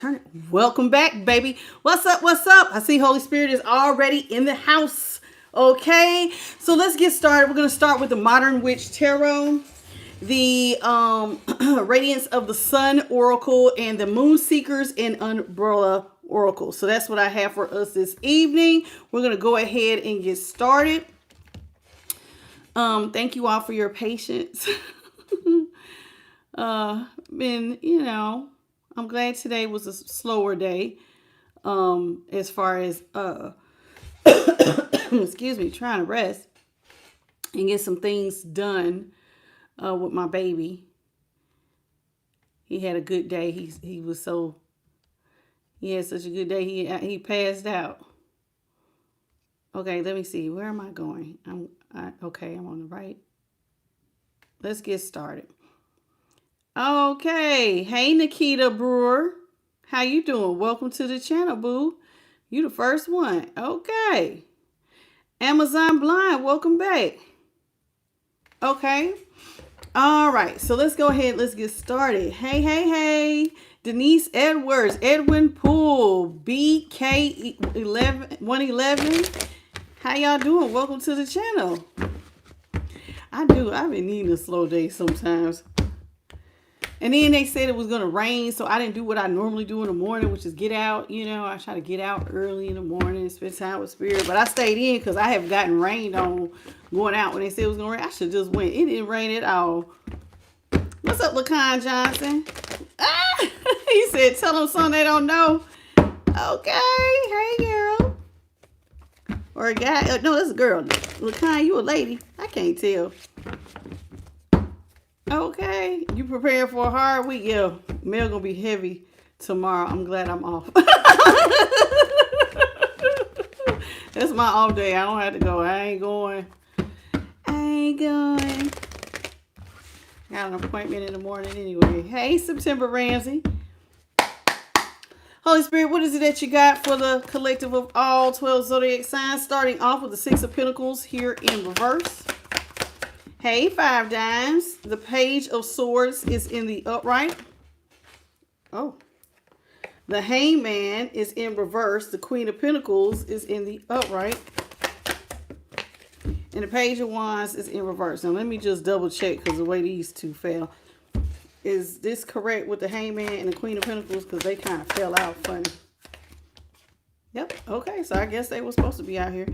Turn it. Welcome back, baby. What's up? What's up? I see Holy Spirit is already in the house. Okay, so let's get started. We're going to start with the Modern Witch Tarot, the Radiance of the Sun Oracle, and the Moon Seekers and Umbrella Oracle. So that's what I have for us this evening. We're going to go ahead and get started. Thank you all for your patience. I'm glad today was a slower day. As far as excuse me, trying to rest and get some things done with my baby. He had a good day. He had such a good day. He passed out. Okay, let me see. Where am I going? I'm on the right. Let's get started. Okay. Hey, Nikita Brewer. How you doing? Welcome to the channel, boo. You the first one. Okay. Amazon Blind, welcome back. Okay. All right. So let's go ahead. Let's get started. Hey. Denise Edwards, Edwin Poole, BK111. How y'all doing? Welcome to the channel. I've been needing a slow day sometimes. And then they said it was going to rain, so I didn't do what I normally do in the morning, which is get out. I try to get out early in the morning and spend time with Spirit. But I stayed in because I have gotten rained on going out when they said it was going to rain. I should just went. It didn't rain at all. What's up, LaCon Johnson? He said, tell them something they don't know. Okay. Hey, girl. Or a guy. No, that's a girl. LaCon, you a lady. I can't tell. Okay, you preparing for a hard week? Yeah, mail gonna be heavy tomorrow. I'm glad I'm off. That's my off day. I don't have to go. I ain't going. Got an appointment in the morning anyway. Hey, September Ramsey. Holy Spirit, what is it that you got for the collective of all 12 zodiac signs? Starting off with the Six of Pentacles here in reverse. Hey, Five Dimes. The Page of Swords is in the upright. Oh. The Hangman is in reverse. The Queen of Pentacles is in the upright. And the Page of Wands is in reverse. Now, let me just double check because the way these two fell. Is this correct with the Hangman and the Queen of Pentacles? Because they kind of fell out funny. Yep. Okay, so I guess they were supposed to be out here.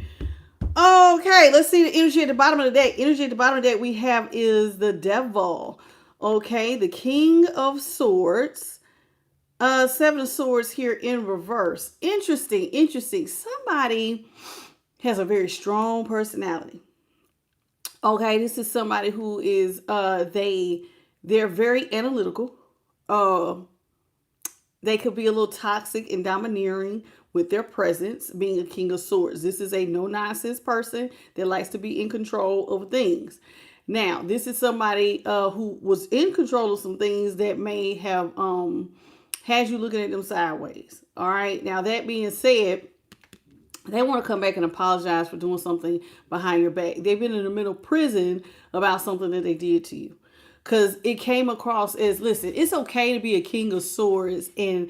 Okay, let's see the energy at the bottom of the deck. Energy at the bottom of the deck we have is the Devil. Okay, the King of Swords. Seven of Swords here in reverse. Interesting. Somebody has a very strong personality. Okay, this is somebody who is, they're very analytical. They could be a little toxic and domineering with their presence, being a King of Swords. This is a no-nonsense person that likes to be in control of things. Now, this is somebody who was in control of some things that may have had you looking at them sideways. All right. Now, that being said, they want to come back and apologize for doing something behind your back. They've been in the middle of prison about something that they did to you. Because it came across as, listen, it's okay to be a King of Swords and,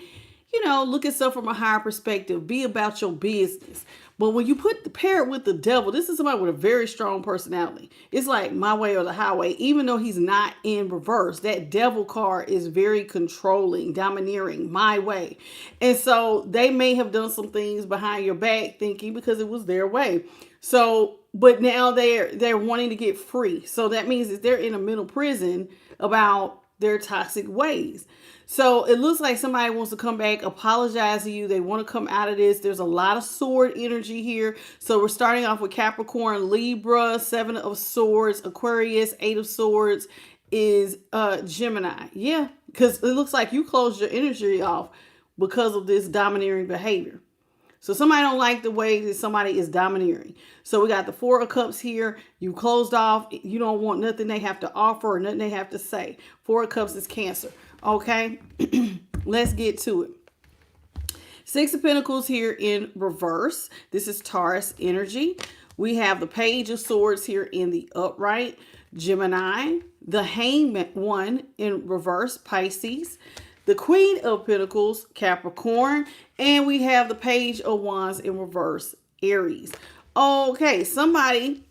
look at stuff from a higher perspective. Be about your business. But when you pair it with the Devil, this is somebody with a very strong personality. It's like my way or the highway. Even though he's not in reverse, that Devil card is very controlling, domineering, my way. And so they may have done some things behind your back thinking because it was their way. So, but now they're wanting to get free. So that means that they're in a mental prison about their toxic ways. So it looks like somebody wants to come back, apologize to you. They want to come out of this. There's a lot of sword energy here. So we're starting off with Capricorn, Libra, Seven of Swords, Aquarius, Eight of Swords is Gemini. Yeah, because it looks like you closed your energy off because of this domineering behavior. So somebody don't like the way that somebody is domineering. So we got the Four of Cups here. You closed off. You don't want nothing they have to offer or nothing they have to say. Four of Cups is Cancer. Okay, let's get to it. Six of Pentacles here in reverse. This is Taurus energy. We have the Page of Swords here in the upright. Gemini. The Hangman one in reverse, Pisces. the Queen of Pentacles, Capricorn, and we have the Page of Wands in reverse, Aries. Okay, somebody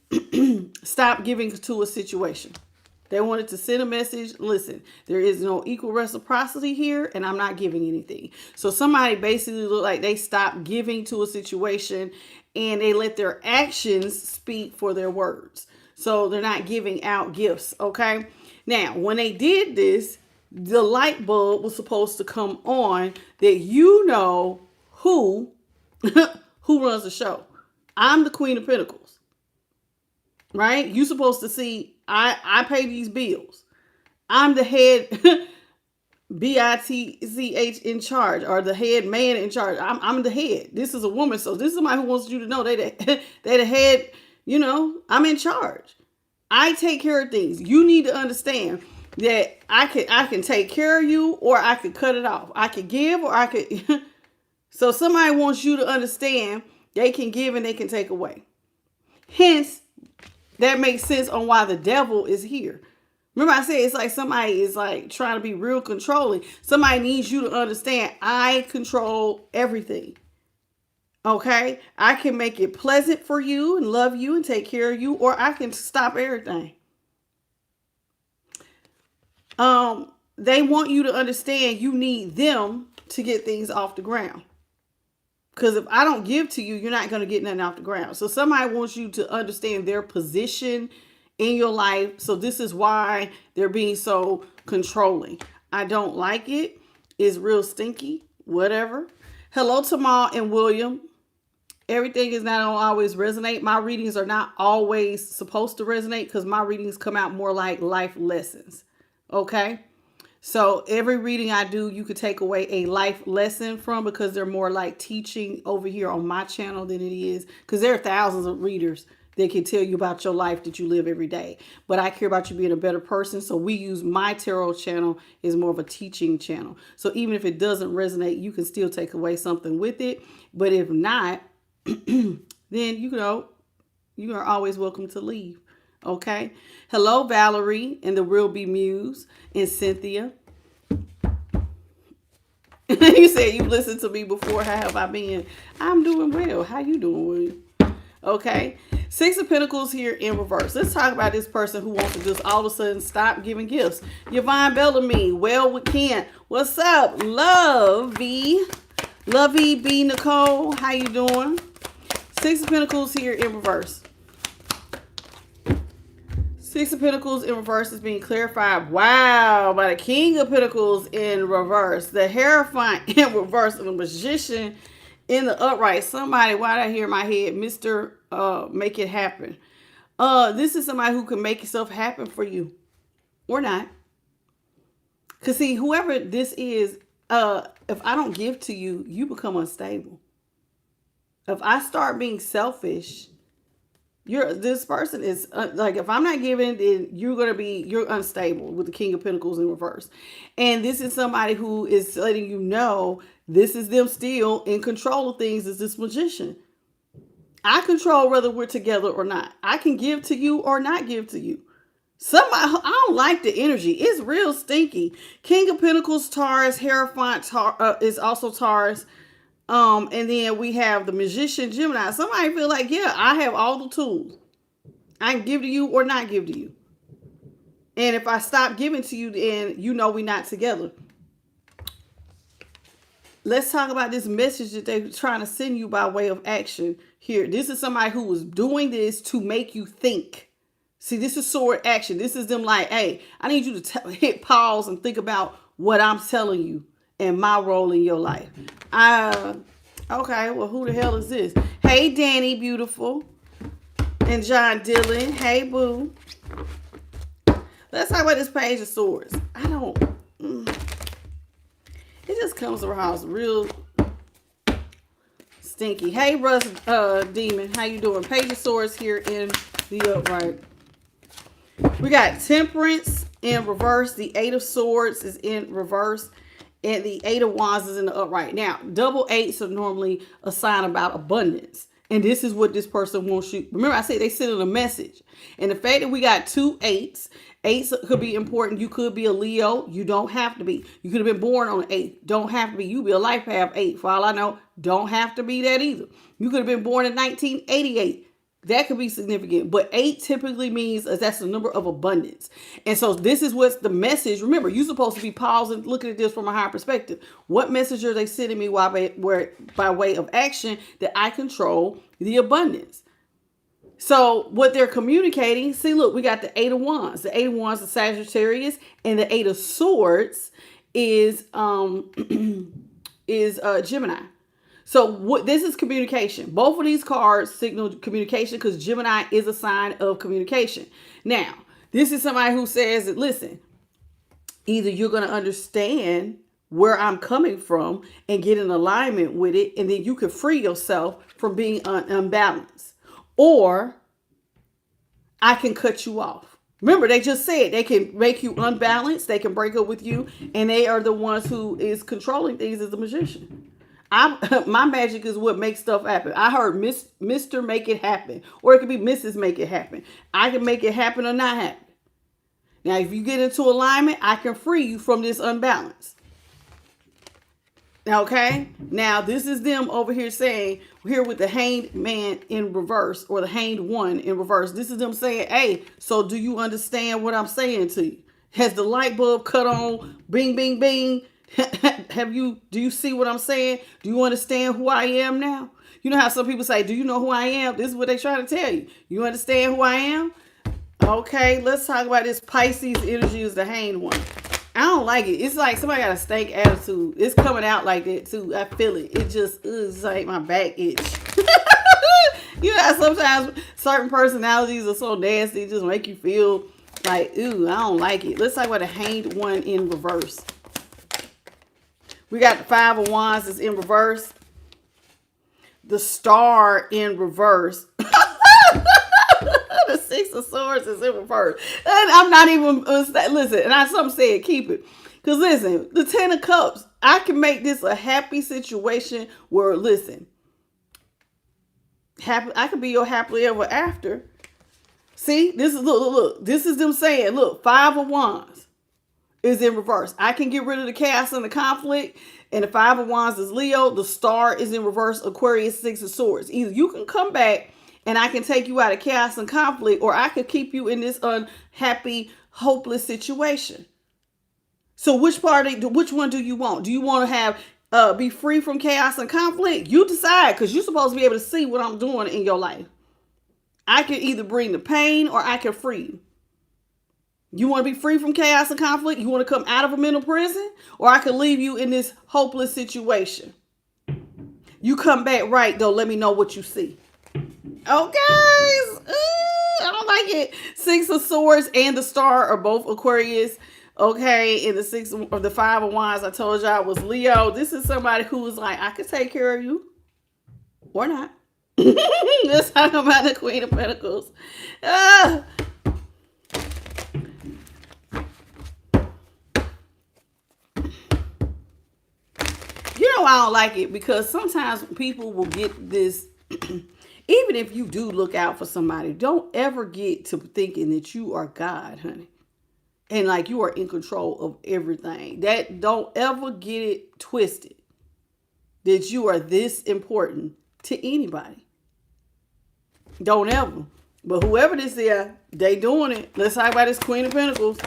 stopped giving to a situation. They wanted to send a message. Listen, there is no equal reciprocity here, and I'm not giving anything. So somebody basically looked like they stopped giving to a situation, and they let their actions speak for their words. So they're not giving out gifts, okay? Now, when they did this, the light bulb was supposed to come on that you know who runs the show. I'm the Queen of Pentacles, right? You're supposed to see I pay these bills. I'm the head bitch in charge, or the head man in charge. I'm the head. This is a woman, so this is somebody who wants you to know they the head. You know, I'm in charge. I take care of things. You need to understand that I can take care of you, or I could cut it off. I could give, or I could. So somebody wants you to understand they can give and they can take away. Hence, that makes sense on why the devil is here. Remember I said it's like somebody is like trying to be real controlling. Somebody needs you to understand I control everything. Okay? I can make it pleasant for you and love you and take care of you, or I can stop everything. They want you to understand you need them to get things off the ground. Because if I don't give to you, you're not going to get nothing off the ground. So somebody wants you to understand their position in your life. So this is why they're being so controlling. I don't like it. It's real stinky. Whatever. Hello, Tamal and William. Everything is not going to always resonate. My readings are not always supposed to resonate because my readings come out more like life lessons. Okay? So every reading I do, you could take away a life lesson from, because they're more like teaching over here on my channel than it is. Because there are thousands of readers that can tell you about your life that you live every day. But I care about you being a better person. So we use my tarot channel as more of a teaching channel. So even if it doesn't resonate, you can still take away something with it. But if not, then you are always welcome to leave. Okay. Hello, Valerie and the Real B Muse and Cynthia. You said you listened to me before. How have I been? I'm doing well. How you doing, William? Okay. Six of Pentacles here in reverse. Let's talk about this person who wants to just all of a sudden stop giving gifts. Yvonne Bellamy, well with Ken. What's up? Lovey B Nicole. How you doing? Six of Pentacles here in reverse. Six of Pentacles in reverse is being clarified. Wow, by the King of Pentacles in reverse. The Hierophant in reverse. And the Magician in the upright. Somebody, why did I hear in my head, Mr. Make it happen. This is somebody who can make stuff happen for you. Or not. Because see, whoever this is, if I don't give to you, you become unstable. If I start being selfish, this person is like, if I'm not giving, then you're unstable with the King of Pentacles in reverse. And this is somebody who is letting you know this is them still in control of things, is this Magician. I control whether we're together or not. I can give to you or not give to you. Somebody, I don't like the energy. It's real stinky. King of Pentacles, Taurus, Hierophant is also Taurus. And then we have the Magician, Gemini. Somebody feel like, yeah, I have all the tools. I can give to you or not give to you. And if I stop giving to you, then you know we're not together. Let's talk about this message that they're trying to send you by way of action here. This is somebody who was doing this to make you think. See, this is sword action. This is them like, hey, I need you to hit pause and think about what I'm telling you and my role in your life. Okay, well, who the hell is this? Hey, Danny, beautiful. And John Dillon. Hey, boo. Let's talk about this Page of Swords. It just comes around real stinky. Hey, Russ Demon. How you doing? Page of Swords here in the upright. We got Temperance in reverse. The Eight of Swords is in reverse. And the Eight of Wands is in the upright. Now, double eights are normally a sign about abundance. And this is what this person wants you. Remember, I said they sent in a message. And the fact that we got two eights Eights could be important. You could be a Leo. You don't have to be. You could have been born on an 8. Don't have to be. You be a life path 8. For all I know, don't have to be that either. You could have been born in 1988. That could be significant. But 8 typically means that's the number of abundance. And so this is what's the message. Remember, you're supposed to be pausing, looking at this from a higher perspective. What message are they sending me by way of action that I control the abundance? So what they're communicating, see, look, we got the 8 of Wands. The 8 of Wands is Sagittarius, and the 8 of Swords is Gemini. So what this is communication. Both of these cards signal communication because Gemini is a sign of communication. Now, this is somebody who says that, listen, either you're going to understand where I'm coming from and get in alignment with it, and then you can free yourself from being unbalanced. Or I can cut you off. Remember, they just said they can make you unbalanced. They can break up with you. And they are the ones who is controlling things as a magician. My magic is what makes stuff happen. I heard Mr. Make It Happen. Or it could be Mrs. Make It Happen. I can make it happen or not happen. Now, if you get into alignment, I can free you from this unbalance. Okay, now this is them over here saying, here with the hanged man in reverse, or the hanged one in reverse. This is them saying, hey, so do you understand what I'm saying to you? Has the light bulb cut on? Bing, bing, bing. Do you see what I'm saying? Do you understand who I am now? You know how some people say, do you know who I am? This is what they try to tell you. You understand who I am? Okay, let's talk about this. Pisces energy is the hanged one. I don't like it. It's like somebody got a stank attitude. It's coming out like that too. I feel it. It just like my back itch. You know, sometimes certain personalities are so nasty, it just make you feel like, ooh, I don't like it. Let's talk about the hanged one in reverse. We got the 5 of Wands is in reverse. The Star in reverse. The 6 of Swords is in reverse. And I'm not even, listen, and some said keep it. Because listen, the 10 of Cups, I can make this a happy situation where, listen, I could be your happily ever after. See, this is, look, this is them saying, look, 5 of Wands is in reverse. I can get rid of the chaos and the conflict. And the 5 of Wands is Leo. The Star is in reverse, Aquarius, 6 of Swords. Either you can come back and I can take you out of chaos and conflict, or I could keep you in this unhappy, hopeless situation. So which one do you want? Do you want to have be free from chaos and conflict? You decide, because you're supposed to be able to see what I'm doing in your life. I can either bring the pain or I can free you. You want to be free from chaos and conflict? You want to come out of a mental prison? Or I can leave you in this hopeless situation. You come back right, though. Let me know what you see. Okay, I don't like it. 6 of Swords and the Star are both Aquarius. Okay, and the 5 of Wands, I told y'all, was Leo. This is somebody who was like, I could take care of you, or not. Let's talk about the Queen of Pentacles. You know, I don't like it because sometimes people will get this. Even if you do look out for somebody, don't ever get to thinking that you are God, honey. And like you are in control of everything. Don't ever get it twisted that you are this important to anybody. Don't ever. But whoever this is, they doing it. Let's talk about this Queen of Pentacles.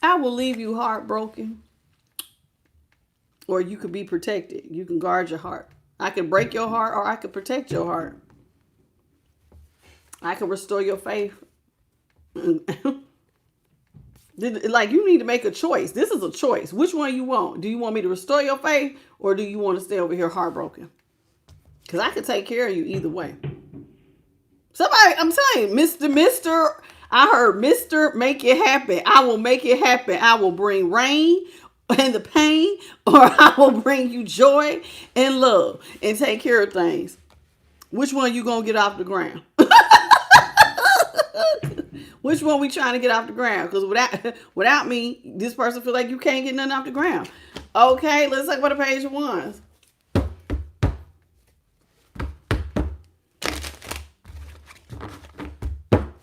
I will leave you heartbroken, or you could be protected. You can guard your heart. I can break your heart, or I can protect your heart. I can restore your faith. Like, you need to make a choice. This is a choice. Which one you want? Do you want me to restore your faith, or do you want to stay over here heartbroken? Because I can take care of you either way. Somebody, I'm telling you, Mr. I heard Mr. Make It Happen. I will make it happen. I will bring rain and the pain, or I will bring you joy and love and take care of things. Which one you going to get off the ground? Which one we trying to get off the ground? Because without me, this person feel like you can't get nothing off the ground. Okay, let's talk about the Page of Wands.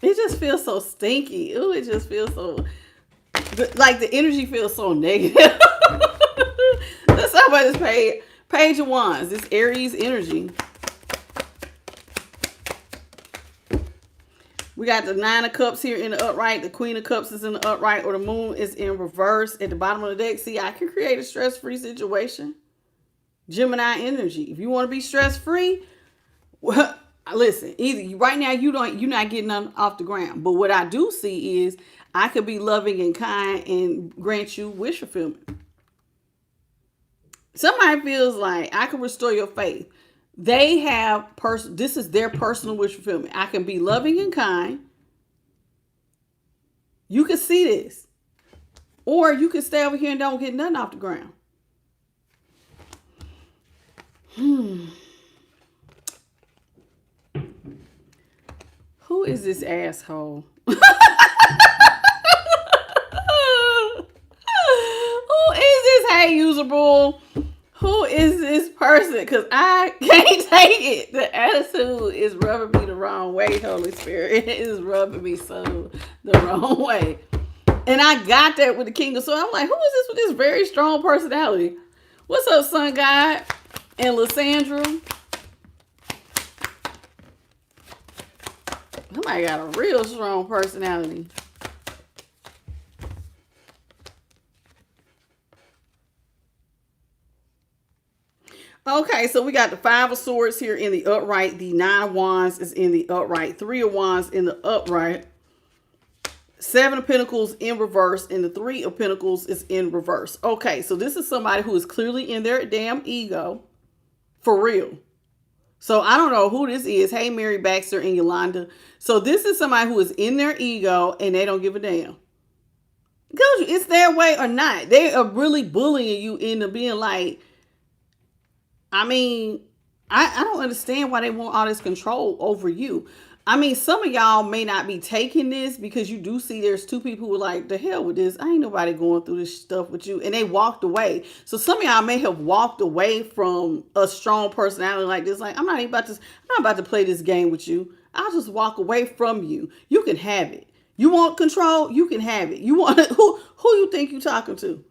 It just feels so stinky. Ooh, it just feels so, like the energy feels so negative. Let's talk about this Page of Wands, this Aries energy. We got the Nine of Cups here in the upright. The Queen of Cups is in the upright, or the Moon is in reverse at the bottom of the deck. See, I can create a stress-free situation. Gemini energy. If you want to be stress-free, well, listen, either right now you're not getting nothing off the ground. But what I do see is I could be loving and kind and grant you wish fulfillment. Somebody feels like I can restore your faith. They have this is their personal wish fulfillment. I can be loving and kind. You can see this. Or you can stay over here and don't get nothing off the ground. Who is this asshole? Who is this hey usable? Who is this person? Because I can't take it. The attitude is rubbing me the wrong way, Holy Spirit. It is rubbing me so the wrong way. And I got that with the King of Swords. I'm like, who is this with this very strong personality? What's up, Sun God and Lysandra? Somebody got a real strong personality. Okay, so we got the Five of Swords here in the upright. The Nine of Wands is in the upright. Three of Wands in the upright. Seven of Pentacles in reverse. And the Three of Pentacles is in reverse. Okay, so this is somebody who is clearly in their damn ego. For real. So I don't know who this is. Hey, Mary Baxter and Yolanda. So this is somebody who is in their ego and they don't give a damn. Because it's their way or not. They are really bullying you into being like, I mean, I don't understand why they want all this control over you. I mean, some of y'all may not be taking this because you do see there's two people who are like, the hell with this. I ain't nobody going through this stuff with you. And they walked away. So some of y'all may have walked away from a strong personality like this. Like, I'm not about to play this game with you. I'll just walk away from you. You can have it. You want control? You can have it. You want who you think you're talking to?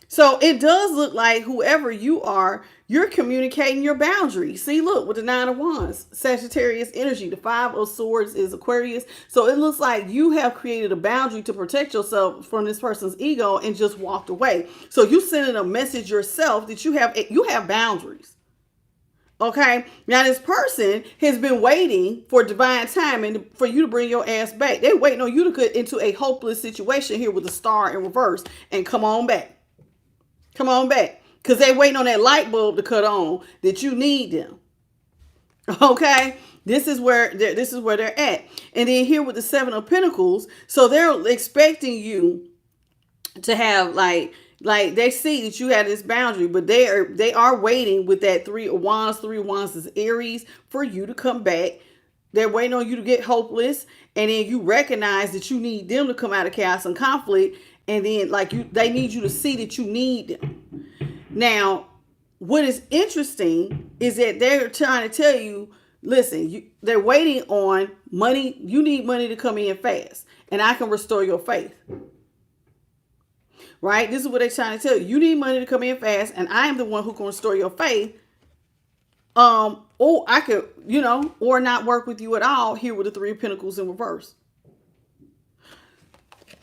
So it does look like whoever you are, you're communicating your boundaries. See, look, with the Nine of Wands, Sagittarius energy, the Five of Swords is Aquarius. So it looks like you have created a boundary to protect yourself from this person's ego and just walked away. So you sending a message yourself that you have boundaries. Okay. Now this person has been waiting for divine timing for you to bring your ass back. They're waiting on you to get into a hopeless situation here with the Star in reverse and come on back. Come on back. Because they're waiting on that light bulb to cut on that you need them. Okay? This is where they're at. And then here with the Seven of Pentacles, so they're expecting you to have like they see that you have this boundary, but they are waiting with that Three of Wands. Three of Wands is Aries for you to come back. They're waiting on you to get hopeless, and then you recognize that you need them to come out of chaos and conflict. And then they need you to see that you need them. Now, what is interesting is that they're trying to tell you, listen, they're waiting on money. You need money to come in fast. And I can restore your faith. Right? This is what they're trying to tell you. You need money to come in fast. And I am the one who can restore your faith. Or I could, or not work with you at all here with the Three of Pentacles in reverse.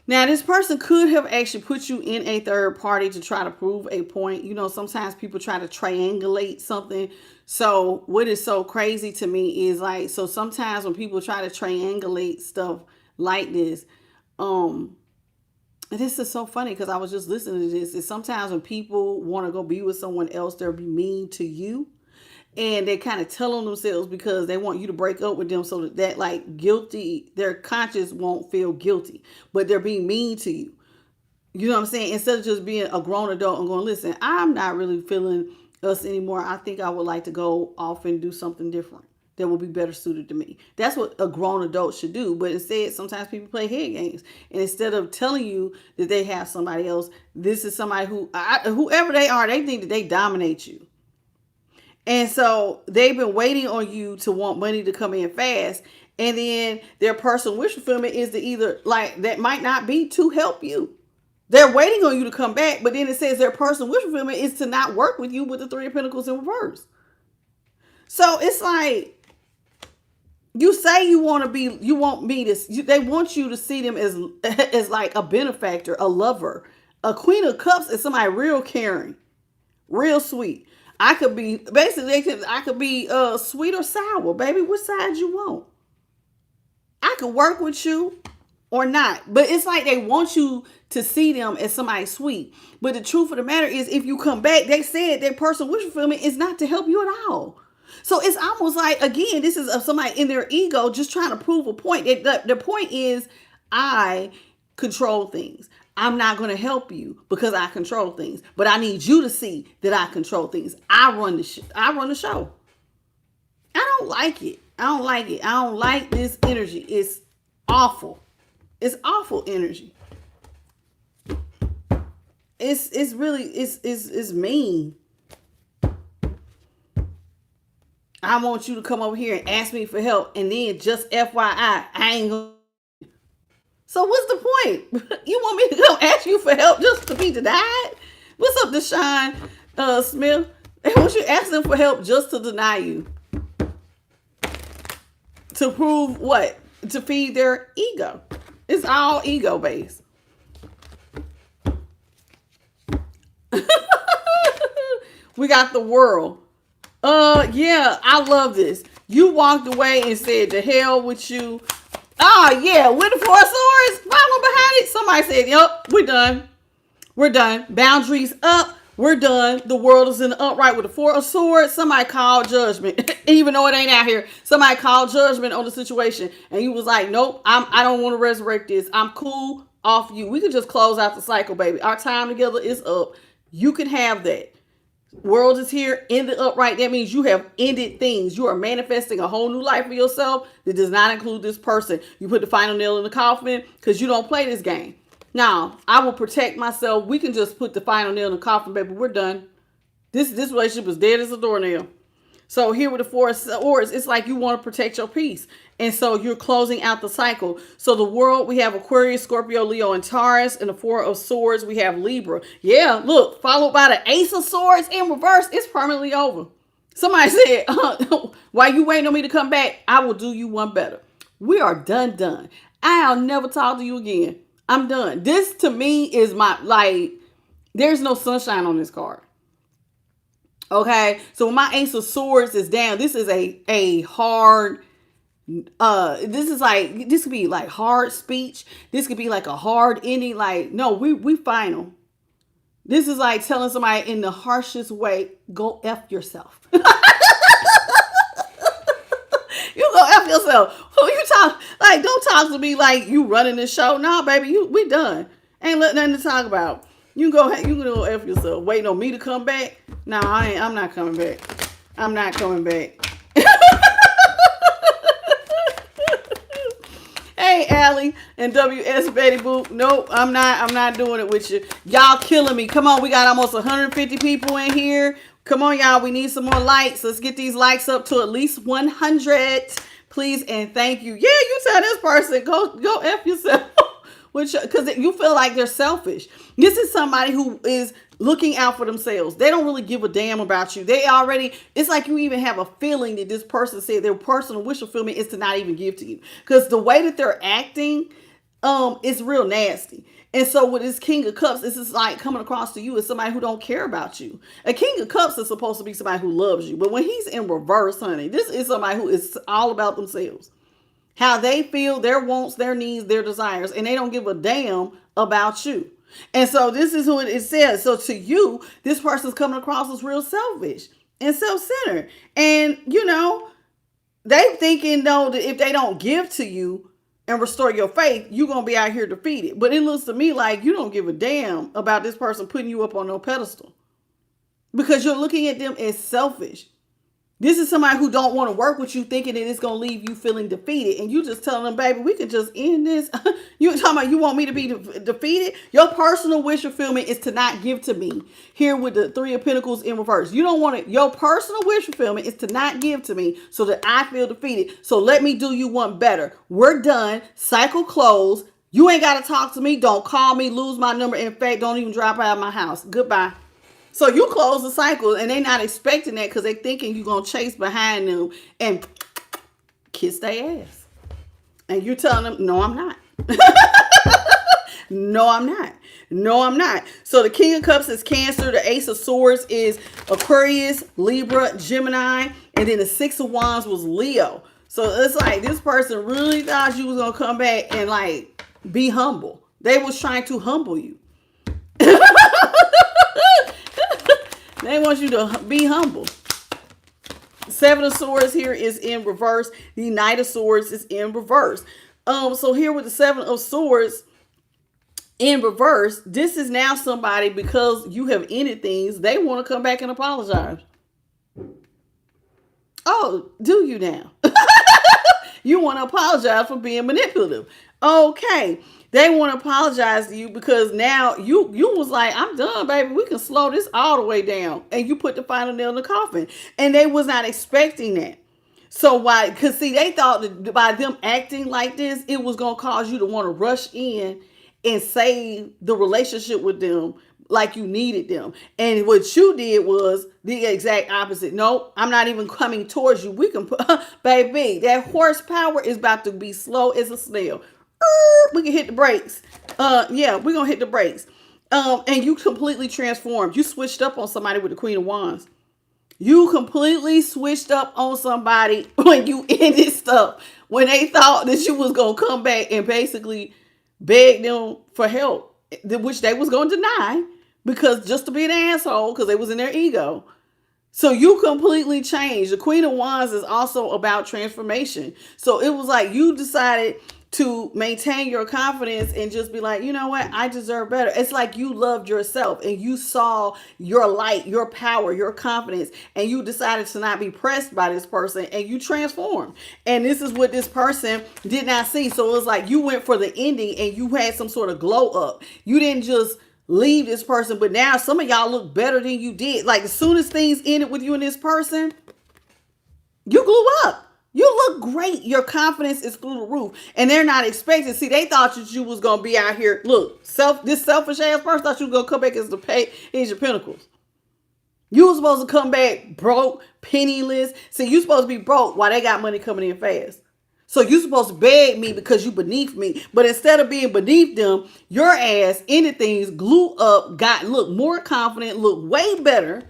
Now, this person could have actually put you in a third party to try to prove a point. Sometimes people try to triangulate something. So what is so crazy to me is so sometimes when people try to triangulate stuff like this, this is so funny because I was just listening to this. Is sometimes when people want to go be with someone else, they'll be mean to you. And they kind of tell on themselves because they want you to break up with them so that guilty, their conscience won't feel guilty, but they're being mean to you. You know what I'm saying? Instead of just being a grown adult and going, listen, I'm not really feeling us anymore. I think I would like to go off and do something different. that will be better suited to me. That's what a grown adult should do. But instead, sometimes people play head games. And instead of telling you that they have somebody else, this is somebody who, whoever they are, they think that they dominate you. And so they've been waiting on you to want money to come in fast. And then their personal wish fulfillment is to either, like, that might not be to help you. They're waiting on you to come back, but then it says their personal wish fulfillment is to not work with you with the Three of Pentacles in reverse. So it's like, you say you want to be, you want me to, they want you to see them as like a benefactor, a lover. A Queen of Cups is somebody real caring, real sweet. I could be, basically, I could be sweet or sour, baby. Which side you want? I could work with you or not. But it's like they want you to see them as somebody sweet. But the truth of the matter is, if you come back, they said their personal wish fulfillment is not to help you at all. So it's almost like, again, this is somebody in their ego just trying to prove a point. The point is, I control things. I'm not going to help you because I control things. But I need you to see that I control things. I run the show. I don't like it. I don't like it. I don't like this energy. It's awful. It's awful energy. It's really, it's mean. I want you to come over here and ask me for help. And then just FYI, I ain't gonna. So what's the point? You want me to come ask you for help just to be denied? What's up, Deshaun Smith? They want you to ask them for help just to deny you. To prove what? To feed their ego. It's all ego based. We got the World. Yeah, I love this. You walked away and said, "The hell with you." Oh, yeah, with the Four of Swords following behind it. Somebody said, "Yup, we're done. We're done. Boundaries up. We're done. The world is in the upright with the Four of Swords." Somebody called judgment. Even though it ain't out here. Somebody called judgment on the situation. And you was like, "Nope, I don't want to resurrect this. I'm cool off you." We could just close out the cycle, baby. Our time together is up. You can have that. World is here in the upright. That means you have ended things. You are manifesting a whole new life for yourself that does not include this person. You put the final nail in the coffin because you don't play this game. Now, I will protect myself. We can just put the final nail in the coffin, baby. We're done. This relationship is dead as a doornail. So here with the Four of Swords, it's like you want to protect your peace. And so you're closing out the cycle. So the World, we have Aquarius, Scorpio, Leo, and Taurus. And the Four of Swords, we have Libra. Yeah, look, followed by the Ace of Swords in reverse. It's permanently over. Somebody said, while you waiting on me to come back, I will do you one better. We are done. I'll never talk to you again. I'm done. This to me is my, like, there's no sunshine on this card. Okay, so when my Ace of Swords is down, this is a hard, this could be like hard speech. This could be like a hard ending. Like, no, we final. This is like telling somebody in the harshest way, go F yourself. You go F yourself. Who you talk? Like, don't talk to me like you running this show. No, baby, we done. Ain't nothing to talk about. You can go F yourself. Waiting on me to come back? No, I'm not coming back. I'm not coming back. Hey, Allie and WS Betty Boo. Nope, I'm not doing it with you. Y'all killing me. Come on, we got almost 150 people in here. Come on, y'all. We need some more likes. Let's get these likes up to at least 100. Please and thank you. Yeah, you tell this person, go F yourself. Because you feel like they're selfish. This is somebody who is looking out for themselves. They don't really give a damn about you. It's like you even have a feeling that this person said their personal wish fulfillment is to not even give to you. Because the way that they're acting, is real nasty. And so with this King of Cups, this is like coming across to you as somebody who don't care about you. A King of Cups is supposed to be somebody who loves you. But when he's in reverse, honey, this is somebody who is all about themselves. How they feel, their wants, their needs, their desires, and they don't give a damn about you. And so this is what it says. So to you, this person's coming across as real selfish and self-centered. And, they thinking, though, that if they don't give to you and restore your faith, you're going to be out here defeated. But it looks to me like you don't give a damn about this person putting you up on no pedestal. Because you're looking at them as selfish. This is somebody who don't want to work with you, thinking that it's going to leave you feeling defeated. And you just telling them, baby, we can just end this. You talking about you want me to be defeated? Your personal wish fulfillment is to not give to me. Here with the Three of Pentacles in reverse. You don't want it. Your personal wish fulfillment is to not give to me so that I feel defeated. So let me do you one better. We're done. Cycle closed. You ain't got to talk to me. Don't call me. Lose my number. In fact, don't even drop out of my house. Goodbye. So you close the cycle, and they're not expecting that because they're thinking you're going to chase behind them and kiss their ass. And you're telling them, no, I'm not. No, I'm not. No, I'm not. So the King of Cups is Cancer. The Ace of Swords is Aquarius, Libra, Gemini. And then the Six of Wands was Leo. So it's like this person really thought you was going to come back and like be humble. They was trying to humble you. They want you to be humble. Seven of Swords here is in reverse. The Knight of Swords is in reverse. So here with the Seven of Swords in reverse, this is now somebody, because you have ended things, they want to come back and apologize. Oh, do you now? You want to apologize for being manipulative. Okay. They want to apologize to you because now you was like, I'm done, baby. We can slow this all the way down. And you put the final nail in the coffin. And they was not expecting that. So why? Because see, they thought that by them acting like this, it was going to cause you to want to rush in and save the relationship with them like you needed them. And what you did was the exact opposite. No, I'm not even coming towards you. We can put, baby, that horsepower is about to be slow as a snail. We can hit the brakes. Yeah, we're going to hit the brakes. And you completely transformed. You switched up on somebody with the Queen of Wands. You completely switched up on somebody when you ended stuff. When they thought that you was going to come back and basically beg them for help, which they was going to deny because just to be an asshole because they was in their ego. So you completely changed. The Queen of Wands is also about transformation. So it was like you decided to maintain your confidence and just be like, you know what? I deserve better. It's like you loved yourself and you saw your light, your power, your confidence, and you decided to not be pressed by this person and you transformed. And this is what this person did not see. So it was like you went for the ending and you had some sort of glow up. You didn't just leave this person, but now some of y'all look better than you did. Like as soon as things ended with you and this person, you grew up. You look great. Your confidence is through the roof. And they're not expecting. See, they thought that you was going to be out here. Look, this selfish ass person thought you was going to come back as the Page of Pentacles. You was supposed to come back broke, penniless. See, you supposed to be broke while they got money coming in fast. So you supposed to beg me because you beneath me. But instead of being beneath them, your ass ended things, glue up, look more confident, look way better.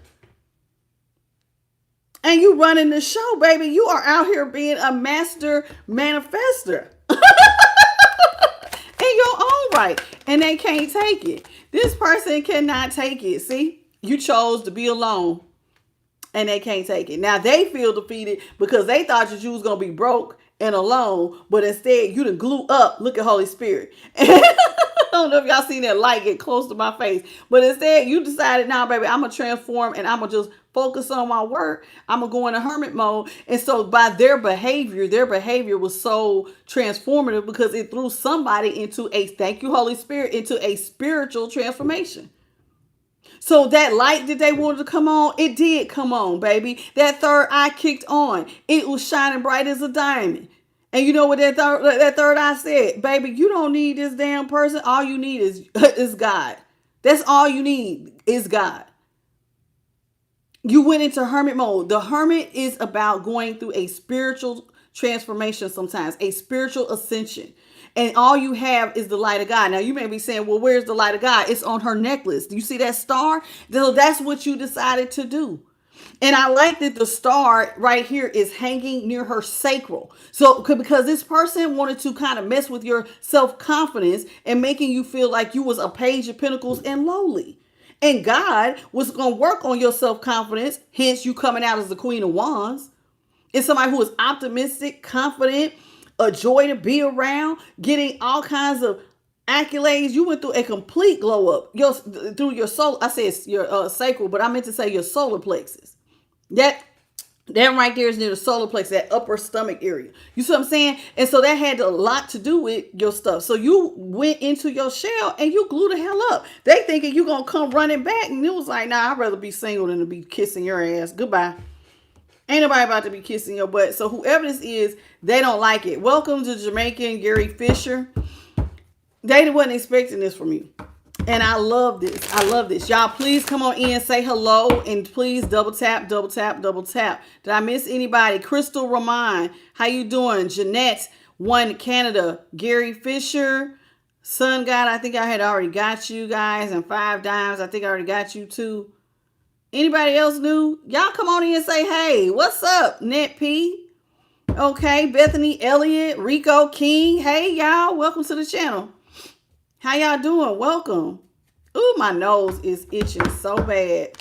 And you running the show, baby. You are out here being a master manifester. In your own right. And they can't take it. This person cannot take it. See? You chose to be alone. And they can't take it. Now they feel defeated because they thought that you was going to be broke and alone. But instead, you done glue up. Look at Holy Spirit. I don't know if y'all seen that light get close to my face. But instead, you decided, now, baby, I'm going to transform and I'm going to just focus on my work. I'm going to go into hermit mode. And so by their behavior was so transformative because it threw somebody into thank you, Holy Spirit, into a spiritual transformation. So that light that they wanted to come on, it did come on, baby. That third eye kicked on. It was shining bright as a diamond. And you know what that third eye said? Baby, you don't need this damn person. All you need is God. That's all you need is God. You went into hermit mode. The hermit is about going through a spiritual transformation sometimes, a spiritual ascension. And all you have is the light of God. Now, you may be saying, well, where's the light of God? It's on her necklace. Do you see that star? So that's what you decided to do. And I like that the star right here is hanging near her sacral. So because this person wanted to kind of mess with your self-confidence and making you feel like you was a Page of Pentacles and lowly. And God was going to work on your self-confidence. Hence you coming out as the Queen of Wands. It's somebody who is optimistic, confident, a joy to be around, getting all kinds of accolades. You went through a complete glow up through your soul. I said your sacral, but I meant to say your solar plexus. That That right there is near the solar plexus, that upper stomach area. You see what I'm saying? And so that had a lot to do with your stuff. So you went into your shell and you glue the hell up. They thinking you gonna come running back, and it was like, nah, I'd rather be single than to be kissing your ass. Goodbye. Ain't nobody about to be kissing your butt. So whoever this is, they don't like it. Welcome to Jamaican Gary Fisher. They wasn't expecting this from you. And I love this. I love this. Y'all, please come on in, say hello, and please double tap, double tap, double tap. Did I miss anybody? Crystal Ramon, how you doing? Jeanette, One Canada. Gary Fisher, Sun God, I think I had already got you guys. And 5 Dimes, I think I already got you too. Anybody else new? Y'all come on in and say, hey, what's up, Net P? Okay, Bethany Elliott, Rico King. Hey, y'all, welcome to the channel. How y'all doing? Welcome. Ooh, my nose is itching so bad.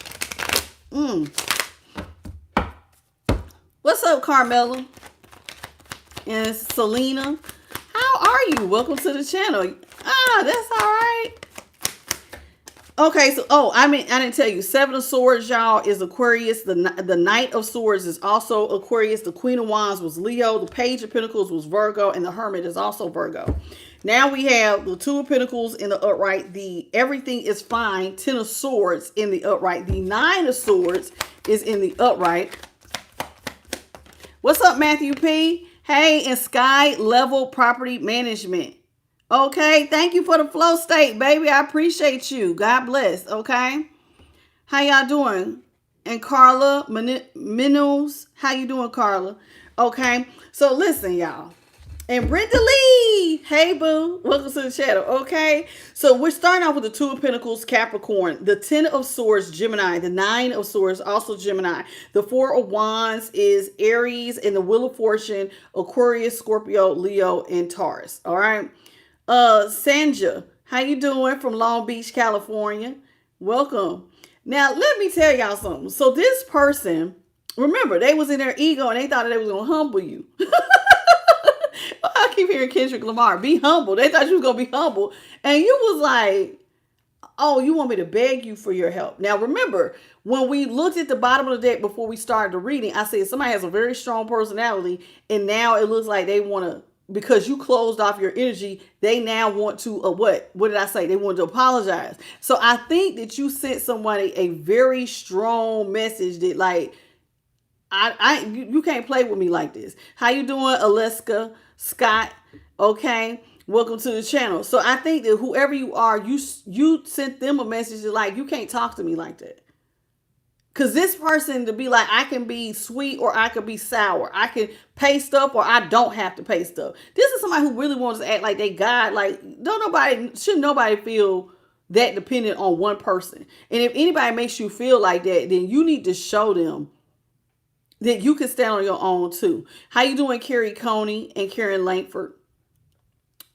What's up, Carmela? And Selena. How are you? Welcome to the channel. Ah, that's all right. Okay, so, I didn't tell you. 7 of Swords, y'all, is Aquarius. The Knight of Swords is also Aquarius. The Queen of Wands was Leo. The Page of Pentacles was Virgo. And the Hermit is also Virgo. Now we have the 2 of Pentacles in the upright. The Everything is Fine, 10 of Swords in the upright. The 9 of Swords is in the upright. What's up, Matthew P? Hey, and Sky Level Property Management. Okay, thank you for the flow state, baby. I appreciate you. God bless, okay? How y'all doing? And Carla Minos, how you doing, Carla? Okay, so listen, y'all. And Brenda Lee, hey boo, welcome to the channel, okay? So we're starting off with the 2 of Pentacles, Capricorn, the 10 of Swords, Gemini, the 9 of Swords, also Gemini, the 4 of Wands is Aries, and the Wheel of Fortune, Aquarius, Scorpio, Leo, and Taurus, all right? Sanja, how you doing from Long Beach, California? Welcome. Now, let me tell y'all something. So this person, remember, they was in their ego and they thought they was going to humble you. I keep hearing Kendrick Lamar, be humble. They thought you was going to be humble. And you was like, oh, you want me to beg you for your help. Now, remember, when we looked at the bottom of the deck before we started the reading, I said somebody has a very strong personality. And now it looks like they want to, because you closed off your energy, they now want to, what did I say? They want to apologize. So I think that you sent somebody a very strong message that like, you can't play with me like this. How you doing, Alaska Scott? Okay. Welcome to the channel. So I think that whoever you are, you sent them a message that like, you can't talk to me like that. Because this person to be like, I can be sweet or I can be sour. I can pay stuff or I don't have to pay stuff. This is somebody who really wants to act like they God. Like, shouldn't nobody feel that dependent on one person. And if anybody makes you feel like that, then you need to show them that you can stand on your own too. How you doing, Carrie Coney and Karen Langford?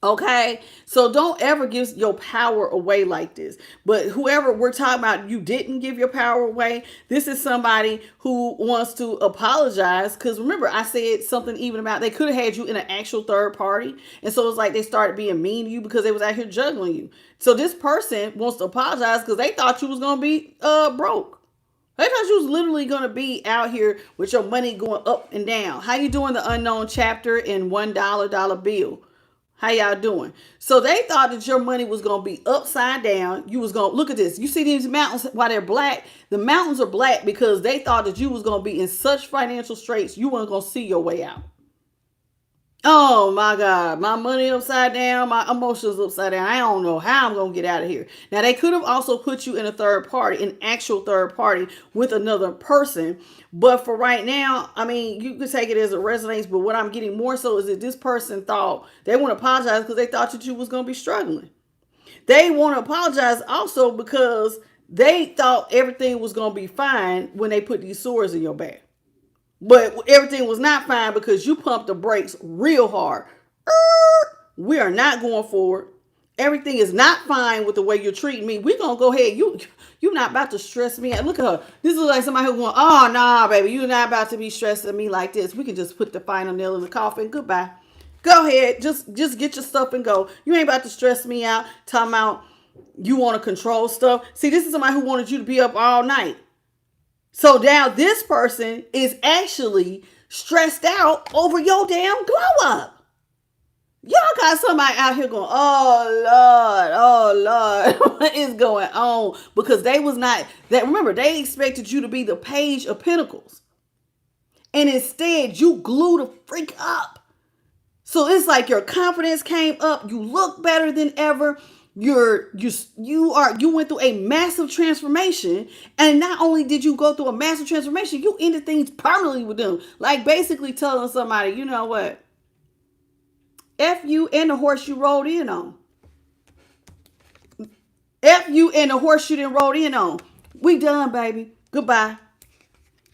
Okay, so don't ever give your power away like this. But whoever we're talking about, you didn't give your power away. This is somebody who wants to apologize. Because remember, I said something even about they could have had you in an actual third party. And so it's like they started being mean to you because they was out here juggling you. So this person wants to apologize because they thought you was going to be broke. They thought you was literally going to be out here with your money going up and down. How you doing, the unknown chapter in $1 bill? How y'all doing? So they thought that your money was going to be upside down. You was going to look at this. You see these mountains while they're black? The mountains are black because they thought that you was going to be in such financial straits. You weren't going to see your way out. Oh my God, my money upside down, my emotions upside down. I don't know how I'm going to get out of here. Now, they could have also put you in a third party, an actual third party with another person. But for right now, I mean, you could take it as a resonance. But what I'm getting more so is that this person thought they want to apologize because they thought that you was going to be struggling. They want to apologize also because they thought everything was going to be fine when they put these swords in your back. But everything was not fine because you pumped the brakes real hard. We are not going forward. Everything is not fine with the way you're treating me. We're going to go ahead. You're not about to stress me out. Look at her. This is like somebody who's going, oh, nah, baby. You're not about to be stressing me like this. We can just put the final nail in the coffin. Goodbye. Go ahead. Just get your stuff and go. You ain't about to stress me out. Talking about you want to control stuff. See, this is somebody who wanted you to be up all night. So now this person is actually stressed out over your damn glow up. Y'all got somebody out here going, oh Lord, what is going on? Because they was not that. Remember, they expected you to be the Page of Pentacles, and instead you glue the freak up. So it's like your confidence came up. You look better than ever. You went through a massive transformation, and not only did you go through a massive transformation, you ended things permanently with them. Like basically telling somebody, you know what? F you and the horse you rode in on. F you and the horse you didn't rode in on. We done, baby. Goodbye.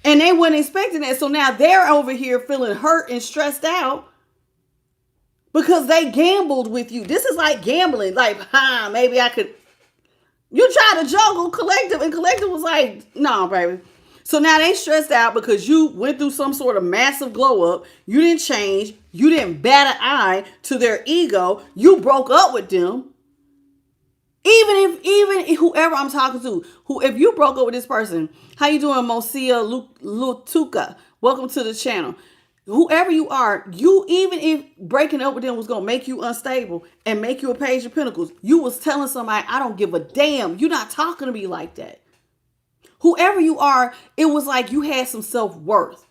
And they weren't expecting that. So now they're over here feeling hurt and stressed out because they gambled with you. This is like gambling. Like, maybe I could. You tried to juggle Collective, and Collective was like, no, baby. So now they stressed out because you went through some sort of massive glow up. You didn't change. You didn't bat an eye to their ego. You broke up with them. Even if whoever I'm talking to, if you broke up with this person, how you doing, Mosia Lutuka? Welcome to the channel. Whoever you are, even if breaking up with them was gonna make you unstable and make you a Page of Pentacles, you was telling somebody, I don't give a damn. You're not talking to me like that. Whoever you are, it was like you had some self-worth.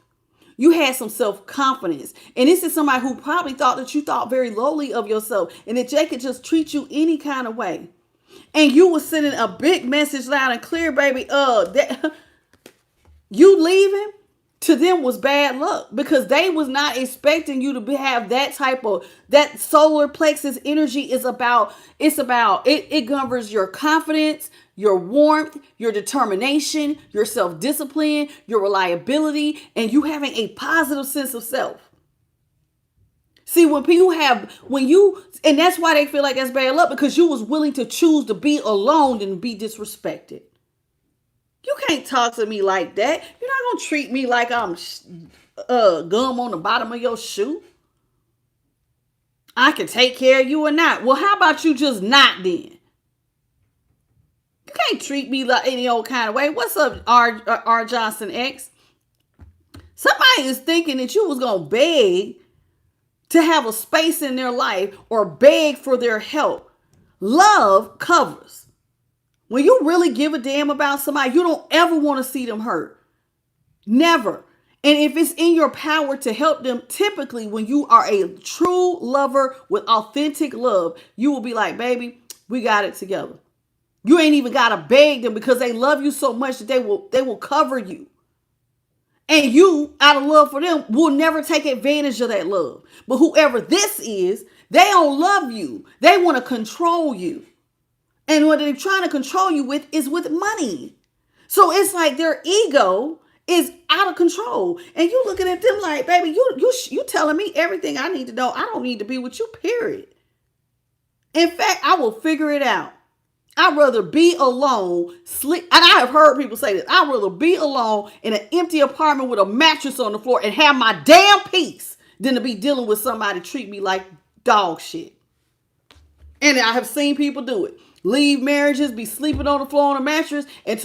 You had some self-confidence. And this is somebody who probably thought that you thought very lowly of yourself and that they could just treat you any kind of way. And you were sending a big message loud and clear, baby. That you leaving to them was bad luck because they was not expecting you to have that type of, that solar plexus energy is about, it governs your confidence, your warmth, your determination, your self-discipline, your reliability, and you having a positive sense of self. See, when people and that's why they feel like that's bad luck, because you was willing to choose to be alone and be disrespected. You can't talk to me like that. You're not going to treat me like I'm gum on the bottom of your shoe. I can take care of you or not. Well, how about you just not then? You can't treat me like any old kind of way. What's up, R. Johnson X? Somebody is thinking that you was going to beg to have a space in their life or beg for their help. Love covers. When you really give a damn about somebody, you don't ever want to see them hurt. Never. And if it's in your power to help them, typically when you are a true lover with authentic love, you will be like, baby, we got it together. You ain't even got to beg them because they love you so much that they will cover you. And you, out of love for them, will never take advantage of that love. But whoever this is, they don't love you. They want to control you. And what they're trying to control you with is with money. So it's like their ego is out of control. And you looking at them like, baby, you telling me everything I need to know. I don't need to be with you, period. In fact, I will figure it out. I'd rather be alone, sleep. And I have heard people say this. I'd rather be alone in an empty apartment with a mattress on the floor and have my damn peace than to be dealing with somebody treat me like dog shit. And I have seen people do it. Leave marriages, be sleeping on the floor on a mattress and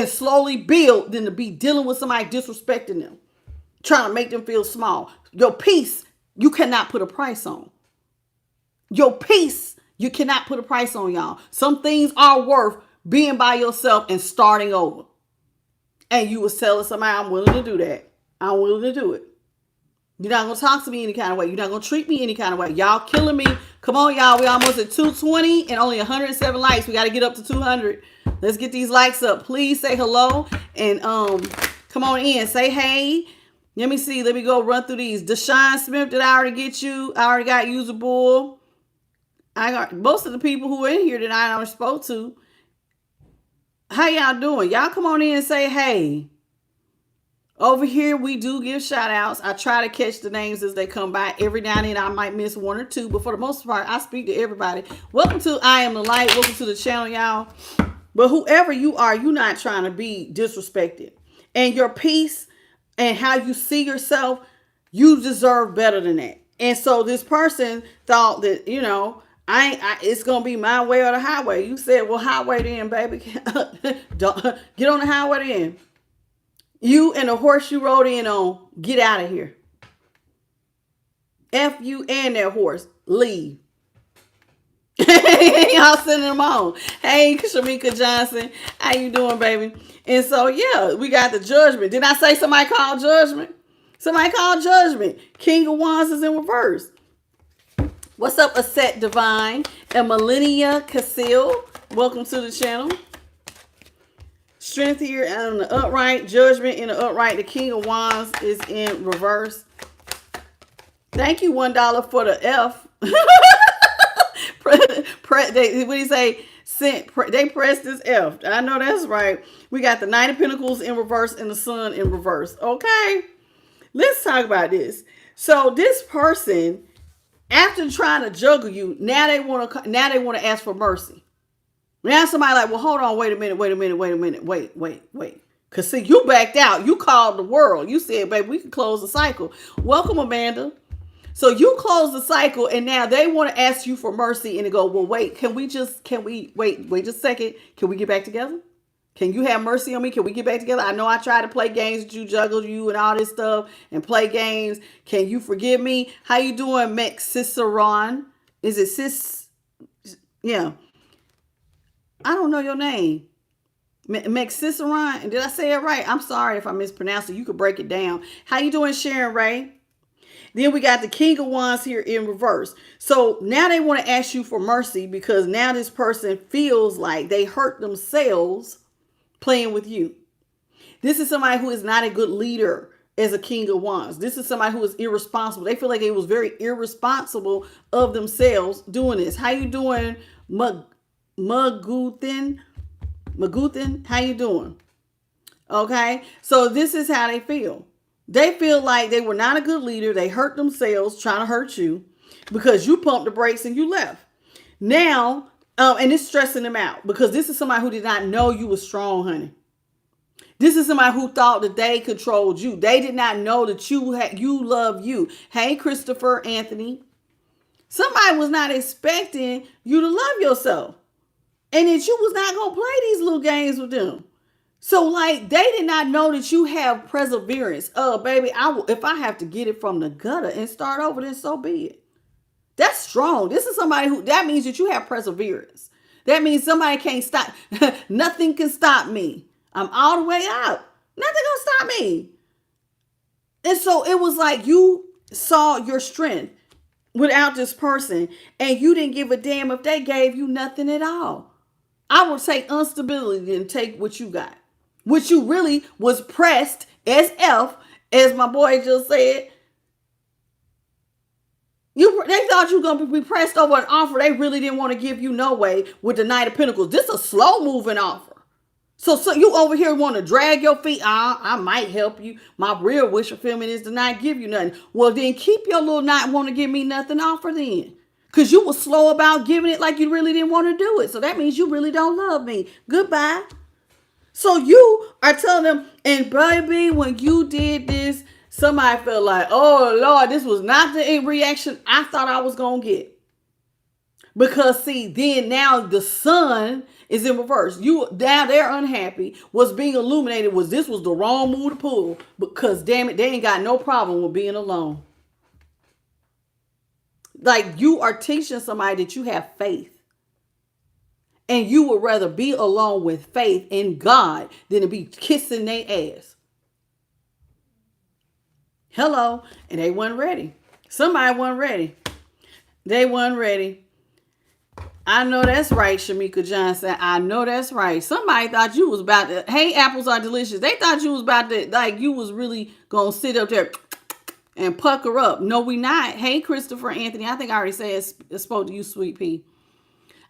slowly build than to be dealing with somebody disrespecting them, trying to make them feel small. Your peace, you cannot put a price on. Your peace, you cannot put a price on, y'all. Some things are worth being by yourself and starting over. And you was telling somebody, I'm willing to do that. I'm willing to do it. You're not going to talk to me any kind of way. You're not going to treat me any kind of way. Y'all killing me. Come on, y'all. We almost at 220 and only 107 likes. We got to get up to 200. Let's get these likes up. Please say hello and come on in. Say hey. Let me see. Let me go run through these. Deshaun Smith, did I already get you? I already got usable. I got most of the people who are in here that I already spoke to. How y'all doing? Y'all come on in and say hey. Over here, we do give shout outs. I try to catch the names as they come by. Every now and then, I might miss one or two, but for the most part, I speak to everybody. Welcome to I Am the Light. Welcome to the channel, y'all. But whoever you are, you're not trying to be disrespected. And your peace and how you see yourself, you deserve better than that. And so this person thought that, you know, it's going to be my way or the highway. You said, well, highway then, baby. Don't, get on the highway then. You and the horse you rode in on, get out of here. F you and that horse. Leave. Y'all sending them on. Hey, Shamika Johnson. How you doing, baby? And so, yeah, we got the judgment. Did I say somebody called judgment? Somebody called judgment. King of Wands is in reverse. What's up, Aset Divine? And Millennia Casil. Welcome to the channel. Strength here on the upright. Judgment in the upright. The King of Wands is in reverse. Thank you, $1 for the F. What do you say? They pressed this F. I know that's right. We got the Knight of Pentacles in reverse and the Sun in reverse. Okay, let's talk about this. So this person, after trying to juggle you, now they want to ask for mercy. Now somebody like, well, hold on, wait a minute. Because see, you backed out. You called the world. You said, baby, we can close the cycle. Welcome, Amanda. So you close the cycle, and now they want to ask you for mercy, and they go, well, wait, can we just a second? Can we get back together? Can you have mercy on me? Can we get back together? I know I tried to play games with you, juggle you, and all this stuff, and play games. Can you forgive me? How you doing, Mexiceron? Is it sis? Yeah. I don't know your name. Mexiceron. Did I say it right? I'm sorry if I mispronounced it. You could break it down. How you doing, Sharon Ray? Then we got the King of Wands here in reverse. So now they want to ask you for mercy because now this person feels like they hurt themselves playing with you. This is somebody who is not a good leader as a King of Wands. This is somebody who is irresponsible. They feel like it was very irresponsible of themselves doing this. How you doing, Maguthin? How you doing? Okay, so this is how they feel. They feel like they were not a good leader. They hurt themselves trying to hurt you because you pumped the brakes and you left. Now, and it's stressing them out because this is somebody who did not know you were strong, honey. This is somebody who thought that they controlled you. They did not know that you love you. Hey, Christopher Anthony. Somebody was not expecting you to love yourself. And that you was not going to play these little games with them. So, like, they did not know that you have perseverance. Baby, if I have to get it from the gutter and start over, then so be it. That's strong. This is somebody that means that you have perseverance. That means somebody can't stop. Nothing can stop me. I'm all the way out. Nothing gonna stop me. And so it was like you saw your strength without this person, and you didn't give a damn if they gave you nothing at all. I would take instability and take what you got. Which you really was pressed as F, as my boy just said. They thought you were going to be pressed over an offer they really didn't want to give you no way with the Knight of Pentacles. This is a slow moving offer. So you over here want to drag your feet. I might help you. My real wish fulfillment is to not give you nothing. Well, then keep your little not want to give me nothing offer then. Because you were slow about giving it like you really didn't want to do it. So that means you really don't love me. Goodbye. So you are telling them, and baby, when you did this, somebody felt like, oh Lord, this was not the reaction I thought I was going to get. Because see, then now the Sun is in reverse. Now they're unhappy. What's being illuminated was this was the wrong move to pull. Because damn it, they ain't got no problem with being alone. Like you are teaching somebody that you have faith. And you would rather be alone with faith in God than to be kissing their ass. Hello. And they weren't ready. Somebody wasn't ready. They weren't ready. I know that's right, Shamika Johnson. I know that's right. Somebody thought you was about to, hey, apples are delicious. They thought you was about to, like you was really going to sit up there and pucker up. No, we not. Hey, Christopher Anthony. I think I already said spoke to you, Sweet Pea.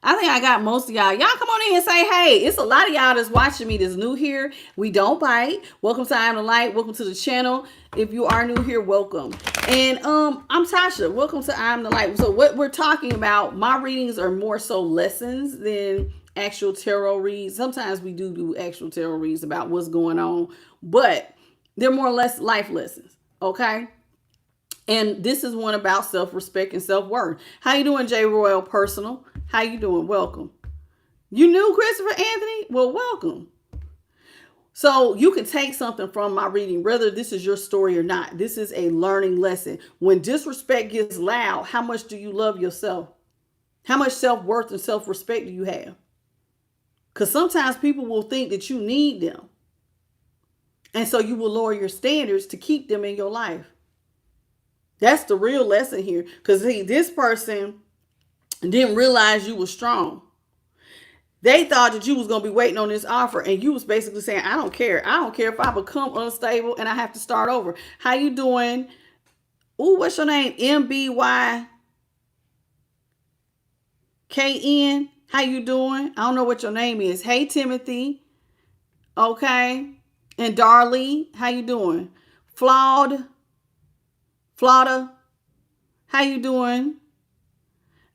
I think I got most of y'all. Y'all come on in and say, hey, it's a lot of y'all that's watching me that's new here. We don't bite. Welcome to I Am the Light. Welcome to the channel. If you are new here, welcome. And I'm Tasha. Welcome to I Am the Light. So what we're talking about, my readings are more so lessons than actual tarot reads. Sometimes we do actual tarot reads about what's going on, but they're more or less life lessons. Okay. And this is one about self-respect and self-worth. How you doing, J. Royal Personal? How you doing? Welcome. You knew Christopher Anthony? Well, welcome. So you can take something from my reading, whether this is your story or not. This is a learning lesson. When disrespect gets loud, how much do you love yourself? How much self-worth and self-respect do you have? Because sometimes people will think that you need them. And so you will lower your standards to keep them in your life. That's the real lesson here. Because this person didn't realize you were strong. They thought that you was going to be waiting on this offer, and you was basically saying, I don't care. I don't care if I become unstable and I have to start over. How you doing? Ooh, what's your name? MBYKN. How you doing? I don't know what your name is. Hey, Timothy. Okay. And Darlene, how you doing? Flawda. How you doing?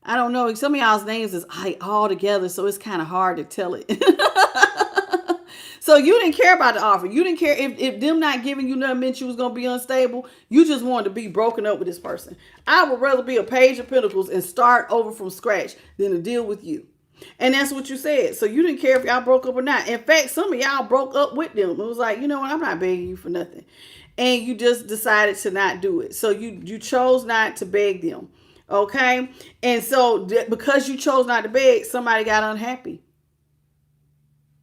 I don't know. Some of y'all's names is all together, so it's kind of hard to tell it. So you didn't care about the offer. You didn't care if them not giving you nothing meant you was going to be unstable. You just wanted to be broken up with this person. I would rather be a page of pentacles and start over from scratch than to deal with you. And that's what you said. So you didn't care if y'all broke up or not. In fact, some of y'all broke up with them. It was like, you know what? I'm not begging you for nothing. And you just decided to not do it. So you chose not to beg them. Okay. And so because you chose not to beg, somebody got unhappy.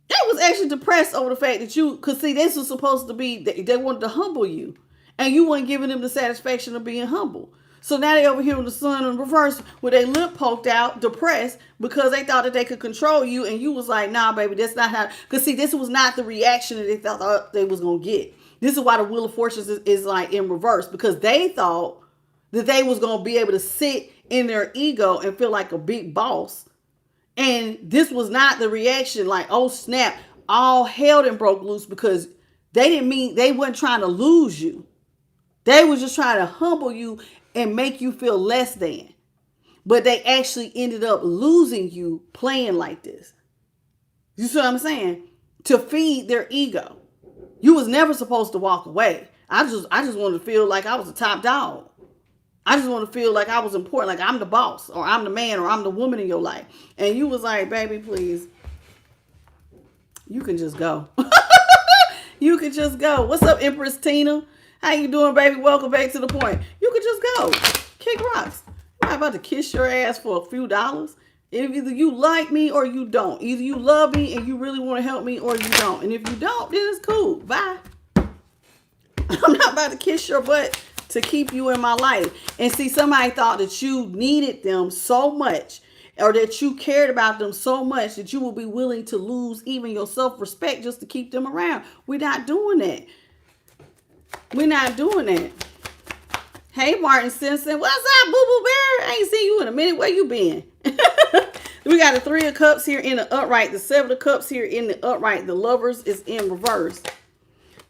They was actually depressed over the fact that because see, this was supposed to be, they wanted to humble you. And you weren't giving them the satisfaction of being humble. So now they over here with the sun in reverse with their lip poked out, depressed, because they thought that they could control you. And you was like, nah, baby, that's not how. Because see, this was not the reaction that they thought they was going to get. This is why the Wheel of Fortune is like in reverse. Because they thought that they was going to be able to sit in their ego and feel like a big boss. And this was not the reaction like, oh, snap, all hell and broke loose, because they weren't trying to lose you. They was just trying to humble you and make you feel less than. But they actually ended up losing you playing like this. You see what I'm saying? To feed their ego. You was never supposed to walk away. I just wanted to feel like I was a top dog. I just want to feel like I was important, like I'm the boss, or I'm the man, or I'm the woman in your life. And you was like, baby, please, you can just go. You can just go. What's up, Empress Tina? How you doing, baby? Welcome back to the point. You can just go. Kick rocks. I'm not about to kiss your ass for a few dollars. If either you like me or you don't. Either you love me and you really want to help me, or you don't. And if you don't, then it's cool. Bye. I'm not about to kiss your butt to keep you in my life. And see, somebody thought that you needed them so much, or that you cared about them so much, that you would be willing to lose even your self-respect just to keep them around. We're not doing that. We're not doing that. Hey, Martin Simpson. What's up, Boo-Boo Bear? I ain't seen you in a minute. Where you been? We got the 3 of Cups here in the upright. The 7 of Cups here in the upright. The Lovers is in reverse.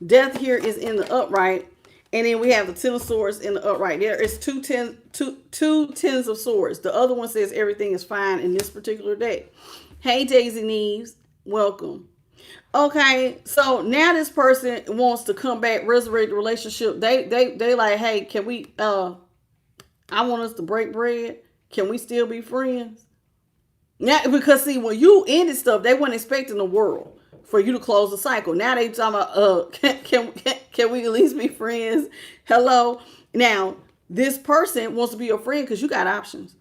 Death here is in the upright. And then we have the 10 of Swords in the upright. There is two tens of Swords. The other one says everything is fine in this particular deck. Hey, Daisy Neves. Welcome. Okay, so now this person wants to come back, resurrect the relationship. They like, hey, can we, I want us to break bread. Can we still be friends? Now, because see, when you ended stuff, they weren't expecting the world for you to close the cycle. Now they talking about, can we at least be friends? Hello. Now, this person wants to be your friend because you got options.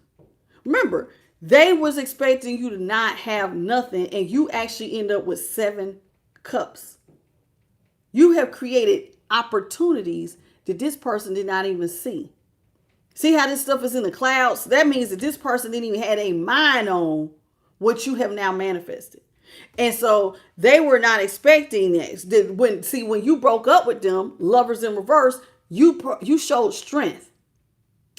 Remember, they was expecting you to not have nothing, and you actually end up with 7 cups. You have created opportunities that this person did not even see. See how this stuff is in the clouds? That means that this person didn't even have a mind on what you have now manifested. And so they were not expecting that. When you broke up with them, Lovers in reverse, you showed strength.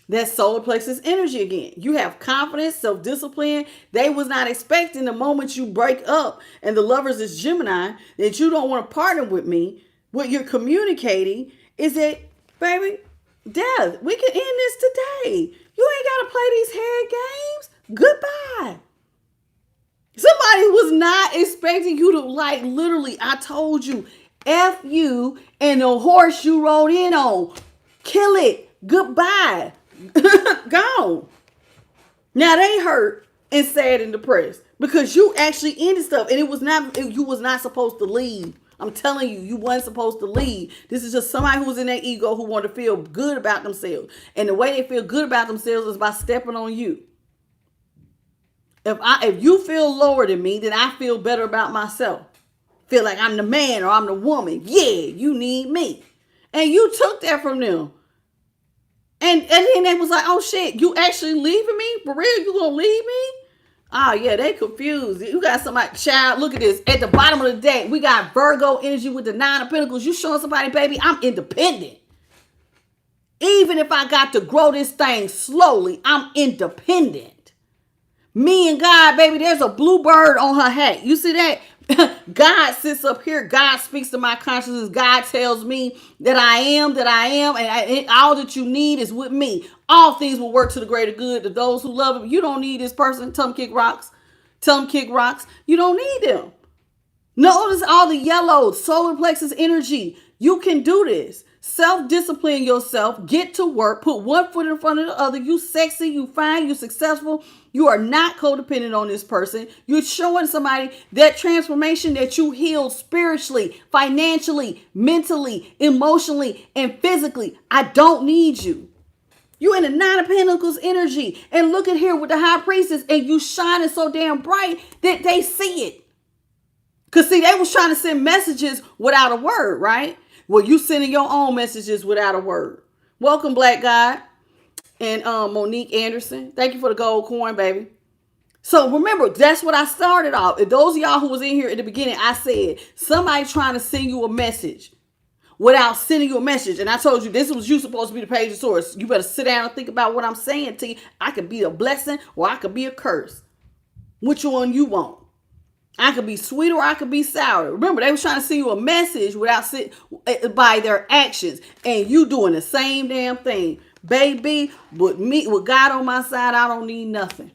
That solar plexus energy again. You have confidence, self-discipline. They was not expecting the moment you break up, and the Lovers is Gemini, that you don't want to partner with me. What you're communicating is that, baby, Death, we can end this today. You ain't got to play these head games. Goodbye. Somebody was not expecting you to, like, literally, I told you, F you and the horse you rode in on. Kill it. Goodbye. Gone. Now they hurt and sad and depressed because you actually ended stuff, and you was not supposed to leave I'm telling you, you wasn't supposed to lead. This is just somebody who's in their ego who want to feel good about themselves. And the way they feel good about themselves is by stepping on you. If you feel lower than me, then I feel better about myself. Feel like I'm the man or I'm the woman. Yeah, you need me. And you took that from them. And then they was like, oh shit, you actually leaving me? For real, you gonna leave me? Oh yeah, they confused. You got somebody, child, look at this. At the bottom of the deck, we got Virgo energy with the 9 of Pentacles. You showing somebody, baby, I'm independent. Even if I got to grow this thing slowly, I'm independent. Me and God, baby, there's a blue bird on her hat. You see that? God sits up here. God speaks to my consciousness. God tells me that I am, and all that you need is with me. All things will work to the greater good to those who love him. You don't need this person. Tell them kick rocks. Tell them kick rocks. You don't need them. Notice all the yellows, solar plexus energy. You can do this. Self-discipline yourself. Get to work. Put one foot in front of the other. You sexy. You fine. You successful. You are not codependent on this person. You're showing somebody that transformation that you healed spiritually, financially, mentally, emotionally, and physically. I don't need you. You in the 9 of Pentacles energy. And look at here with the High Priestess. And you shining so damn bright that they see it. Because see, they was trying to send messages without a word, right? Well, you sending your own messages without a word. Welcome, Black God. And Monique Anderson. Thank you for the gold coin, baby. So remember, that's what I started off. If those of y'all who was in here at the beginning, I said, somebody trying to send you a message without sending you a message. And I told you, this was you supposed to be the page of source. You better sit down and think about what I'm saying to you. I could be a blessing or I could be a curse. Which one you want? I could be sweet or I could be sour. Remember, they was trying to send you a message by their actions. And you doing the same damn thing. Baby, with God on my side, I don't need nothing.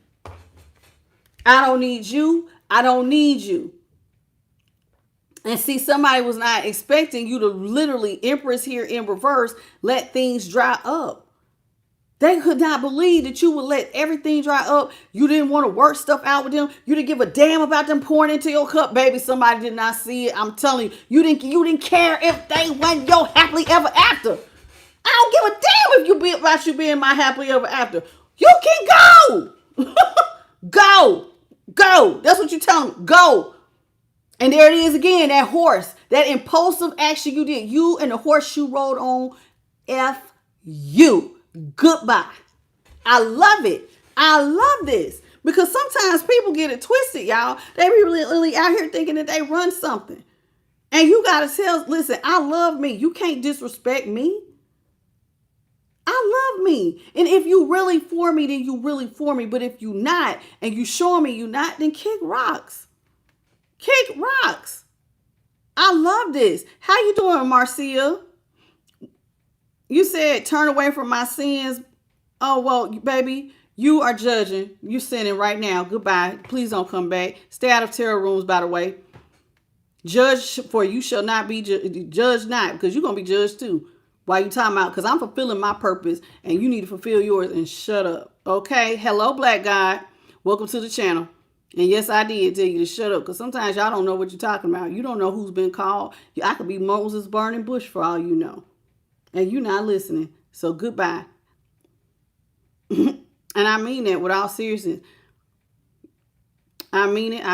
I don't need you. I don't need you. And see, somebody was not expecting you to literally, Empress here in reverse, let things dry up. They could not believe that you would let everything dry up. You didn't want to work stuff out with them. You didn't give a damn about them pouring into your cup, baby. Somebody did not see it. I'm telling you, you didn't care if they went your happily ever after. I don't give a damn if you being my happily ever after. You can go. Go. That's what you tell them. Go. And there it is again, that horse, that impulsive action you did. You and the horse you rode on, F you. Goodbye. I love it. I love this. Because sometimes people get it twisted, y'all. They be really out here thinking that they run something. And you got to listen, I love me. You can't disrespect me. I love me. And if you really for me, then you really for me. But if you not, and you show me you not, then kick rocks. Kick rocks. I love this. How you doing, Marcia? You said turn away from my sins. Oh, well, baby, you are judging. You sinning right now. Goodbye. Please don't come back. Stay out of tarot rooms, by the way. Judge for you shall not be judged not, because you're going to be judged too. While you talking about, because I'm fulfilling my purpose and you need to fulfill yours and shut up. Okay. Hello, Black God. Welcome to the channel. And yes, I did tell you to shut up, because sometimes y'all don't know what you're talking about. You don't know who's been called. I could be Moses burning bush for all you know. And you're not listening. So goodbye. And I mean that with all seriousness. I mean it.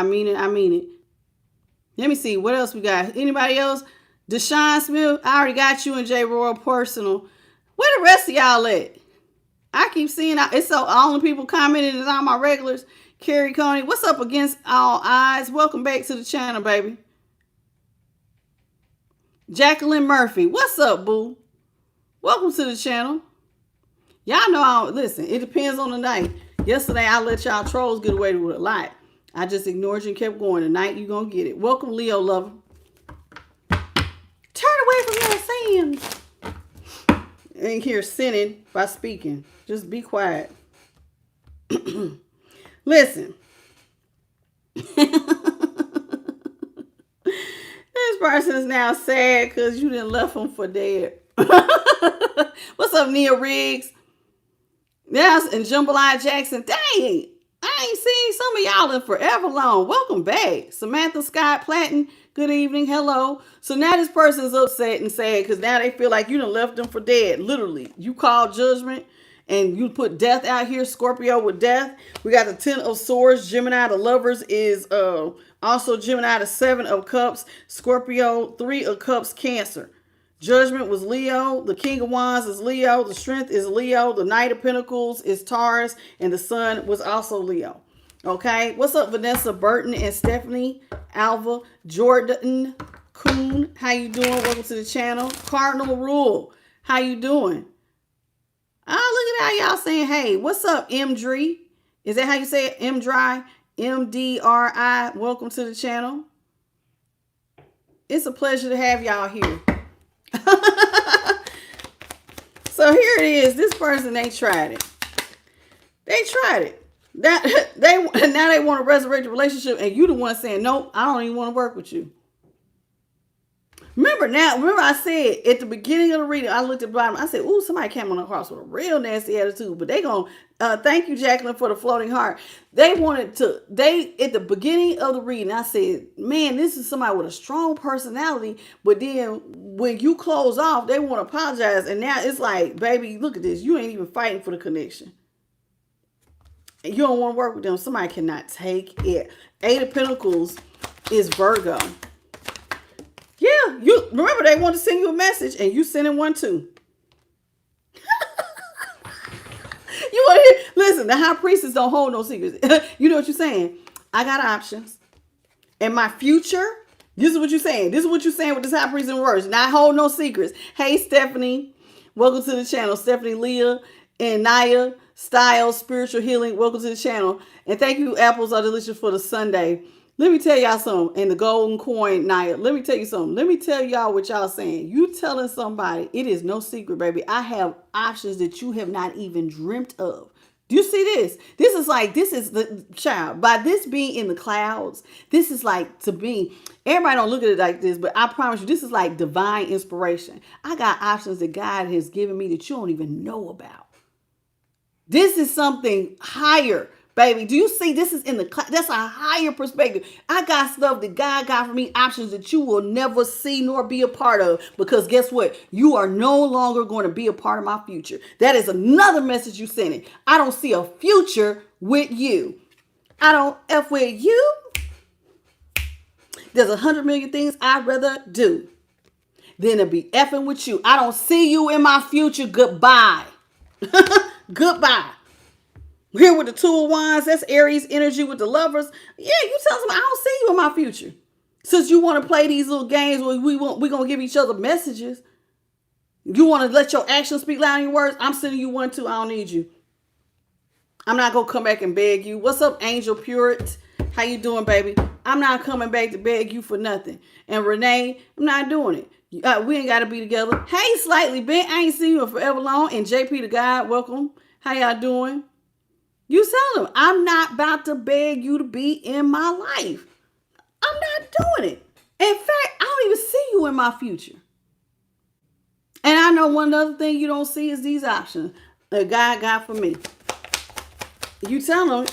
Let me see. What else we got? Anybody else? Deshaun Smith, I already got you and J. Royal personal. Where the rest of y'all at? I keep seeing it's so all the people commenting is all my regulars. Carrie Coney, what's up against all odds? Welcome back to the channel, baby. Jacqueline Murphy, what's up, boo? Welcome to the channel. Y'all know listen, it depends on the night. Yesterday, I let y'all trolls get away with a lot. I just ignored you and kept going. Tonight, you're going to get it. Welcome, Leo lover. Turn away from your sins. Ain't here sinning by speaking. Just be quiet. Listen. This person is now sad because you didn't left him for dead. What's up, Nia Riggs? Yes, and Jambalaya Jackson. Dang. I ain't seen some of y'all in forever long. Welcome back. Samantha Scott Platten, good evening. Hello. So now this person's upset and sad because now they feel like you done left them for dead. Literally. You called judgment and you put death out here. Scorpio with death. We got the 10 of Swords. Gemini, the Lovers, is also Gemini, the 7 of Cups. Scorpio, 3 of Cups, Cancer. Judgment was Leo. The King of Wands is Leo. The Strength is Leo. The Knight of Pentacles is Taurus. And the Sun was also Leo. Okay. What's up, Vanessa Burton and Stephanie Alva Jordan Kuhn? How you doing? Welcome to the channel. Cardinal Rule. How you doing? Oh, look at how y'all saying, hey, what's up, Mdri? Is that how you say it? Mdri? MDRI. Welcome to the channel. It's a pleasure to have y'all here. So here it is. This person, they tried it. They tried it. Now they want to resurrect the relationship, and you the one saying, nope, I don't even want to work with you. Remember I said at the beginning of the reading, I looked at the bottom, I said, ooh, somebody came on across with a real nasty attitude, but they gonna, thank you, Jacqueline, for the floating heart. At the beginning of the reading, I said, man, this is somebody with a strong personality, but then when you close off, they want to apologize, and now it's like, baby, look at this, you ain't even fighting for the connection. And you don't want to work with them. Somebody cannot take it. 8 of Pentacles is Virgo. Yeah, you remember they want to send you a message and you sending one too. You want to hear? Listen, the high priestess don't hold no secrets. You know what you're saying? I got options. And my future, this is what you're saying. This is what you're saying with this high priest in words. Not hold no secrets. Hey, Stephanie. Welcome to the channel. Stephanie, Leah, and Naya, Style, Spiritual Healing. Welcome to the channel. And thank you, Apples Are Delicious, for the Sunday. Let me tell y'all something. And the golden coin, Naya. Let me tell you something. Let me tell y'all what y'all saying. You telling somebody, it is no secret, baby. I have options that you have not even dreamt of. Do you see this? This is the child. By this being in the clouds, this is like, to me, everybody don't look at it like this, but I promise you, this is like divine inspiration. I got options that God has given me that you don't even know about. This is something higher. Baby, do you see this is in the that's a higher perspective. I got stuff that God got for me, options that you will never see nor be a part of, because guess what? You are no longer going to be a part of my future. That is another message you sending. I don't see a future with you. I don't F with you. There's 100 million things I'd rather do than to be effing with you. I don't see you in my future. Goodbye. Goodbye. Here with the 2 of Wands, that's Aries energy with the Lovers. Yeah, you tell them I don't see you in my future. Since you want to play these little games where we're going to give each other messages. You want to let your actions speak louder than your words. I'm sending you one too. I don't need you. I'm not going to come back and beg you. What's up, Angel Purity? How you doing, baby? I'm not coming back to beg you for nothing. And Renee, I'm not doing it. We ain't got to be together. Hey, Slightly Bent. I ain't seen you in forever long. And JP the God, welcome. How y'all doing? You tell them, I'm not about to beg you to be in my life. I'm not doing it. In fact, I don't even see you in my future. And I know one other thing you don't see is these options that God got for me. You tell them,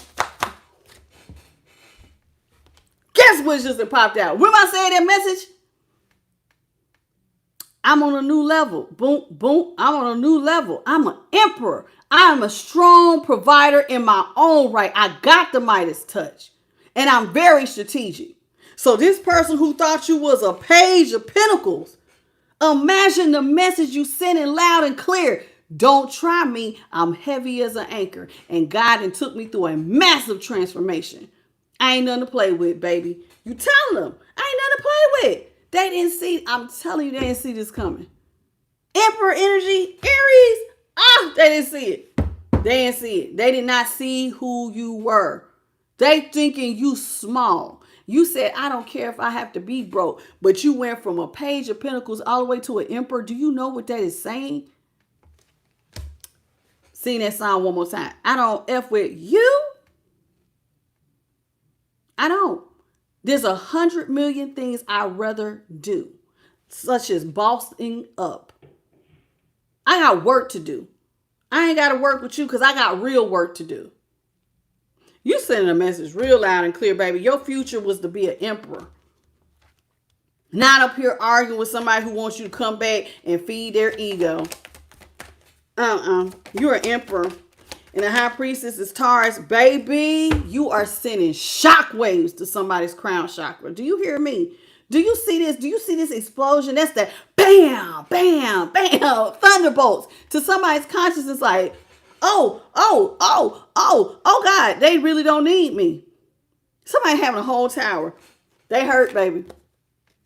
guess what just popped out? When I say that message? I'm on a new level. Boom, boom. I'm on a new level. I'm an emperor. I'm a strong provider in my own right. I got the Midas touch. And I'm very strategic. So this person who thought you was a page of pentacles, imagine the message you sending loud and clear. Don't try me. I'm heavy as an anchor. And God took me through a massive transformation. I ain't nothing to play with, baby. You tell them. I ain't nothing to play with. They didn't see, I'm telling you, they didn't see this coming. Emperor energy, Aries. They didn't see it. They didn't see it. They did not see who you were. They thinking you small. You said, I don't care if I have to be broke. But you went from a page of pentacles all the way to an emperor. Do you know what that is saying? Sing that song one more time. I don't F with you. I don't. There's 100 million things I'd rather do, such as bossing up. I got work to do. I ain't got to work with you because I got real work to do. You sending a message real loud and clear, baby. Your future was to be an emperor. Not up here arguing with somebody who wants you to come back and feed their ego. You're an emperor. And the high priestess is Taurus. Baby, you are sending shockwaves to somebody's crown chakra. Do you hear me? Do you see this? Do you see this explosion? That's that bam, bam, bam, thunderbolts to somebody's consciousness like, oh, God, they really don't need me. Somebody having a whole tower. They hurt, baby.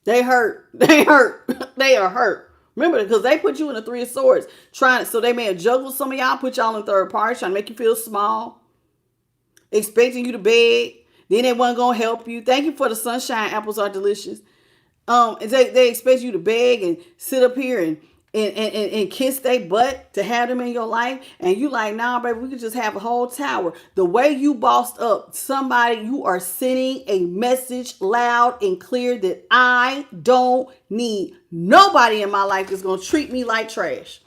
They hurt. They hurt. They are hurt. Remember, because they put you in the Three of Swords, so they may have juggled some of y'all, put y'all in third party, trying to make you feel small, expecting you to beg. Then they wasn't gonna help you. Thank you for the sunshine. Apples are delicious. They expect you to beg and sit up here and kiss their butt to have them in your life. And you like, nah, baby, we could just have a whole tower. The way you bossed up somebody, you are sending a message loud and clear that I don't need nobody in my life that's going to treat me like trash.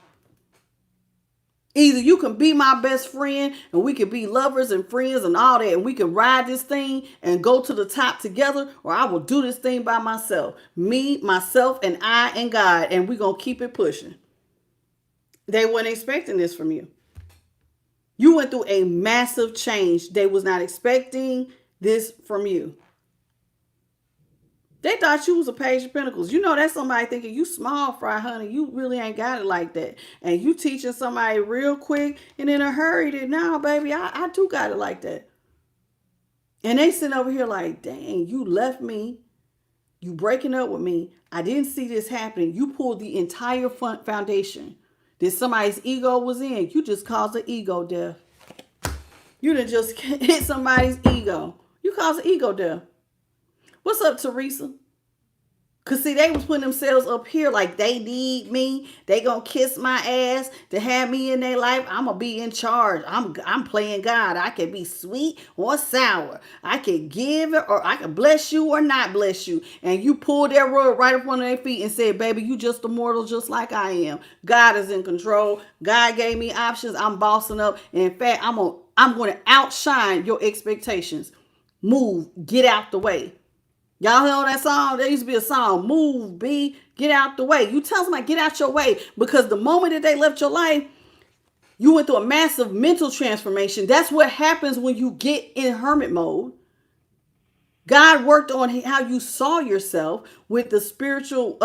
Either you can be my best friend and we can be lovers and friends and all that, and we can ride this thing and go to the top together, or I will do this thing by myself. Me, myself, and I and God, and we're going to keep it pushing. They weren't expecting this from you. You went through a massive change. They was not expecting this from you. They thought you was a Page of Pentacles. You know, that's somebody thinking you small fry, honey. You really ain't got it like that. And you teaching somebody real quick and in a hurry that, no, baby, I do got it like that. And they sitting over here like, dang, you left me. You breaking up with me. I didn't see this happening. You pulled the entire foundation that somebody's ego was in. You just caused an ego death. You done just hit somebody's ego. You caused an ego death. What's up, Teresa? Because, see, they was putting themselves up here like they need me. They going to kiss my ass to have me in their life. I'm going to be in charge. I'm playing God. I can be sweet or sour. I can give it, or I can bless you or not bless you. And you pulled that rug right up under their feet and said, baby, you just a mortal just like I am. God is in control. God gave me options. I'm bossing up. And in fact, I'm going to outshine your expectations. Move. Get out the way. Y'all know that song? There used to be a song, move, B, get out the way. You tell somebody, get out your way, because the moment that they left your life, you went through a massive mental transformation. That's what happens when you get in hermit mode. God worked on how you saw yourself with the spiritual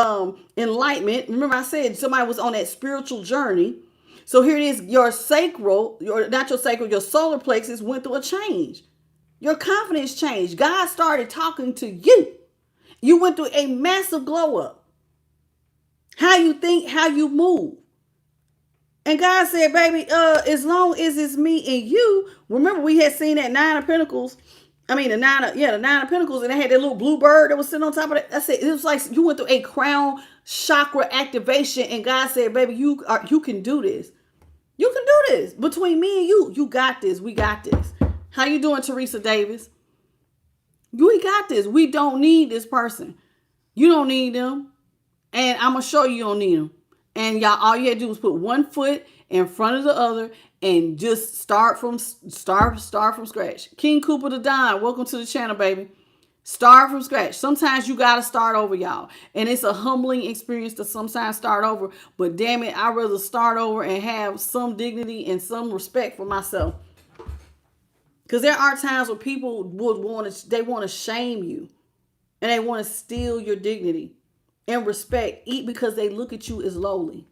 enlightenment. Remember I said somebody was on that spiritual journey. So here it is, your solar plexus went through a change. Your confidence changed. God started talking to you. You went through a massive glow up. How you think, how you move. And God said, baby, as long as it's me and you, remember we had seen that Nine of Pentacles. I mean, the Nine of Pentacles, and they had that little blue bird that was sitting on top of it. That's it. It was like you went through a crown chakra activation, and God said, baby, you can do this. You can do this. Between me and you got this. We got this. How you doing, Teresa Davis? We got this. We don't need this person. You don't need them. And I'm going to show you don't need them. And y'all, all you had to do was put one foot in front of the other and just start from scratch. King Cooper the Don, welcome to the channel, baby. Start from scratch. Sometimes you got to start over, y'all. And it's a humbling experience to sometimes start over. But damn it, I'd rather start over and have some dignity and some respect for myself. Because there are times where people want to shame you, and they want to steal your dignity and respect, because they look at you as lowly.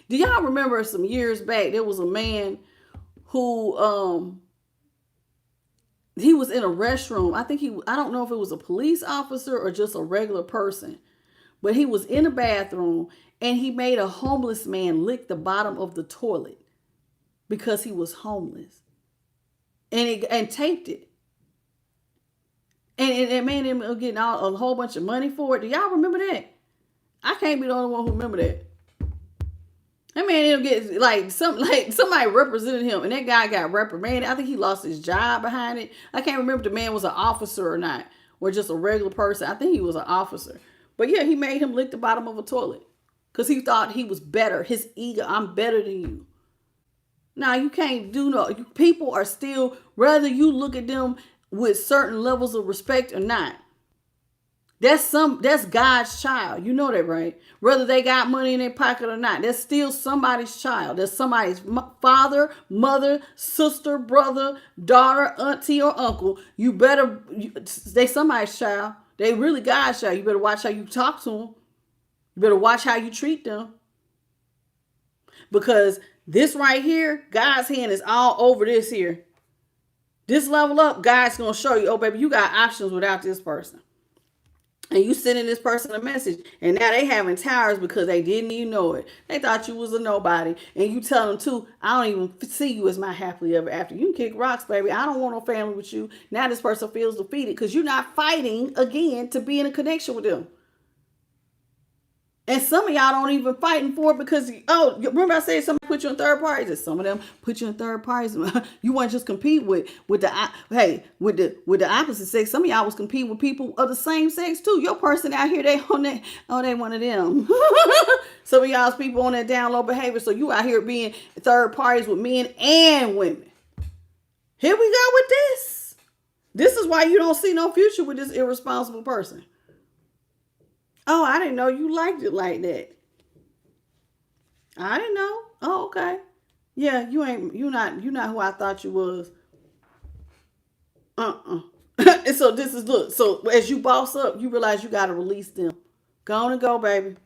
Do y'all remember some years back, there was a man who, he was in a restroom. I don't know if it was a police officer or just a regular person, but he was in a bathroom and he made a homeless man lick the bottom of the toilet because he was homeless. And taped it. And it made him getting a whole bunch of money for it. Do y'all remember that? I can't be the only one who remember that. That man ended up getting somebody represented him, and that guy got reprimanded. I think he lost his job behind it. I can't remember if the man was an officer or not, or just a regular person. I think he was an officer. But yeah, he made him lick the bottom of a toilet because he thought he was better. His ego, I'm better than you. Now you can't do no. People are still, whether you look at them with certain levels of respect or not. That's God's child. You know that, right? Whether they got money in their pocket or not, that's still somebody's child. That's somebody's father, mother, sister, brother, daughter, auntie, or uncle. They somebody's child. They really God's child. You better watch how you talk to them. You better watch how you treat them. Because this right here, God's hand is all over this here. This level up, God's going to show you, oh, baby, you got options without this person. And you sending this person a message, and now they having towers because they didn't even know it. They thought you was a nobody. And you tell them, too, I don't even see you as my happily ever after. You can kick rocks, baby. I don't want no family with you. Now this person feels defeated because you're not fighting, again, to be in a connection with them. And some of y'all don't even fighting for it because, remember I said somebody put you in third parties. And some of them put you in third parties. You want to just compete with the opposite sex. Some of y'all was competing with people of the same sex too. Your person out here, they on that, they one of them. Some of y'all's people on that down low behavior. So you out here being third parties with men and women. Here we go with this. This is why you don't see no future with this irresponsible person. Oh, I didn't know you liked it like that. I didn't know. Oh, okay. Yeah, you're not who I thought you was. And so this is, look, so as you boss up, you realize you got to release them. Go on and go, baby.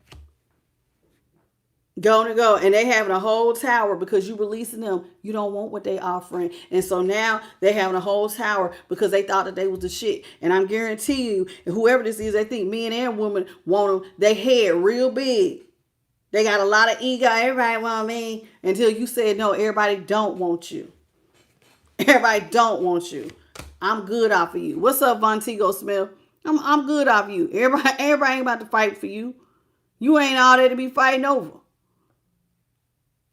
Go and go. And they having a whole tower because you releasing them. You don't want what they offering. And so now they having a whole tower because they thought that they was the shit. And I'm guarantee you, whoever this is, they think men and women want them, they head real big. They got a lot of ego. Everybody want me. Until you said, no, everybody don't want you. Everybody don't want you. I'm good off of you. What's up, Vontigo Smith? I'm good off of you. Everybody ain't about to fight for you. You ain't all there to be fighting over.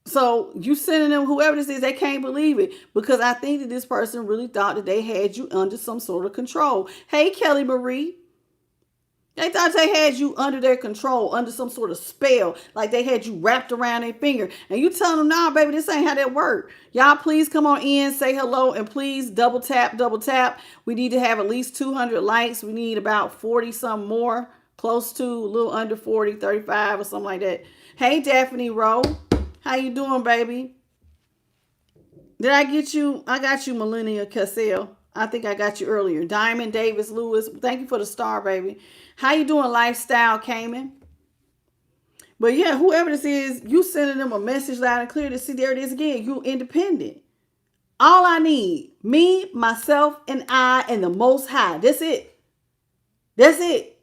So you sending them, whoever this is, they can't believe it because I think that this person really thought that they had you under some sort of control. Hey, Kelly Marie. They thought they had you under their control, under some sort of spell, like they had you wrapped around their finger. And you telling them, nah, baby, this ain't how that work. Y'all please come on in, say hello, and please double tap. We need to have at least 200 likes. We need about 40 some more, close to a little under 40, 35 or something like that. Hey, Daphne Rowe. How you doing, baby? Did I get you? I got you, Millennia Cassell. I think I got you earlier. Diamond Davis Lewis. Thank you for the star, baby. How you doing, Lifestyle Cayman? But yeah, whoever this is, you sending them a message loud and clear to see there it is again. You independent. All I need, me, myself, and I, and the Most High. That's it. That's it.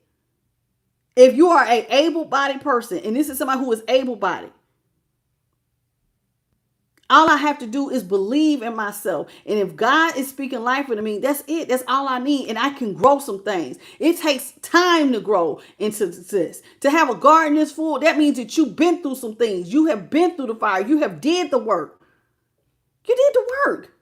If you are an able-bodied person, and this is somebody who is able-bodied, all I have to do is believe in myself. And if God is speaking life into me, that's it. That's all I need. And I can grow some things. It takes time to grow into this. To have a garden this full, that means that you've been through some things. You have been through the fire. You have did the work. You did the work.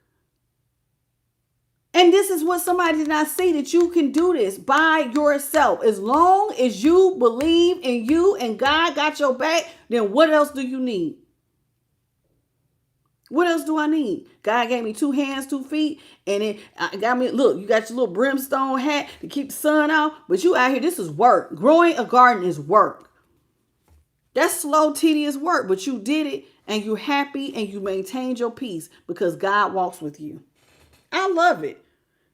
And this is what somebody did not see, that you can do this by yourself. As long as you believe in you and God got your back, then what else do you need? What else do I need? God gave me 2 hands, 2 feet, and it got me, look, you got your little brimstone hat to keep the sun out, but you out here, this is work. Growing a garden is work. That's slow, tedious work, but you did it, and you're happy, and you maintained your peace because God walks with you. I love it.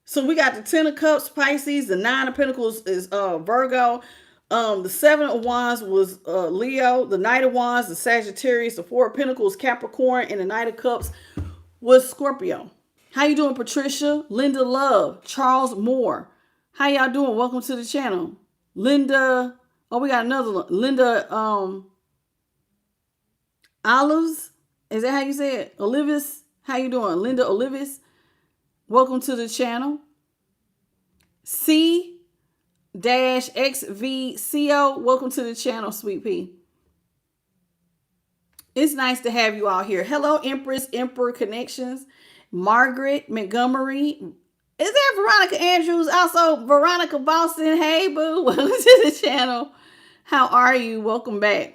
So we got the 10 of Cups, Pisces, the 9 of Pentacles is Virgo. The 7 of Wands was Leo. The Knight of Wands, the Sagittarius. The 4 of Pentacles, Capricorn. And the Knight of Cups was Scorpio. How you doing, Patricia? Linda Love. Charles Moore. How y'all doing? Welcome to the channel. Linda. Oh, we got another one. Linda Olives. Is that how you say it? Olivis. How you doing? Linda Olivis. Welcome to the channel. C-XVCO. Welcome to the channel, Sweet Pea. It's nice to have you all here. Hello, Empress, Emperor Connections. Margaret Montgomery. Is that Veronica Andrews? Also, Veronica Boston. Hey, boo. Welcome to the channel. How are you? Welcome back.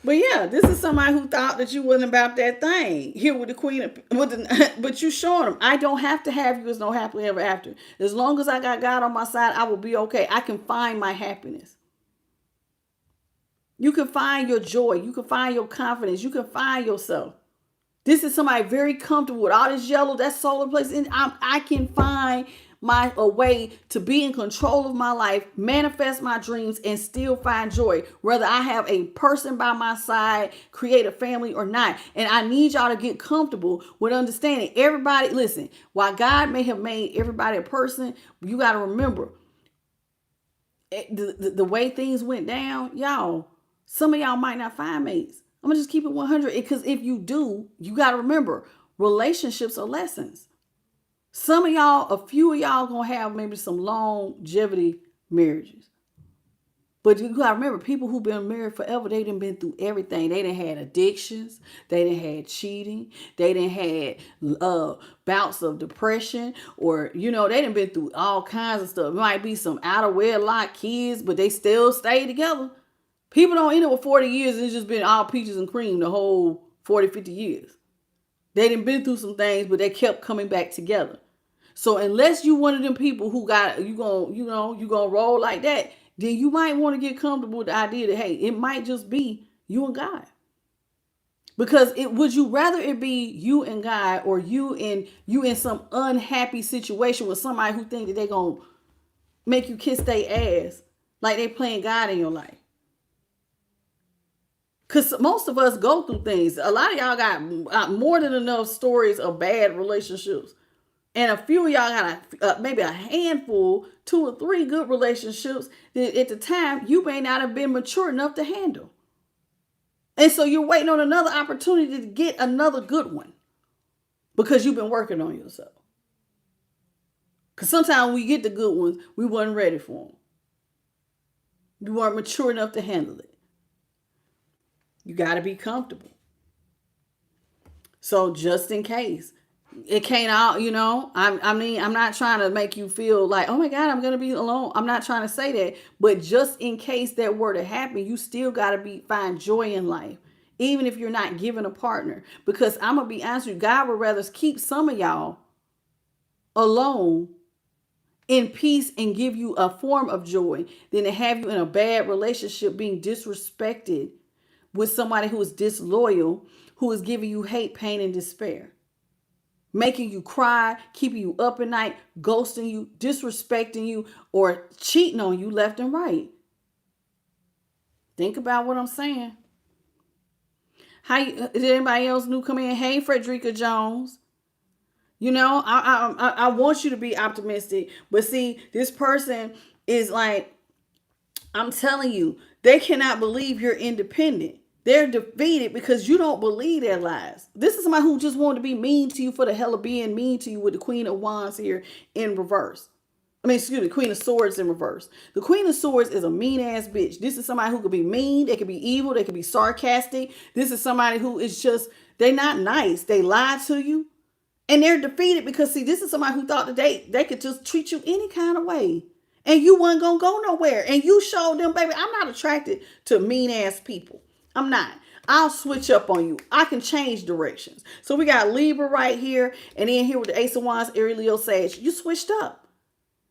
But yeah, this is somebody who thought that you wasn't about that thing. Here with the queen, but you showing them, I don't have to have you as no happily ever after. As long as I got God on my side, I will be okay. I can find my happiness. You can find your joy. You can find your confidence. You can find yourself. This is somebody very comfortable with all this yellow, that solar place. And I can find a way to be in control of my life, manifest my dreams, and still find joy. Whether I have a person by my side, create a family or not. And I need y'all to get comfortable with understanding everybody. Listen, while God may have made everybody a person, you got to remember the way things went down, y'all. Some of y'all might not find mates. I'm gonna just keep it 100 because if you do, you got to remember relationships are lessons. Some of y'all, a few of y'all gonna have maybe some longevity marriages. But you gotta remember, people who've been married forever, they done been through everything. They done had addictions, they done had cheating, they done had bouts of depression, or they done been through all kinds of stuff. It might be some out of wedlock kids, but they still stay together. People don't end up with 40 years and it's just been all peaches and cream the whole 40, 50 years. They done been through some things, but they kept coming back together. So unless you one of them people who got you gonna roll like that, then you might want to get comfortable with the idea that, hey, it might just be you and God. Because would you rather it be you and God, or you in some unhappy situation with somebody who think that they gonna make you kiss their ass like they playing God in your life? Because most of us go through things. A lot of y'all got more than enough stories of bad relationships. And a few of y'all got maybe a handful, 2 or 3 good relationships that at the time you may not have been mature enough to handle. And so you're waiting on another opportunity to get another good one because you've been working on yourself. Because sometimes we get the good ones, we weren't ready for them. You weren't mature enough to handle it. You got to be comfortable. So just in case it can't out, I'm not trying to make you feel like, oh my God, I'm going to be alone. I'm not trying to say that. But just in case that were to happen, you still got to find joy in life, even if you're not given a partner. Because I'm going to be honest with you, God would rather keep some of y'all alone in peace and give you a form of joy than to have you in a bad relationship being disrespected with somebody who is disloyal, who is giving you hate, pain, and despair, making you cry, keeping you up at night, ghosting you, disrespecting you, or cheating on you left and right. Think about what I'm saying. Did anybody else new come in? Hey, Frederica Jones. I want you to be optimistic, but see, this person is like, I'm telling you, they cannot believe you're independent. They're defeated because you don't believe their lies. This is somebody who just wanted to be mean to you for the hell of being mean to you with the Queen of Wands here in reverse. Queen of Swords in reverse. The Queen of Swords is a mean ass bitch. This is somebody who could be mean. They could be evil. They could be sarcastic. This is somebody who is just, they're not nice. They lie to you. And they're defeated because, see, this is somebody who thought that they could just treat you any kind of way. And you wasn't going to go nowhere. And you showed them, baby, I'm not attracted to mean ass people. I'm not. I'll switch up on you. I can change directions. So we got Libra right here. And then here with the Ace of Wands, Aries, Leo, Sage. You switched up.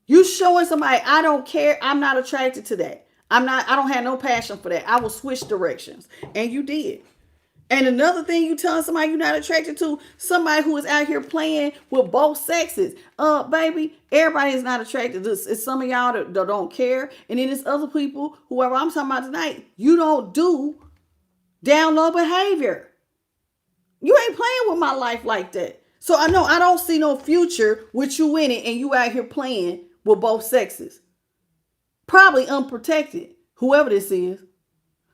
You showing somebody, I don't care. I'm not attracted to that. I don't have no passion for that. I will switch directions. And you did. And another thing you telling somebody you're not attracted to, somebody who is out here playing with both sexes. Baby, everybody is not attracted to this. It's some of y'all that don't care. And then there's other people, whoever I'm talking about tonight, you don't do down low behavior. You ain't playing with my life like that. So I know I don't see no future with you in it and you out here playing with both sexes. Probably unprotected, whoever this is.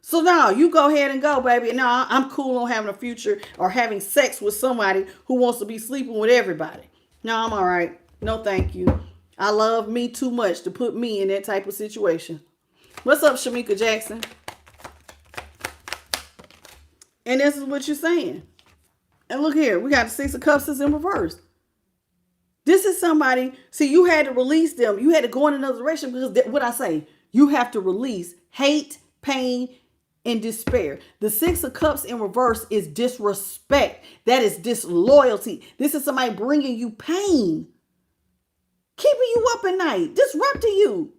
So now you go ahead and go, baby. No, I'm cool on having a future or having sex with somebody who wants to be sleeping with everybody. No, I'm all right. No, thank you. I love me too much to put me in that type of situation. What's up, Shamika Jackson? And this is what you're saying. And look here, we got the Six of Cups is in reverse. This is somebody, see, you had to release them. You had to go in another direction because what I say, you have to release hate, pain, and despair. The Six of Cups in reverse is disrespect. That is disloyalty. This is somebody bringing you pain, keeping you up at night, disrupting you.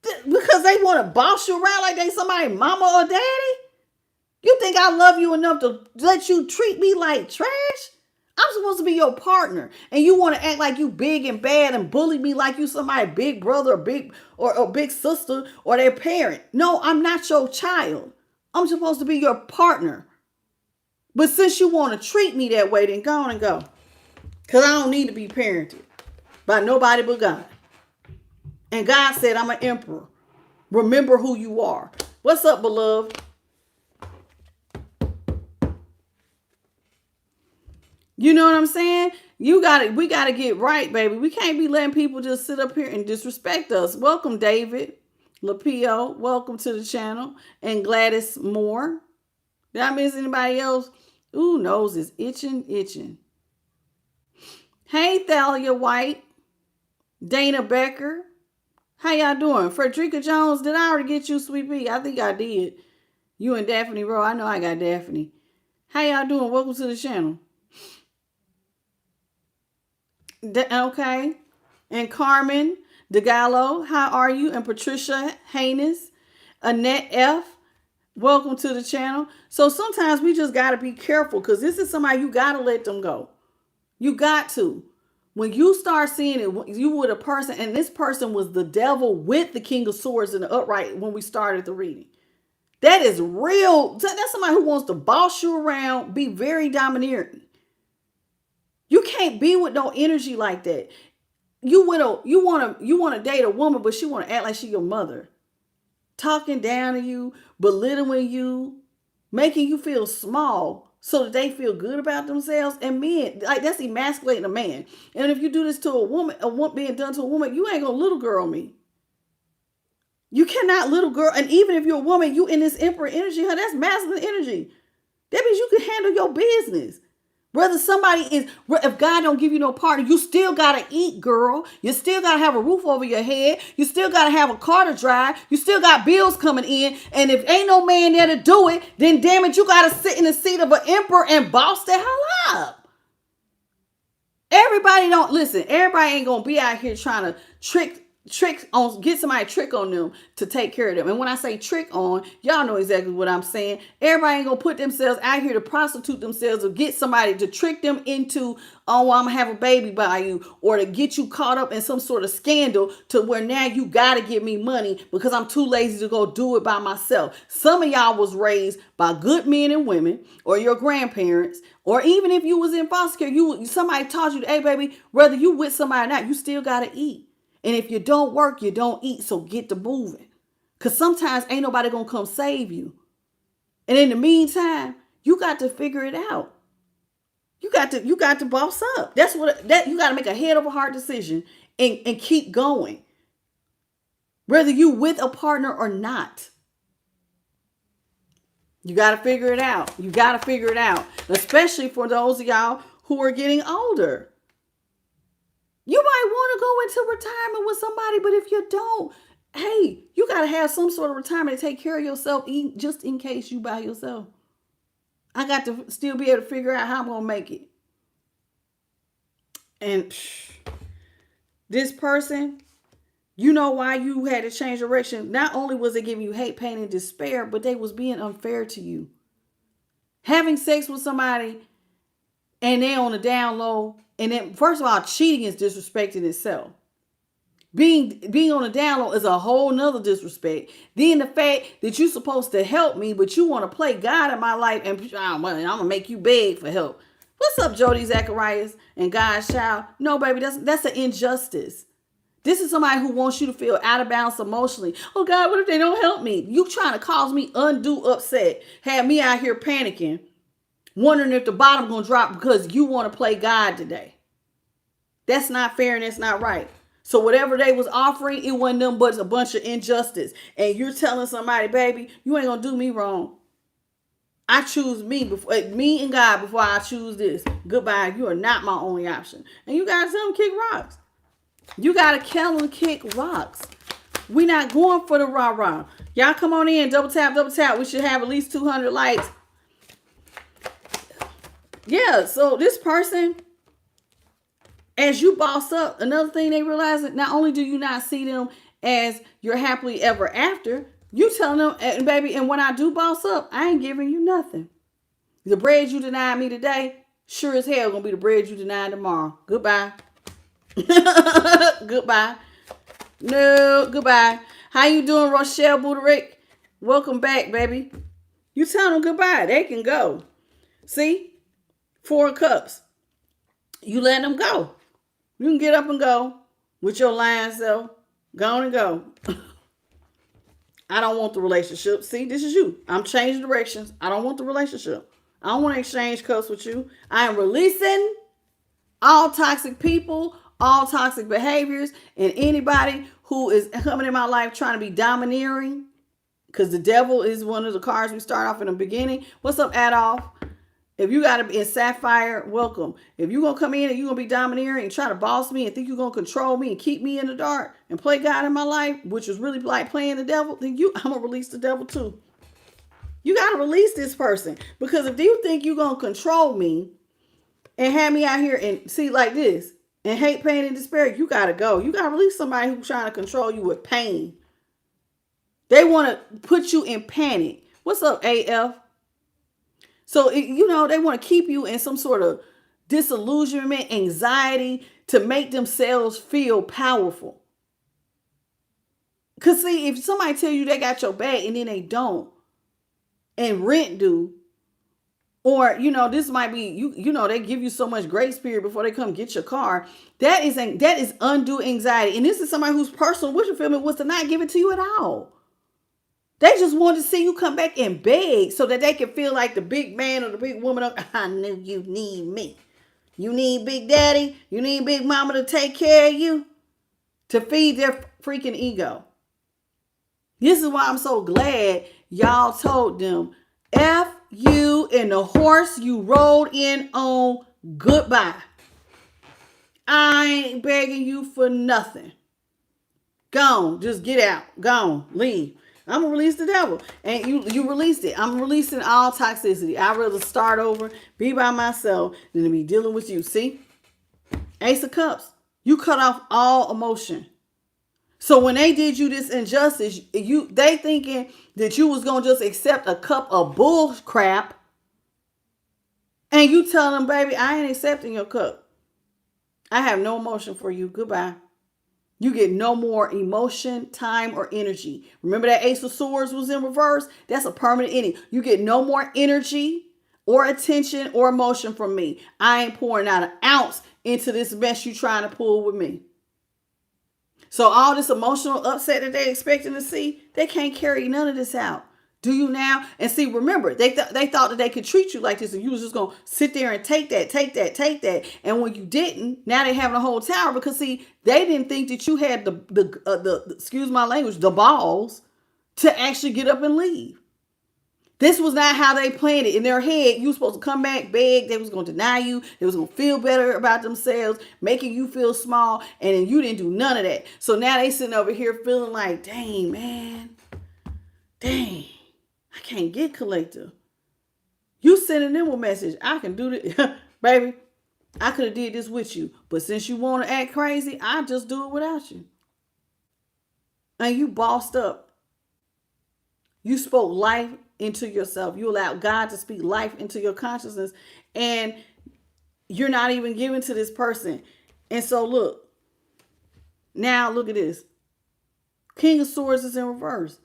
Because they want to boss you around like they somebody mama or daddy? You think I love you enough to let you treat me like trash? I'm supposed to be your partner, and you want to act like you big and bad and bully me like you somebody big brother or big sister or their parent. No, I'm not your child. I'm supposed to be your partner. But since you want to treat me that way, then go on and go. Because I don't need to be parented by nobody but God. And God said, I'm an emperor. Remember who you are. What's up, beloved? You know what I'm saying? We got to get right, baby. We can't be letting people just sit up here and disrespect us. Welcome, David Lapio. Welcome to the channel. And Gladys Moore. Did I miss anybody else? Ooh, nose is itching. Hey, Thalia White. Dana Becker. How y'all doing? Frederica Jones, did I already get you, Sweet Pea? I think I did. You and Daphne Rowe. I know I got Daphne. How y'all doing? Welcome to the channel. Okay. And Carmen DeGallo, how are you? And Patricia Haynes, Annette F, welcome to the channel. So sometimes we just got to be careful because this is somebody you got to let them go. You got to. When you start seeing it, you with a person, and this person was the devil with the King of Swords in the upright when we started the reading. That is real. That's somebody who wants to boss you around, be very domineering. You can't be with no energy like that. You want to date a woman, but she want to act like she your mother. Talking down to you, belittling you, making you feel small so that they feel good about themselves. And men, like that's emasculating a man. And if you do this to a woman being done to a woman, you ain't gonna little girl me. You cannot little girl. And even if you're a woman, you in this emperor energy, that's masculine energy. That means you can handle your business. Whether if God don't give you no partner, you still got to eat, girl. You still got to have a roof over your head. You still got to have a car to drive. You still got bills coming in. And if ain't no man there to do it, then damn it, you got to sit in the seat of an emperor and boss the hell up. Everybody ain't going to be out here trying to get somebody to trick on them to take care of them. And when I say trick on, y'all know exactly what I'm saying. Everybody ain't gonna put themselves out here to prostitute themselves or get somebody to trick them into, oh, I'm gonna have a baby by you, or to get you caught up in some sort of scandal to where now you gotta give me money because I'm too lazy to go do it by myself. Some of y'all was raised by good men and women or your grandparents, or even if you was in foster care, somebody taught you, hey baby, whether you with somebody or not, you still gotta eat. And if you don't work, you don't eat. So get to moving. Because sometimes ain't nobody going to come save you. And in the meantime, you got to figure it out. You got to boss up. You got to make a head over heart decision and keep going. Whether you with a partner or not. You got to figure it out. You got to figure it out. Especially for those of y'all who are getting older. You might want to go into retirement with somebody, but if you don't, hey, you got to have some sort of retirement to take care of yourself just in case you by yourself. I got to still be able to figure out how I'm going to make it. And this person, you know why you had to change direction. Not only was it giving you hate, pain, and despair, but they was being unfair to you. Having sex with somebody and they on the down low. And then, first of all, cheating is disrespect in itself. Being on the down low is a whole nother disrespect. Then the fact that you're supposed to help me, but you want to play God in my life, and I'm going to make you beg for help. What's up, Jody Zacharias and God's child? No, baby, that's an injustice. This is somebody who wants you to feel out of balance emotionally. Oh, God, what if they don't help me? You trying to cause me undue upset. Have me out here panicking. Wondering if the bottom going to drop because you want to play God today. That's not fair and that's not right. So whatever they was offering, it wasn't nothing but a bunch of injustice. And you're telling somebody, baby, you ain't going to do me wrong. I choose me and God before I choose this. Goodbye. You are not my only option. And you got to tell them kick rocks. You got to tell them kick rocks. We not going for the rah-rah. Y'all come on in, double tap, double tap. We should have at least 200 likes. Yeah, so this person, as you boss up, another thing they realize that not only do you not see them as your happily ever after, you telling them, and baby, and when I do boss up, I ain't giving you nothing. The bread you denied me today, sure as hell gonna be the bread you denied tomorrow. Goodbye. Goodbye. No, goodbye. How you doing, Rochelle Buderick? Welcome back, baby. You tell them goodbye. They can go. See? 4 of Cups. You let them go. You can get up and go with your lying self. Go on and go. I don't want the relationship. See, this is you. I'm changing directions. I don't want the relationship. I don't want to exchange cups with you. I am releasing all toxic people, all toxic behaviors, and anybody who is coming in my life trying to be domineering, because the devil is one of the cards we start off in the beginning. What's up, Adolf? If you got to be in Sapphire, welcome. If you're going to come in and you're going to be domineering and try to boss me and think you're going to control me and keep me in the dark and play God in my life, which is really like playing the devil, then I'm going to release the devil too. You got to release this person, because if you think you're going to control me and have me out here and see like this and hate, pain, and despair, you got to go. You got to release somebody who's trying to control you with pain. They want to put you in panic. What's up, AF? So, they want to keep you in some sort of disillusionment, anxiety to make themselves feel powerful. Because, see, if somebody tell you they got your back and then they don't, and rent do, or, this might be, they give you so much grace period before they come get your car. That is undue anxiety. And this is somebody whose personal wish fulfillment was to not give it to you at all. They just wanted to see you come back and beg so that they can feel like the big man or the big woman. I knew you need me. You need Big Daddy. You need Big Mama to take care of you, to feed their freaking ego. This is why I'm so glad y'all told them, F you and the horse you rode in on, goodbye. I ain't begging you for nothing. Gone. Just get out. Gone. Leave. I'm going to release the devil. And you released it. I'm releasing all toxicity. I'd rather start over, be by myself, than to be dealing with you. See? Ace of Cups. You cut off all emotion. So when they did you this injustice, they thinking that you was going to just accept a cup of bull crap. And you tell them, baby, I ain't accepting your cup. I have no emotion for you. Goodbye. You get no more emotion, time, or energy. Remember that Ace of Swords was in reverse? That's a permanent ending. You get no more energy or attention or emotion from me. I ain't pouring out an ounce into this mess you trying to pull with me. So all this emotional upset that they expecting to see, they can't carry none of this out. Do you now? And see, remember, they thought that they could treat you like this, and you was just going to sit there and take that. And when you didn't, now they're having a whole tower, because see, they didn't think that you had the excuse my language, the balls to actually get up and leave. This was not how they planned it. In their head, you were supposed to come back, beg. They was going to deny you. They was going to feel better about themselves, making you feel small. And then you didn't do none of that. So now they sitting over here feeling like, dang, man. Dang. I can't get collective. You sending them a message. I can do this. Baby, I could have did this with you. But since you want to act crazy, I just do it without you. And you bossed up. You spoke life into yourself. You allowed God to speak life into your consciousness. And you're not even giving to this person. And so look. Now look at this. King of Swords is in reverse.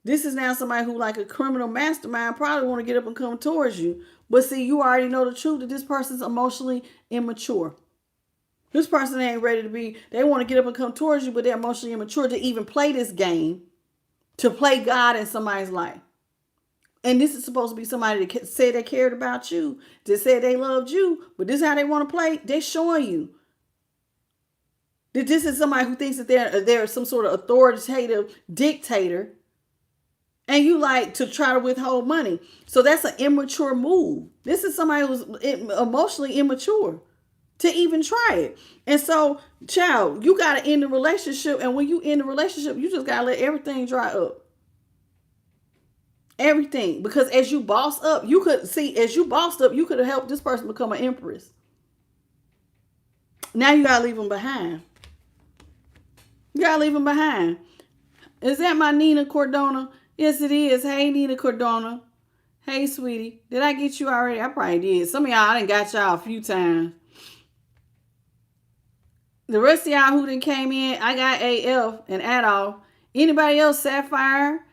This is now somebody who, like a criminal mastermind, probably want to get up and come towards you. But see, you already know the truth that this person's emotionally immature. This person ain't ready to be, they want to get up and come towards you, but they're emotionally immature to even play this game, to play God in somebody's life. And this is supposed to be somebody that said they cared about you, that said they loved you, but this is how they want to play. They're showing you that this is somebody who thinks that they're some sort of authoritative dictator. And you like to try to withhold money. So that's an immature move. This is somebody who's emotionally immature. to even try it. And so, child, you got to end the relationship. And when you end the relationship, you just got to let everything dry up. Everything. Because as you boss up, you could see, as you bossed up, you could have helped this person become an empress. Now you got to leave them behind. You got to leave them behind. Is that my Nina Cordona? Yes, it is. Hey, Nina Cordona. Hey, sweetie. Did I get you already? I probably did. Some of y'all, I done got y'all a few times. The rest of y'all who done came in, I got AF and Adolf. Anybody else? Sapphire.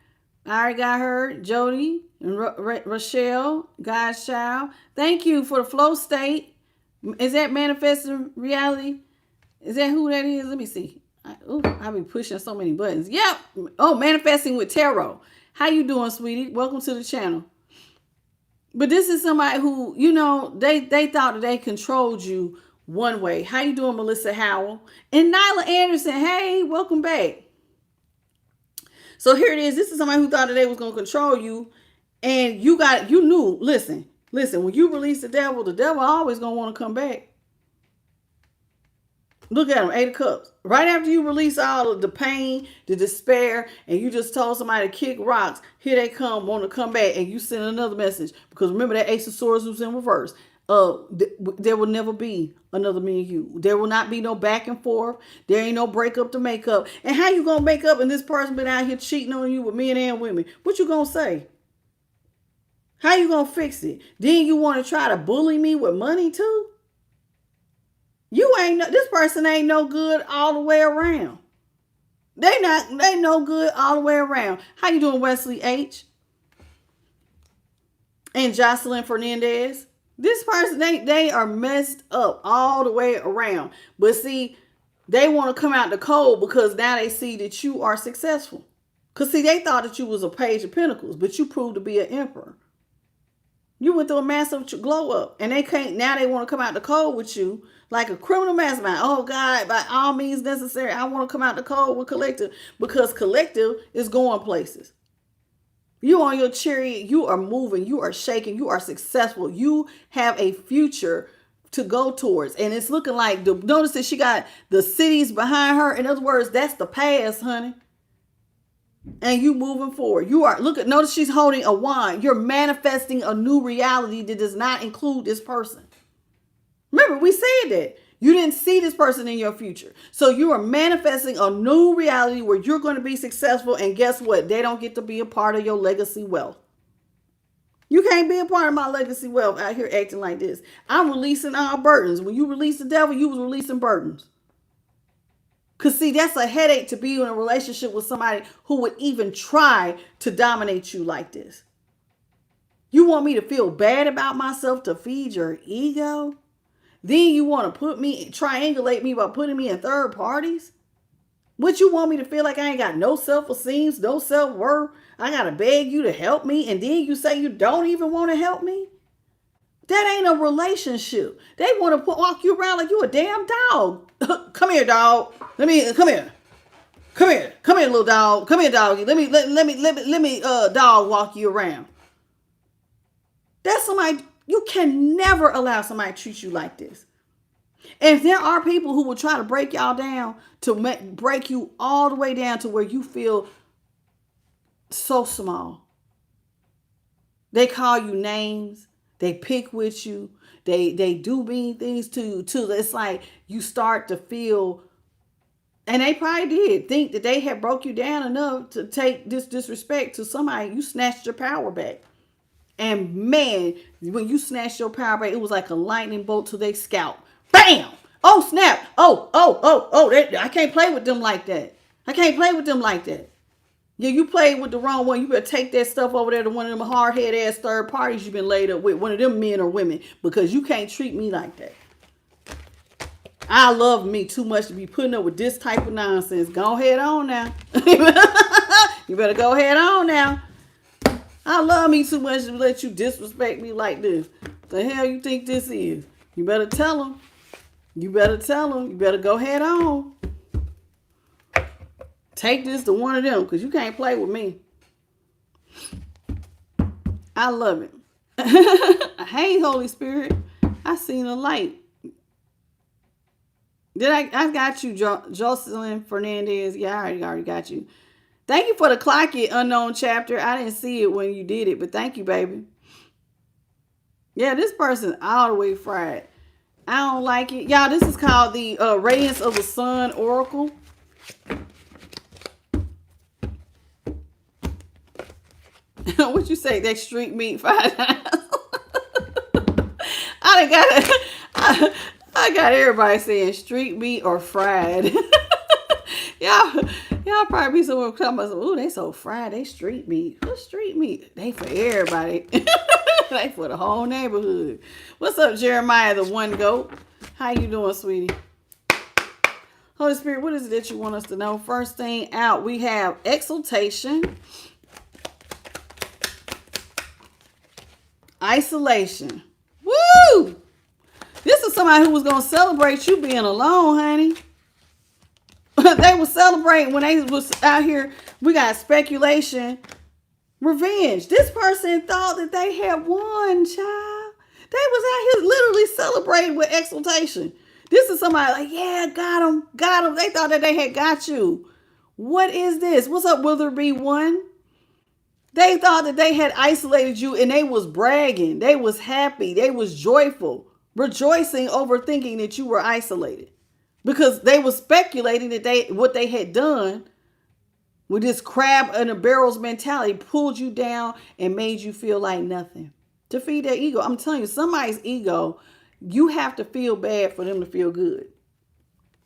I already got her. Jody and Rochelle. God's child. Thank you for the flow state. Is that manifesting reality? Is that who that is? Let me see. I be pushing so many buttons. Yep. Oh, manifesting with tarot. How you doing, sweetie? Welcome to the channel. But this is somebody who, you know, they thought that they controlled you one way. How you doing, Melissa Howell? And Nyla Anderson. Hey, welcome back. So here it is. This is somebody who thought that they was going to control you. And you knew, listen, when you release the devil always going to want to come back. Look at him, 8 of Cups. Right after you release all of the pain, the despair, and you just told somebody to kick rocks, here they come, want to come back, and you send another message. Because remember that Ace of Swords was in reverse. There will never be another me and you. There will not be no back and forth. There ain't no breakup to make up. And how you gonna make up and this person been out here cheating on you with men and women? What you gonna say? How you gonna fix it? Then you want to try to bully me with money too? This person ain't no good all the way around. They no good all the way around. How you doing, Wesley H? And Jocelyn Fernandez? This person, they are messed up all the way around. But see, they want to come out the cold because now they see that you are successful. Because see, they thought that you was a Page of Pentacles, but you proved to be an Emperor. You went through a massive glow up. And now they want to come out the cold with you like a criminal mastermind. Oh God, by all means necessary, I want to come out the cold with Collective because Collective is going places. You on your chariot, you are moving, you are shaking, you are successful. You have a future to go towards. And it's looking like, notice that she got the cities behind her. In other words, that's the past, honey. And you moving forward. Notice she's holding a wand. You're manifesting a new reality that does not include this person. Remember, we said that. You didn't see this person in your future. So you are manifesting a new reality where you're going to be successful. And guess what? They don't get to be a part of your legacy wealth. You can't be a part of my legacy wealth out here acting like this. I'm releasing all burdens. When you release the devil, you was releasing burdens. Because see, that's a headache to be in a relationship with somebody who would even try to dominate you like this. You want me to feel bad about myself to feed your ego? Then you want to triangulate me by putting me in third parties? What, you want me to feel like I ain't got no self-esteem, no self-worth? I got to beg you to help me, and then you say you don't even want to help me? That ain't a relationship. They want to walk you around like you a damn dog. Come here, dog. Come here, little dog. Come here, doggy. Let me dog walk you around. That's somebody. You can never allow somebody to treat you like this. And if there are people who will try to break y'all down, to break you all the way down to where you feel so small. They call you names. They pick with you. They do mean things to you too. It's like you start to feel, and they probably did think that they had broke you down enough to take this disrespect to somebody. You snatched your power back. And man, when you snatched your power back, it was like a lightning bolt to their scalp. Bam! Oh, snap. Oh, I can't play with them like that. Yeah, you played with the wrong one. You better take that stuff over there to one of them hard-head ass third parties you've been laid up with, one of them men or women, because you can't treat me like that. I love me too much to be putting up with this type of nonsense. Go ahead on now. You better go ahead on now. I love me too much to let you disrespect me like this. The hell you think this is? You better tell them. You better go ahead on. Take this to one of them because you can't play with me. I love it. Hey, Holy Spirit. I seen a light. Did I got you, Jocelyn Fernandez. Yeah, I already got you. Thank you for the clock it unknown chapter. I didn't see it when you did it, but thank you, baby. Yeah, this person all the way fried. I don't like it. Y'all, this is called the Radiance of the Sun Oracle. What you say? They street meat 5 times. I done got it. I got everybody saying street meat or fried. y'all probably be somewhere talking about, ooh, they so fried. They street meat. What's street meat? They for everybody. They for the whole neighborhood. What's up, Jeremiah, the one goat? How you doing, sweetie? Holy Spirit, what is it that you want us to know? First thing out, we have exaltation, isolation. Woo! This is somebody who was going to celebrate you being alone, honey. They were celebrating when they was out here. We got speculation, revenge. This person thought that they had won, child. They was out here literally celebrating with exultation. This is somebody like, yeah, got them. They thought that they had got you. What is this? What's up, will there be one? They thought that they had isolated you and they was bragging. They was happy. They was joyful, rejoicing over thinking that you were isolated. Because they were speculating that what they had done with this crab in a barrels mentality pulled you down and made you feel like nothing. To feed their ego. I'm telling you, somebody's ego, you have to feel bad for them to feel good.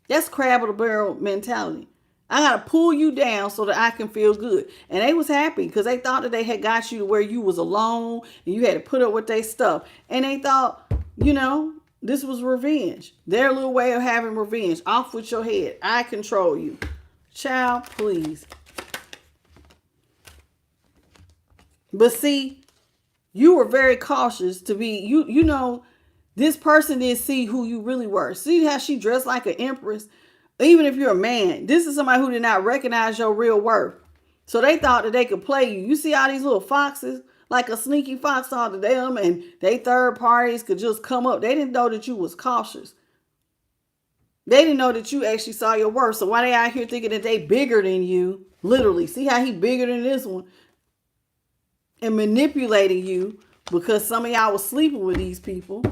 That's crab in a barrel mentality. I got to pull you down so that I can feel good. And they was happy because they thought that they had got you to where you was alone and you had to put up with their stuff. And they thought, this was revenge. Their little way of having revenge. Off with your head. I control you. Child, please. But see, you were very cautious to be, this person didn't see who you really were. See how she dressed like an empress? Even if you're a man, this is somebody who did not recognize your real worth. So they thought that they could play you. You see all these little foxes? Like a sneaky fox onto them, and they third parties could just come up. They didn't know that you was cautious. They didn't know that you actually saw your worth. So why they out here thinking that they bigger than you? Literally, see how he bigger than this one, and manipulating you because some of y'all was sleeping with these people.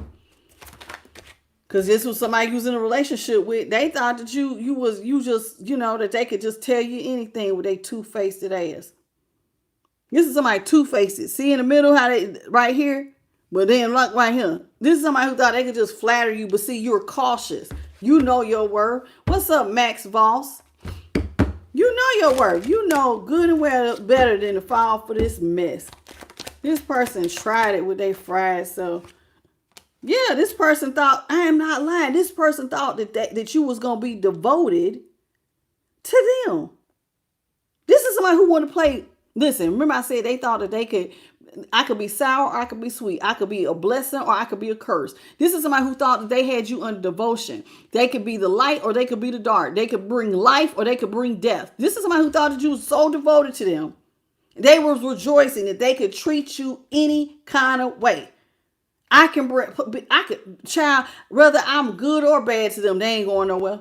Because this was somebody you was in a relationship with. They thought that that they could just tell you anything with their two-faced ass. This is somebody two-faced. See in the middle how they right here? But then look right here. This is somebody who thought they could just flatter you, but see, you're cautious. You know your worth. What's up, Max Voss? You know your worth. You know good and well better than to fall for this mess. This person tried it with their fried self. Yeah, this person thought, I am not lying. This person thought that you was going to be devoted to them. This is somebody who want to play. Listen, remember I said they thought that I could be sour or I could be sweet. I could be a blessing or I could be a curse. This is somebody who thought that they had you under devotion. They could be the light or they could be the dark. They could bring life or they could bring death. This is somebody who thought that you were so devoted to them. They were rejoicing that they could treat you any kind of way. Child, whether I'm good or bad to them, they ain't going nowhere.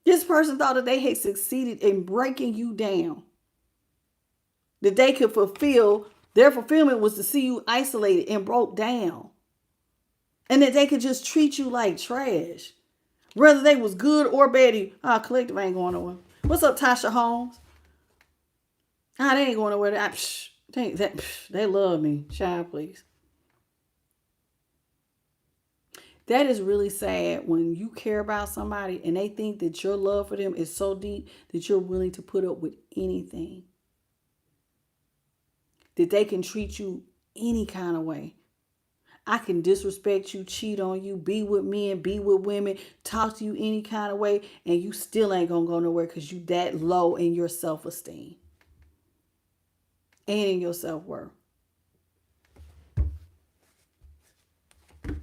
This person thought that they had succeeded in breaking you down. That they could their fulfillment was to see you isolated and broke down. And that they could just treat you like trash. Whether they was good or bad, collective ain't going nowhere. What's up, Tasha Holmes? They ain't going nowhere. They love me. Child, please. That is really sad when you care about somebody and they think that your love for them is so deep that you're willing to put up with anything. That they can treat you any kind of way. I can disrespect you, cheat on you, be with men, be with women, talk to you any kind of way, and you still ain't going to go nowhere because you that low in your self-esteem and in your self-worth.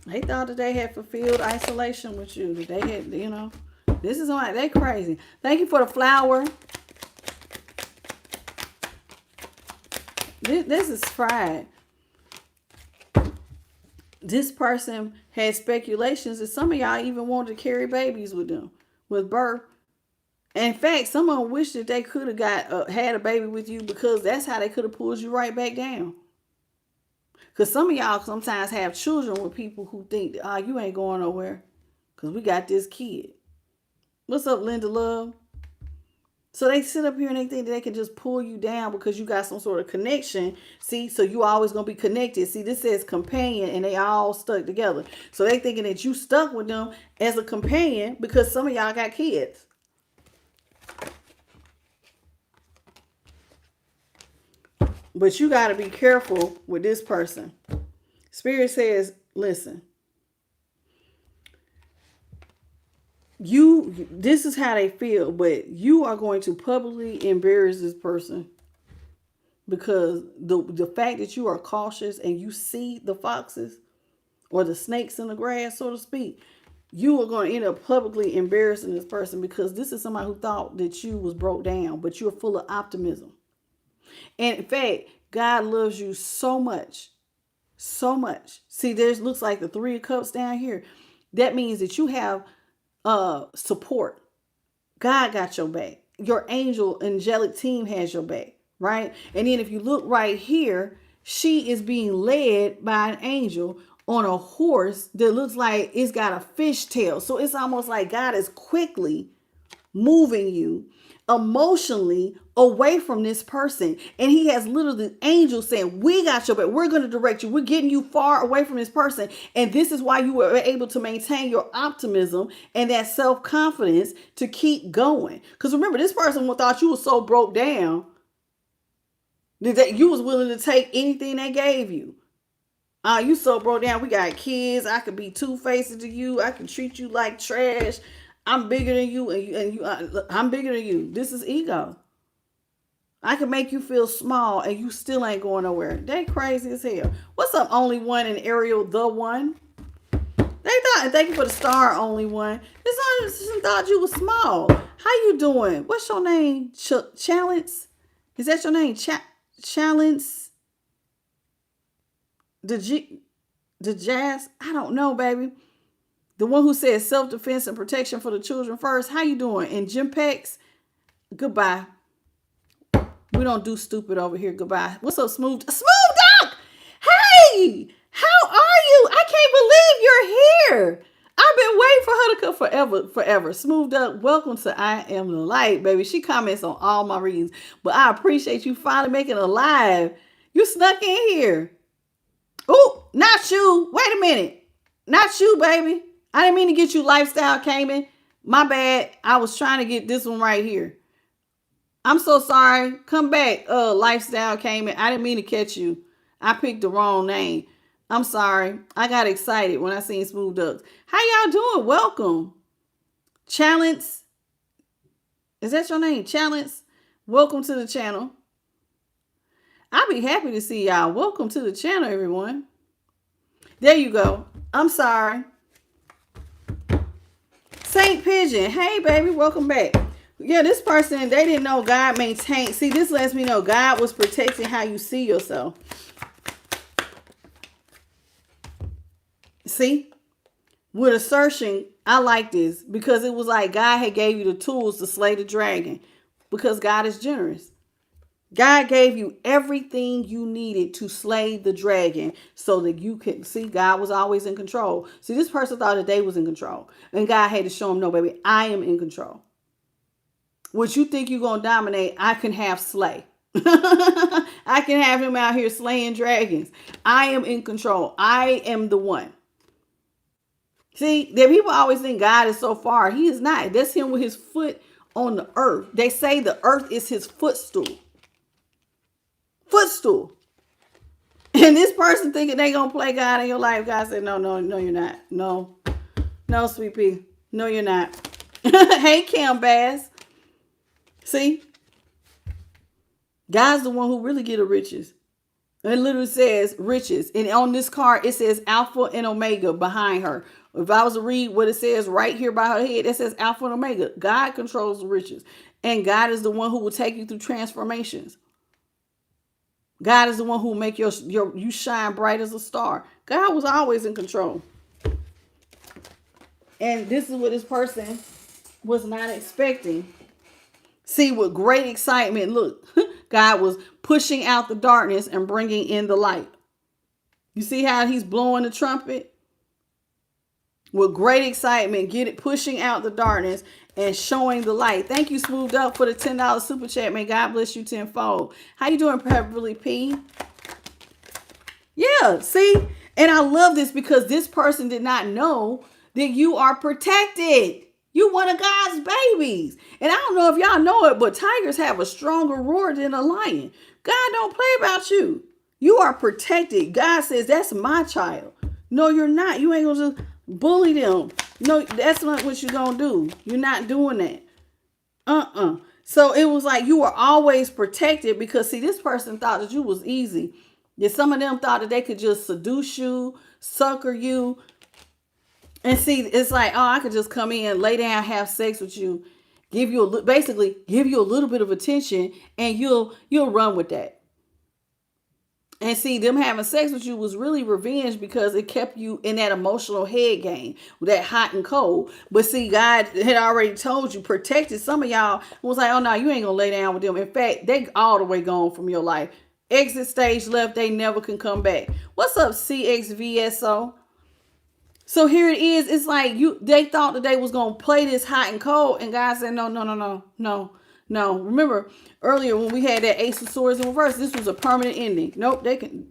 They thought that they had fulfilled isolation with you. That they had, this is why they crazy. Thank you for the flower. This is fried. This person had speculations that some of y'all even wanted to carry babies with them, with birth. In fact, some of them wish that they could have had a baby with you, because that's how they could have pulled you right back down. Because some of y'all sometimes have children with people who think, oh, you ain't going nowhere because we got this kid. What's up, Linda Love? So they sit up here and they think that they can just pull you down because you got some sort of connection. See, so you always going to be connected. See, this says companion and they all stuck together. So they thinking that you stuck with them as a companion because some of y'all got kids. But you got to be careful with this person. Spirit says, listen, this is how they feel, but you are going to publicly embarrass this person, because the fact that you are cautious and you see the foxes or the snakes in the grass, so to speak, you are going to end up publicly embarrassing this person, because this is somebody who thought that you was broke down, but you're full of optimism. And in fact, God loves you so much. So much. See, there's looks like the 3 of Cups down here. That means that you have support. God got your back. Your angelic team has your back, right? And then if you look right here, she is being led by an angel on a horse that looks like it's got a fish tail. So it's almost like God is quickly moving you emotionally away from this person. And he has literally the angels saying, we got your back. We're going to direct you. We're getting you far away from this person. And this is why you were able to maintain your optimism and that self-confidence to keep going. Because remember, this person thought you were so broke down that you was willing to take anything they gave you. You so broke down. We got kids. I could be two-faced to you. I can treat you like trash. I'm bigger than you, I'm bigger than you. This is ego. I can make you feel small, and you still ain't going nowhere. They crazy as hell. What's up, Only One and Ariel, the one? Thank you for the star, Only One. This person thought you was small. How you doing? What's your name? Challenge? Is that your name? Challenge? The Jazz? I don't know, baby. The one who says self-defense and protection for the children first. How you doing? And Jim Pex, goodbye. We don't do stupid over here. Goodbye. What's up, Smooth Duck? Hey, how are you? I can't believe you're here. I've been waiting for her to come forever. Smooth Duck, welcome to I Am the Light, baby. She comments on all my readings, but I appreciate you finally making it live. You snuck in here. Oh, not you. Wait a minute. Not you, baby. I didn't mean to get you Lifestyle Cayman. My bad. I was trying to get this one right here. I'm so sorry. Come back, Lifestyle Cayman. I didn't mean to catch you. I picked the wrong name. I'm sorry. I got excited when I seen Smooth Ducks. How y'all doing? Welcome. Challenge. Is that your name? Challenge. Welcome to the channel. I'll be happy to see y'all. Welcome to the channel, everyone. There you go. I'm sorry. Saint Pigeon. Hey, baby. Welcome back. Yeah, this person, they didn't know God maintained. See, this lets me know God was protecting how you see yourself. See? With assertion, I like this because it was like God had gave you the tools to slay the dragon, because God is generous. God gave you everything you needed to slay the dragon so that you could see God was always in control. See, this person thought that they was in control, and God had to show them, no, baby, I am in control. What you think you're going to dominate, I can have slay. I can have him out here slaying dragons. I am in control. I am the one. See, that people always think God is so far. He is not. That's him with his foot on the earth. They say the earth is his footstool. Footstool. And this person thinking they gonna play God in your life. God said, no, you're not. No, sweet pea. No, you're not. Hey, Cam Bass. See? God's the one who really get the riches. It literally says riches. And on this card, it says Alpha and Omega behind her. If I was to read what it says right here by her head, it says Alpha and Omega. God controls the riches. And God is the one who will take you through transformations. God is the one who will make you shine bright as a star. God was always in control. And this is what this person was not expecting. See, with great excitement, look, God was pushing out the darkness and bringing in the light. You see how he's blowing the trumpet? With great excitement, pushing out the darkness and showing the light. Thank you, Smoothed Up, for the $10 super chat. May God bless you tenfold. How you doing, Beverly P? Yeah, see? And I love this because this person did not know that you are protected. You one of God's babies. And I don't know if y'all know it, but tigers have a stronger roar than a lion. God don't play about you. You are protected. God says, that's my child. No, you're not. You ain't going to just bully them. No, that's not what you're going to do. You're not doing that. So it was like you were always protected because, see, this person thought that you was easy. Yeah, some of them thought that they could just seduce you, sucker you. And see, it's like, oh, I could just come in, lay down, have sex with you, basically give you a little bit of attention, and you'll run with that. And see, them having sex with you was really revenge because it kept you in that emotional head game, that hot and cold. But see, God had already told you, protected. Some of y'all was like, oh no, you ain't gonna lay down with them. In fact, they all the way gone from your life. Exit stage left, they never can come back. What's up, CXVSO? So here it is. It's like they thought that they was going to play this hot and cold. And God said, no. Remember earlier when we had that Ace of Swords in reverse, this was a permanent ending. Nope, they can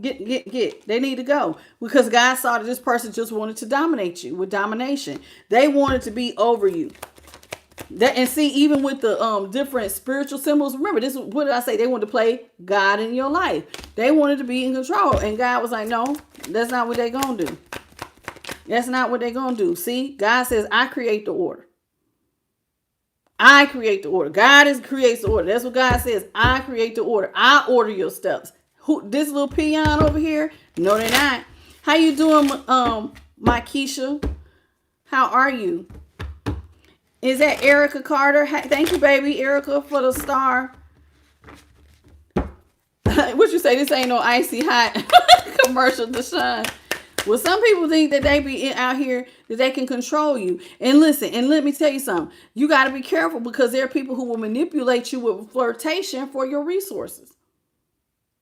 get. They need to go. Because God saw that this person just wanted to dominate you with domination. They wanted to be over you. And see, even with the different spiritual symbols, remember, this, what did I say? They wanted to play God in your life. They wanted to be in control. And God was like, no, that's not what they're going to do. That's not what they're going to do. See, God says, I create the order. I create the order. God creates the order. That's what God says. I create the order. I order your steps. This little peon over here? No, they're not. How you doing, my Keisha? How are you? Is that Erica Carter? Thank you, baby, Erica, for the star. What you say? This ain't no icy hot commercial, Deshaun. Well, some people think that they be out here, that they can control you. And listen, and let me tell you something. You got to be careful because there are people who will manipulate you with flirtation for your resources.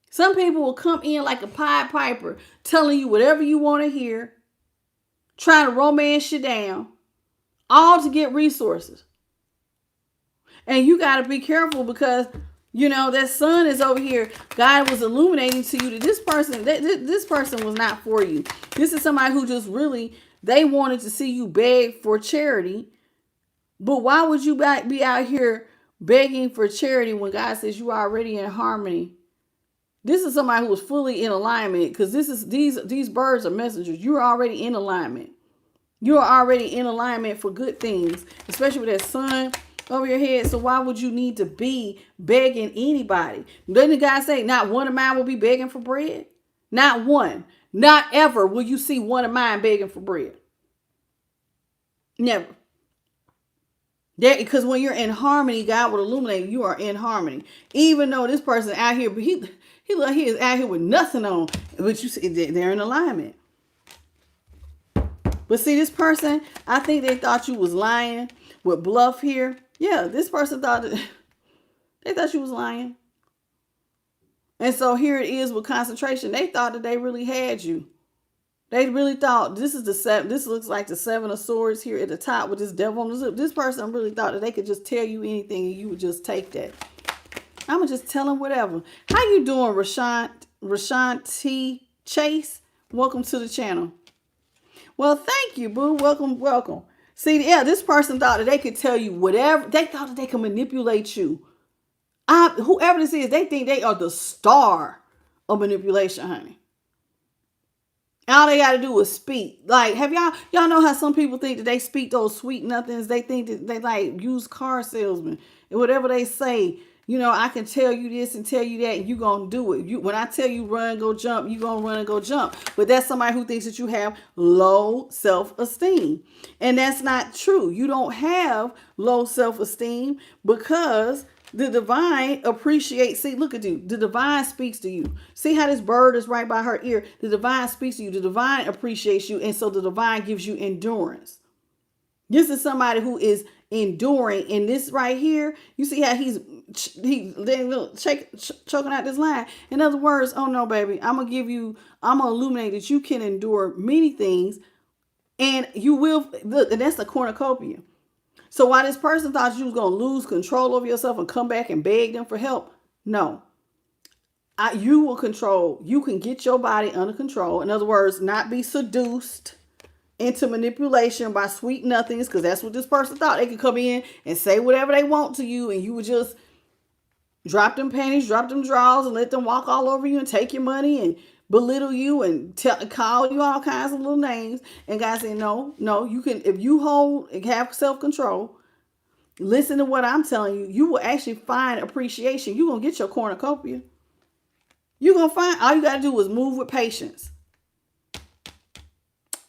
Some people will come in like a Pied Piper, telling you whatever you want to hear, trying to romance you down, all to get resources. And you got to be careful because, you know, that sun is over here. God was illuminating to you that this person was not for you. This is somebody who just really, they wanted to see you beg for charity. But why would you be out here begging for charity when God says you are already in harmony? This is somebody who was fully in alignment because these birds are messengers. You're already in alignment. You're already in alignment for good things, especially with that sun over your head. So why would you need to be begging anybody? Doesn't God say not one of mine will be begging for bread? Not one. Not ever will you see one of mine begging for bread. Never. Because when you're in harmony, God will illuminate you are in harmony. Even though this person out here, but he is out here with nothing on, but you see they're in alignment. But see, this person, I think they thought you was lying with bluff here. Yeah, this person thought that they thought you was lying. And so here it is with concentration. They thought that they really had you. They really thought this is the seven. This looks like the Seven of Swords here at the top with this devil on the zip. This person really thought that they could just tell you anything and you would just take that. I'm gonna just tell them whatever. How you doing, Rashawn T. Chase? Welcome to the channel. Well, thank you, boo. Welcome. See, yeah, this person thought that they could tell you whatever. They thought that they could manipulate you. Whoever this is, they think they are the star of manipulation, honey. All they got to do is speak. Like, have y'all know how some people think that they speak those sweet nothings? They think that they like used car salesmen. And whatever they say, you know, I can tell you this and tell you that, and you going to do it. When I tell you run, go jump, you going to run and go jump. But that's somebody who thinks that you have low self-esteem. And that's not true. You don't have low self-esteem because The divine appreciates. See, look at you. The divine speaks to you. See how this bird is right by her ear. The divine speaks to you. The divine appreciates you. And so the divine gives you endurance. This is somebody who is enduring. And this right here, you see how he's choking out this line. In other words, oh no, baby, I'm going to illuminate that you can endure many things. And you will, look, and that's the cornucopia. So while this person thought you was going to lose control over yourself and come back and beg them for help, no. You will control. You can get your body under control. In other words, not be seduced into manipulation by sweet nothings, because that's what this person thought. They could come in and say whatever they want to you, and you would just drop them panties, drop them drawers, and let them walk all over you and take your money and belittle you and call you all kinds of little names. And God said, no, you can, if you have self-control, listen to what I'm telling you, you will actually find appreciation. You're going to get your cornucopia. You're going to find, all you got to do is move with patience.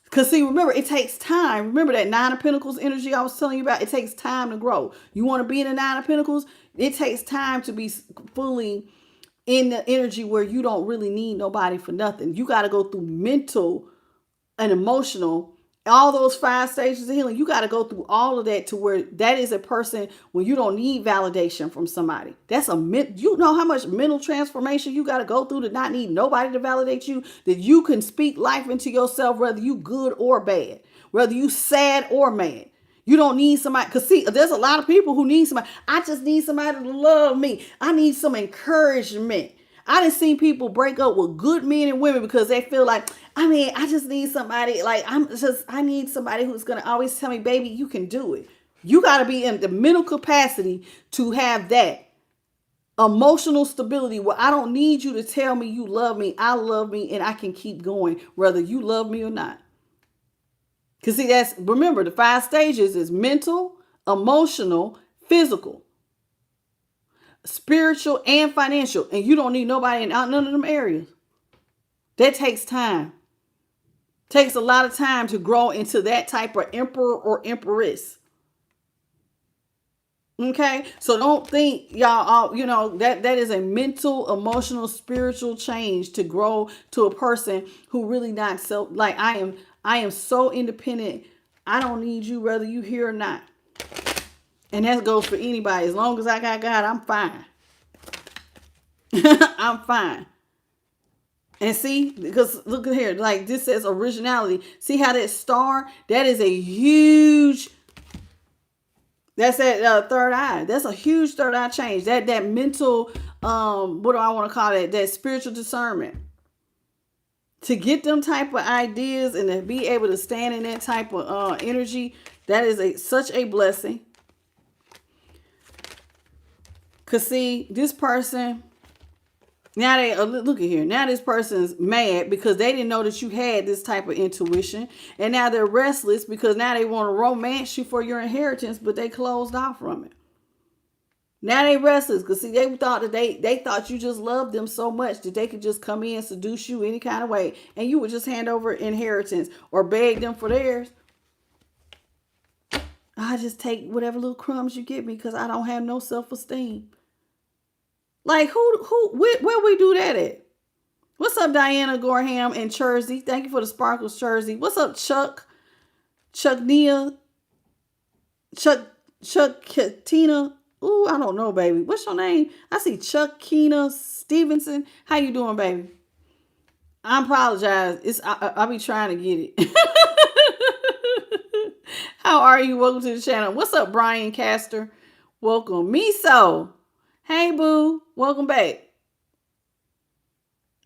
Because see, remember, it takes time. Remember that Nine of Pentacles energy I was telling you about? It takes time to grow. You want to be in the Nine of Pentacles? It takes time to be fully in the energy where you don't really need nobody for nothing. You got to go through mental and emotional, all those 5 stages of healing. You got to go through all of that to where that is a person when you don't need validation from somebody. You know how much mental transformation you got to go through to not need nobody to validate you, that you can speak life into yourself, whether you good or bad, whether you sad or mad. You don't need somebody, because see, there's a lot of people who need somebody. I just need somebody to love me. I need some encouragement. I done seen people break up with good men and women because they feel like, I just need somebody, I need somebody who's going to always tell me, baby, you can do it. You got to be in the mental capacity to have that emotional stability where I don't need you to tell me you love me. I love me and I can keep going whether you love me or not. Because see, remember, the 5 stages is mental, emotional, physical, spiritual, and financial. And you don't need nobody in none of them areas. That takes time. Takes a lot of time to grow into that type of emperor or empress. Okay? So don't think y'all, that is a mental, emotional, spiritual change to grow to a person who really not I am so independent. I don't need you whether you here or not. And that goes for anybody. As long as I got God, I'm fine. I'm fine. And see, because look at here, like this says originality. See how that star, that is a huge, that's that third eye. That's a huge third eye change. That mental, what do I want to call it? That spiritual discernment. To get them type of ideas and to be able to stand in that type of energy, that is such a blessing. Because see, this person, now look at here. Now this person's mad because they didn't know that you had this type of intuition. And now they're restless because now they want to romance you for your inheritance, but they closed off from it. Now they restless because see, they thought that they thought you just loved them so much that they could just come in and seduce you any kind of way. And you would just hand over inheritance or beg them for theirs. I just take whatever little crumbs you give me because I don't have no self-esteem. Like where we do that at? What's up, Diana Gorham in Jersey? Thank you for the sparkles, Jersey. What's up, Chuck Nia? Chuck Katina? Ooh, I don't know, baby. What's your name? I see Chuck Keena Stevenson. How you doing, baby? I apologize. I be trying to get it. How are you? Welcome to the channel. What's up, Brian Castor? Welcome. Miso. Hey, boo. Welcome back.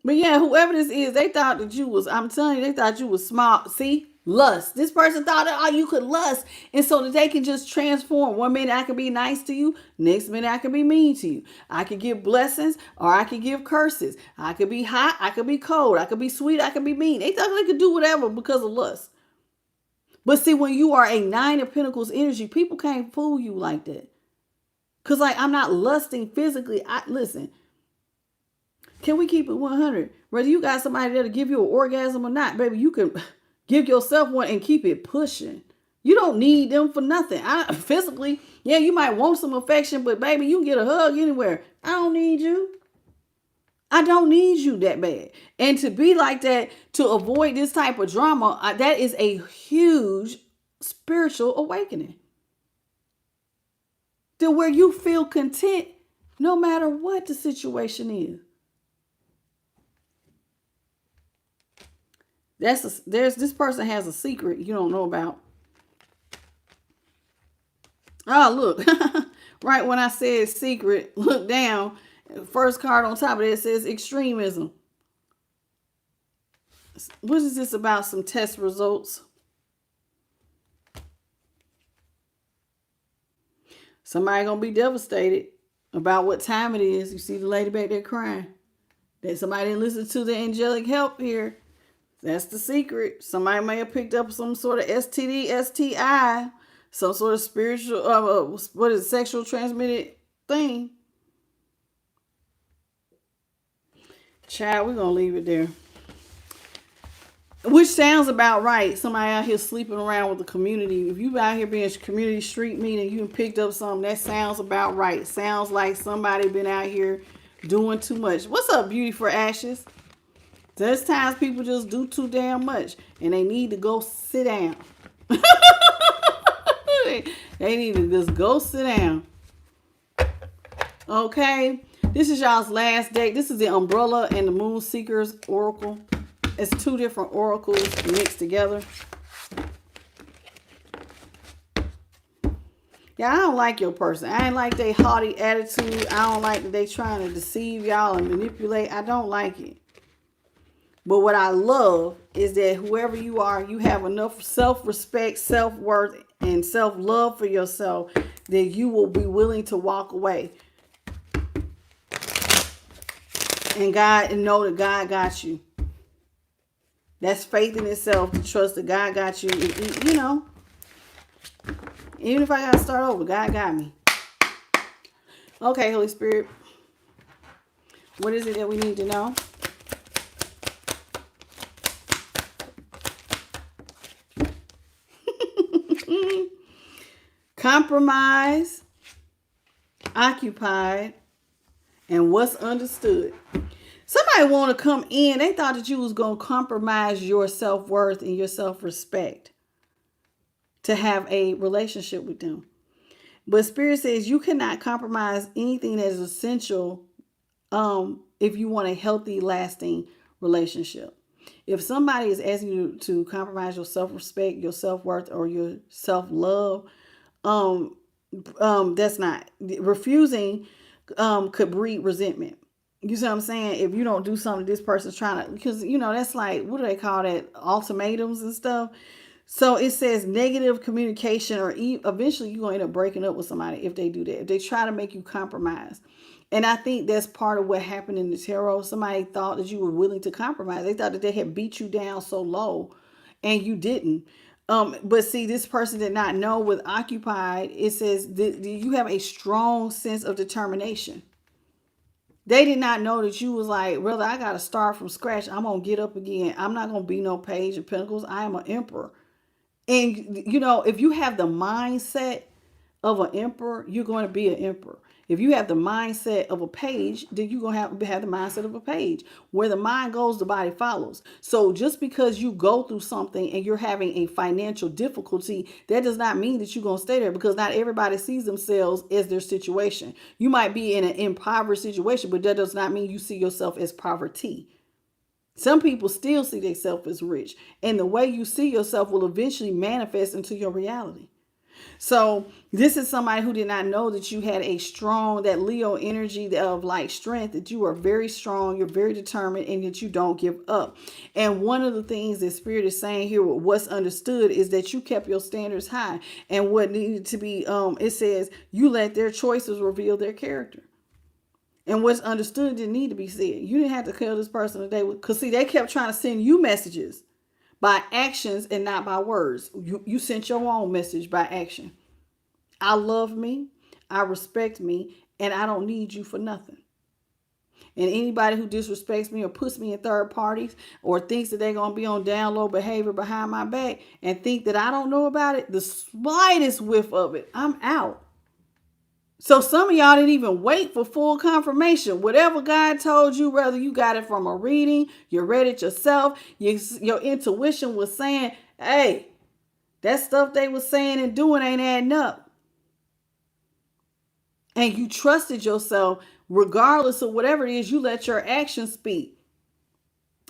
But yeah, whoever this is, they thought that you was, I'm telling you, they thought you was smart. See? Lust. This person thought that you could lust. And so that they can just transform. One minute I can be nice to you. Next minute I can be mean to you. I could give blessings or I could give curses. I could be hot. I could be cold. I could be sweet. I could be mean. They thought they could do whatever because of lust. But see, when you are a 9 of Pentacles energy, people can't fool you like that. Because I'm not lusting physically. Listen, can we keep it 100? Whether you got somebody that'll give you an orgasm or not, baby, you can give yourself one and keep it pushing. You don't need them for nothing. Physically, yeah, you might want some affection, but baby, you can get a hug anywhere. I don't need you. I don't need you that bad. And to be like that, to avoid this type of drama, that is a huge spiritual awakening. To where you feel content no matter what the situation is. There's this person has a secret you don't know about. Oh, look. Right when I said secret, look down. First card on top of it says extremism. What is this about? Some test results. Somebody gonna be devastated about what time it is. You see the lady back there crying. That somebody didn't listen to the angelic help here. That's the secret. Somebody may have picked up some sort of STD, STI, some sort of spiritual, what is it, sexual transmitted thing. Child, we're gonna leave it there. Which sounds about right. Somebody out here sleeping around with the community. If you out here being a community street meeting, you picked up something, that sounds about right. Sounds like somebody been out here doing too much. What's up, Beauty for Ashes? There's times people just do too damn much and they need to go sit down. They need to just go sit down. Okay. This is y'all's last day. This is the Umbrella and the Moon Seekers Oracle. It's two different oracles mixed together. Yeah, I don't like your person. I ain't like their haughty attitude. I don't like that they trying to deceive y'all and manipulate. I don't like it. But what I love is that whoever you are, you have enough self-respect, self-worth, and self-love for yourself that you will be willing to walk away. And know that God got you. That's faith in itself, to trust that God got you. You know, even if I got to start over, God got me. Okay, Holy Spirit. What is it that we need to know? Compromise, occupied, and what's understood. Somebody want to come in. They thought that you was going to compromise your self-worth and your self-respect to have a relationship with them. But Spirit says you cannot compromise anything that is essential if you want a healthy, lasting relationship. If somebody is asking you to compromise your self-respect, your self-worth, or your self-love, that's not. Refusing could breed resentment. You see what I'm saying? If you don't do something, this person's trying to, because, you know, that's like, what do they call that? Ultimatums and stuff. So it says negative communication, or eventually you're going to end up breaking up with somebody if they do that. If they try to make you compromise. And I think that's part of what happened in the tarot. Somebody thought that you were willing to compromise. They thought that they had beat you down so low and you didn't. But see, this person did not know. With occupied, it says you have a strong sense of determination. They did not know that you was like, brother, I got to start from scratch. I'm going to get up again. I'm not going to be no Page of Pentacles. I am an Emperor. And, you know, if you have the mindset of an Emperor, you're going to be an Emperor. If you have the mindset of a page, then you're going to have the mindset of a page. Where the mind goes, the body follows. So just because you go through something and you're having a financial difficulty, that does not mean that you're going to stay there, because not everybody sees themselves as their situation. You might be in an impoverished situation, but that does not mean you see yourself as poverty. Some people still see themselves as rich. And the way you see yourself will eventually manifest into your reality. So this is somebody who did not know that you had a strong, that Leo energy of like strength, that you are very strong, you're very determined, and that you don't give up. And one of the things that Spirit is saying here with what's understood is that you kept your standards high. And what needed to be, it says you let their choices reveal their character. And what's understood didn't need to be said. You didn't have to kill this person today. Because see, they kept trying to send you messages by actions and not by words. You sent your own message by action. I love me, I respect me, and I don't need you for nothing. And anybody who disrespects me or puts me in third parties or thinks that they're going to be on down low behavior behind my back and think that I don't know about it, the slightest whiff of it, I'm out. So some of y'all didn't even wait for full confirmation. Whatever God told you, whether you got it from a reading, you read it yourself, your intuition was saying, hey, that stuff they was saying and doing ain't adding up. And you trusted yourself, regardless of whatever it is, you let your actions speak.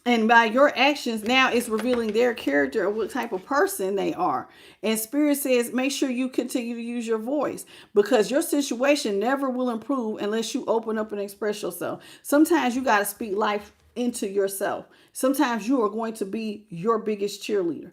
And by your actions, now it's revealing their character or what type of person they are. And Spirit says, make sure you continue to use your voice, because your situation never will improve unless you open up and express yourself. Sometimes you got to speak life into yourself. Sometimes you are going to be your biggest cheerleader.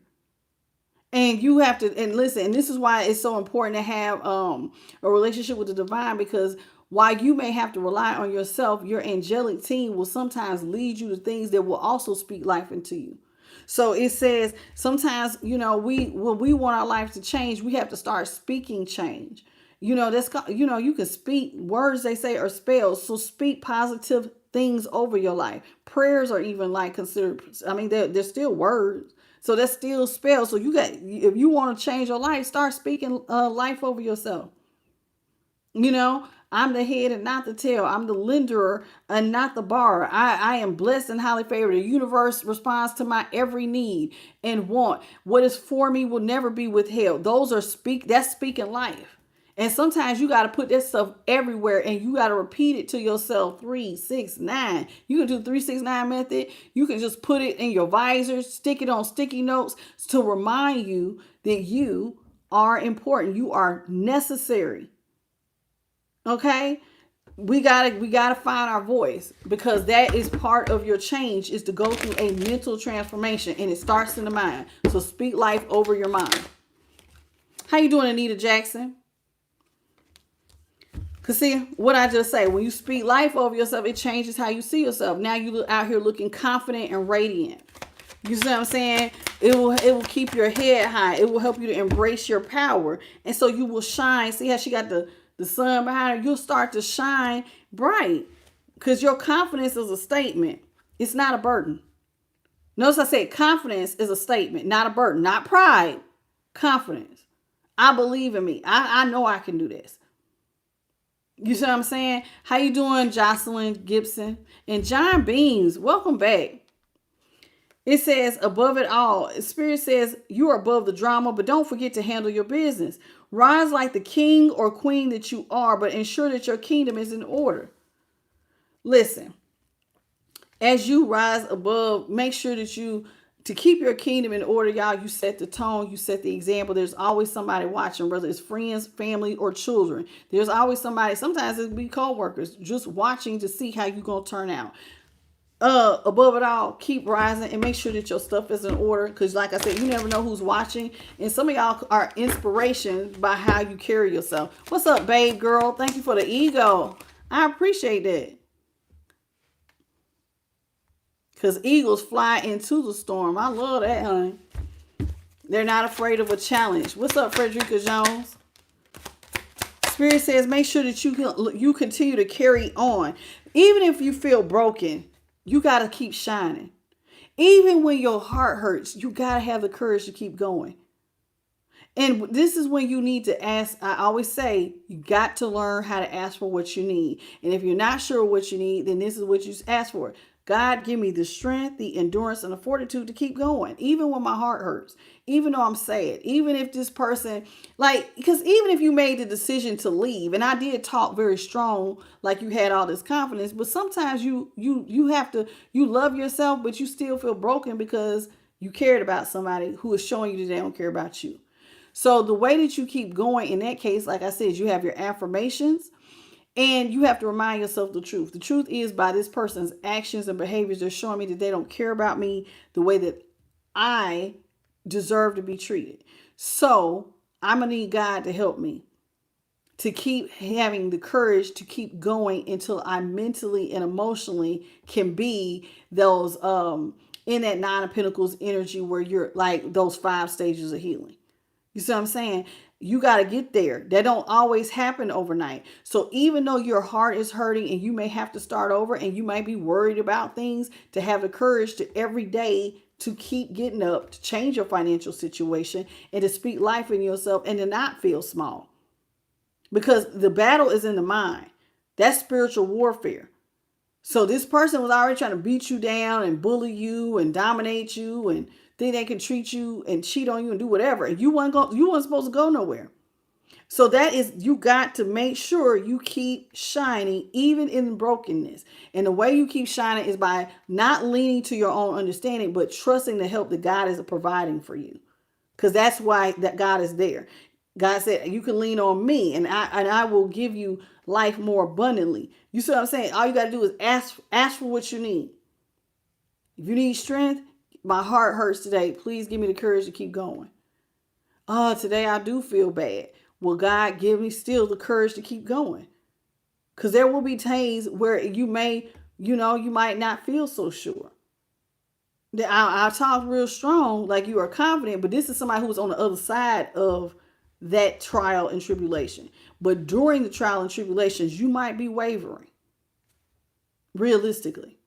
And you have to, and listen, and this is why it's so important to have a relationship with the divine, because while you may have to rely on yourself, your angelic team will sometimes lead you to things that will also speak life into you. So it says sometimes, when we want our life to change, we have to start speaking change. That's, you can speak words, they say, or spells. So speak positive things over your life. Prayers are even considered, they're still words. So that's still spells. So if you want to change your life, start speaking life over yourself. I'm the head and not the tail. I'm the lender and not the borrower. I am blessed and highly favored. The universe responds to my every need and want. What is for me will never be withheld. That's speaking life. And sometimes you got to put that stuff everywhere, and you got to repeat it to yourself 3, 6, 9. You can do 3, 6, 9 method. You can just put it in your visor, stick it on sticky notes to remind you that you are important. You are necessary. Okay? We gotta find our voice, because that is part of your change, is to go through a mental transformation, and it starts in the mind. So speak life over your mind. How you doing, Anita Jackson? Because see, what I just say, when you speak life over yourself, it changes how you see yourself. Now you look out here looking confident and radiant. You see what I'm saying? It will keep your head high. It will help you to embrace your power. And so you will shine. See how she got the sun behind her? You'll start to shine bright, because your confidence is a statement. It's not a burden. Notice I said confidence is a statement, not a burden, not pride. Confidence. I believe in me. I know I can do this. You see what I'm saying? How you doing, Jocelyn Gibson? And John Beans, welcome back. It says, above it all, Spirit says you are above the drama, but don't forget to handle your business. Rise like the king or queen that you are, but ensure that your kingdom is in order. Listen, as you rise above, make sure that to keep your kingdom in order, y'all, you set the tone, you set the example. There's always somebody watching, whether it's friends, family, or children. There's always somebody, sometimes it'll be co-workers, just watching to see how you're going to turn out. Above it all, keep rising and make sure that your stuff is in order, because like I said, you never know who's watching, and some of y'all are inspiration by how you carry yourself. What's up, babe girl? Thank you for the ego. I appreciate that. Because eagles fly into the storm. I love that, honey. They're not afraid of a challenge. What's up, Frederica Jones? Spirit says, make sure that you continue to carry on. Even if you feel broken, you got to keep shining. Even when your heart hurts, you got to have the courage to keep going. And this is when you need to ask. I always say, you got to learn how to ask for what you need. And if you're not sure what you need, then this is what you ask for. God, give me the strength, the endurance, and the fortitude to keep going, even when my heart hurts, even though I'm sad, even if this person, because even if you made the decision to leave, and I did talk very strong, like you had all this confidence, but sometimes you love yourself, but you still feel broken because you cared about somebody who is showing you that they don't care about you. So the way that you keep going in that case, like I said, you have your affirmations. And you have to remind yourself the truth. The truth is, by this person's actions and behaviors, they're showing me that they don't care about me the way that I deserve to be treated. So I'm going to need God to help me to keep having the courage to keep going until I mentally and emotionally can be those in that Nine of Pentacles energy where you're like those 5 stages of healing. You see what I'm saying? You got to get there. That don't always happen overnight. So even though your heart is hurting and you may have to start over and you might be worried about things, to have the courage to every day to keep getting up, to change your financial situation and to speak life in yourself and to not feel small. Because the battle is in the mind. That's spiritual warfare. So this person was already trying to beat you down and bully you and dominate you and think they can treat you and cheat on you and do whatever. And you weren't supposed to go nowhere. So that is, you got to make sure you keep shining even in brokenness. And the way you keep shining is by not leaning to your own understanding, but trusting the help that God is providing for you. Because that's why that God is there. God said, you can lean on me and I will give you life more abundantly. You see what I'm saying? All you got to do is ask for what you need. If you need strength, my heart hurts today. Please give me the courage to keep going. Oh, today I do feel bad. Will God give me still the courage to keep going? Because there will be days where you might not feel so sure. I talk real strong, like you are confident, but this is somebody who's on the other side of that trial and tribulation. But during the trial and tribulations, you might be wavering, realistically.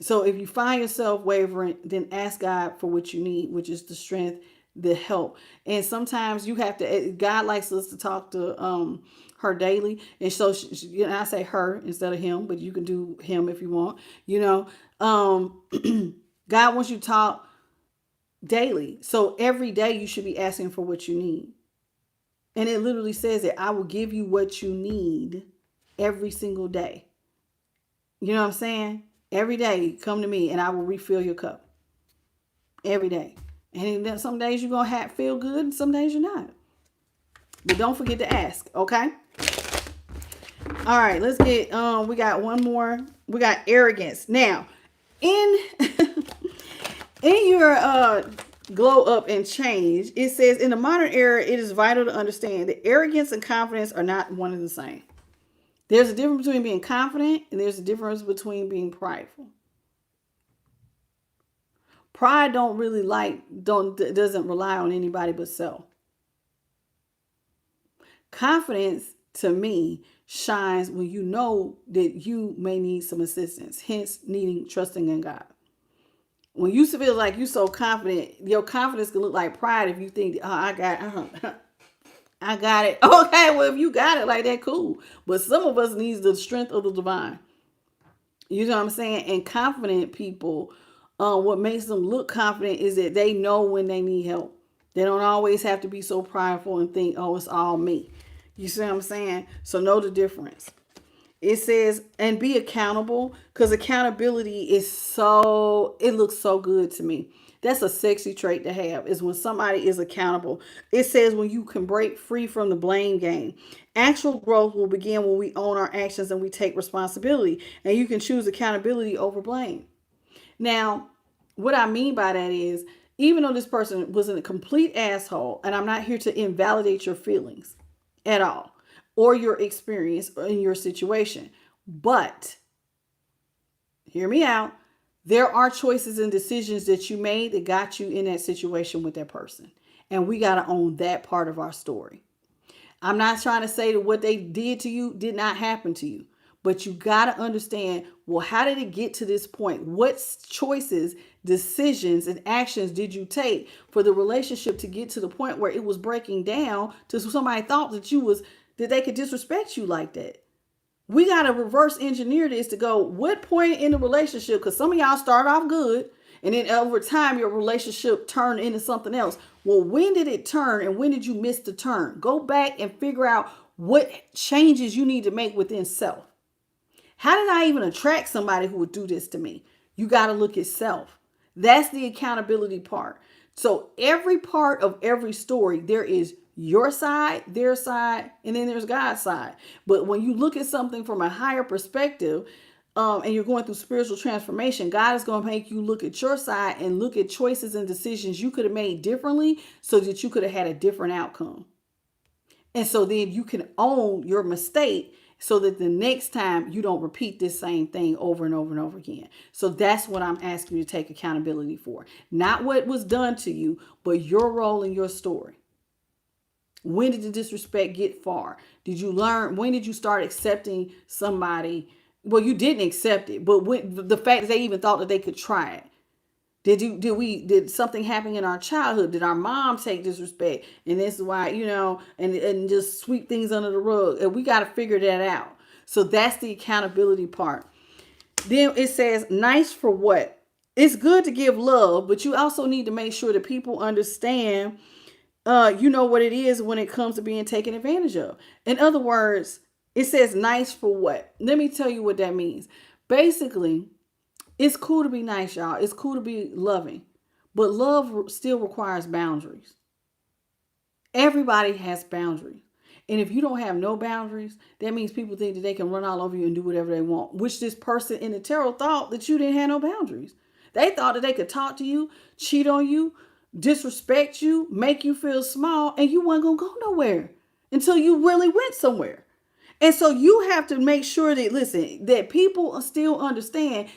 So if you find yourself wavering, then ask God for what you need, which is the strength, the help. And sometimes you have to, God likes us to talk to her daily. And so I say her instead of him, but you can do him if you want, God wants you to talk daily. So every day you should be asking for what you need. And it literally says that I will give you what you need every single day. You know what I'm saying? Every day, come to me and I will refill your cup. Every day. And some days you're going to feel good and some days you're not. But don't forget to ask, okay? All right, let's get, we got one more. We got arrogance. Now, in your glow up and change, it says in the modern era, it is vital to understand that arrogance and confidence are not one and the same. There's a difference between being confident and there's a difference between being prideful. Pride doesn't rely on anybody but self. Confidence, to me, shines when you know that you may need some assistance, hence trusting in God. When you feel like you're so confident, your confidence can look like pride if you think, oh, I got it. Okay, well, if you got it like that, cool. But some of us needs the strength of the divine. You know what I'm saying? And confident people, what makes them look confident is that they know when they need help. They don't always have to be so prideful and think, oh, it's all me. You see what I'm saying? So know the difference. It says, and be accountable, because accountability it looks so good to me. That's a sexy trait to have, is when somebody is accountable. It says when you can break free from the blame game. Actual growth will begin when we own our actions and we take responsibility. And you can choose accountability over blame. Now, what I mean by that is, even though this person was a complete asshole, and I'm not here to invalidate your feelings at all, or your experience in your situation, but hear me out. There are choices and decisions that you made that got you in that situation with that person. And we got to own that part of our story. I'm not trying to say that what they did to you did not happen to you, but you got to understand, well, how did it get to this point? What choices, decisions, and actions did you take for the relationship to get to the point where it was breaking down to somebody thought that they could disrespect you like that? We got to reverse engineer this to go, what point in the relationship, because some of y'all start off good and then over time your relationship turned into something else. Well, when did it turn and when did you miss the turn? Go back and figure out what changes you need to make within self. How did I even attract somebody who would do this to me? You got to look at self. That's the accountability part. So every part of every story, there is your side, their side, and then there's God's side. But when you look at something from a higher perspective, and you're going through spiritual transformation, God is going to make you look at your side and look at choices and decisions you could have made differently so that you could have had a different outcome. And so then you can own your mistake so that the next time you don't repeat this same thing over and over and over again. So that's what I'm asking you to take accountability for. Not what was done to you, but your role in your story. When did the disrespect get far? Did you learn? When did you start accepting somebody? Well, you didn't accept it, but when, the fact that they even thought that they could try it. Did something happen in our childhood? Did our mom take disrespect? And this is why, and just sweep things under the rug. And we got to figure that out. So that's the accountability part. Then it says, nice for what? It's good to give love, but you also need to make sure that people understand what it is when it comes to being taken advantage of. In other words, it says nice for what? Let me tell you what that means. Basically, it's cool to be nice, y'all. It's cool to be loving. But love still requires boundaries. Everybody has boundaries. And if you don't have no boundaries, that means people think that they can run all over you and do whatever they want, which this person in the tarot thought that you didn't have no boundaries. They thought that they could talk to you, cheat on you, disrespect you, make you feel small, and you weren't going to go nowhere until you really went somewhere. And so you have to make sure that, listen, that people still understand,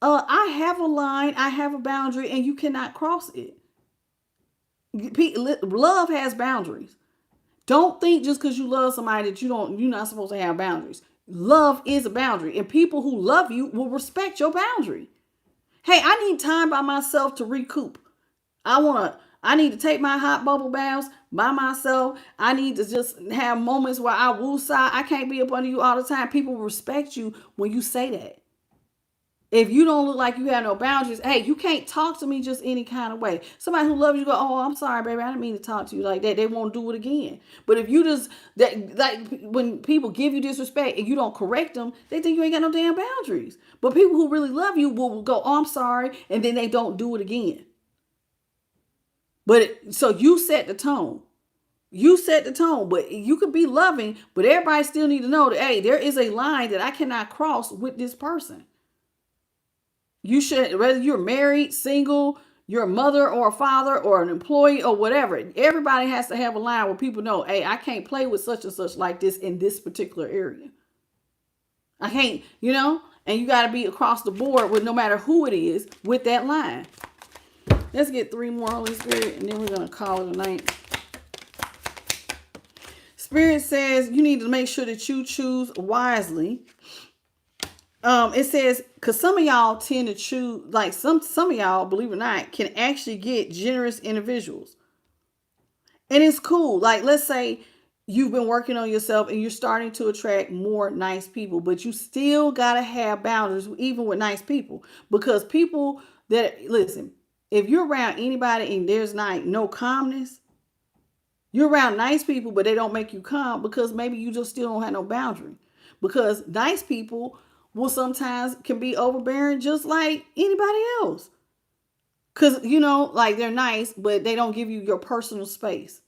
I have a line, I have a boundary, and you cannot cross it. Love has boundaries. Don't think just because you love somebody that you're not supposed to have boundaries. Love is a boundary, and people who love you will respect your boundary. Hey, I need time by myself to recoup. I need to take my hot bubble baths by myself. I need to just have moments where I woosah. I can't be up under you all the time. People respect you when you say that. If you don't look like you have no boundaries, hey, you can't talk to me just any kind of way. Somebody who loves you go, oh, I'm sorry, baby, I didn't mean to talk to you like that. They won't do it again. But if you just, like when people give you disrespect and you don't correct them, they think you ain't got no damn boundaries. But people who really love you will go, oh, I'm sorry, and then they don't do it again. So you set the tone. You set the tone, but you could be loving, but everybody still need to know that, hey, there is a line that I cannot cross with this person. You should, whether you're married, single, you're a mother or a father or an employee or whatever, everybody has to have a line where people know, hey, I can't play with such and such like this in this particular area. I can't, and you got to be across the board with no matter who it is with that line. Let's get 3 more, Holy Spirit, and then we're going to call it a night. Spirit says you need to make sure that you choose wisely. It says, because some of y'all tend to choose, like some of y'all, believe it or not, can actually get generous individuals. And it's cool. Like, let's say you've been working on yourself and you're starting to attract more nice people, but you still got to have boundaries, even with nice people. Because people that, listen, if you're around anybody and there's no calmness, you're around nice people, but they don't make you calm because maybe you just still don't have no boundary. Because nice people will sometimes can be overbearing just like anybody else. Because, like they're nice, but they don't give you your personal space.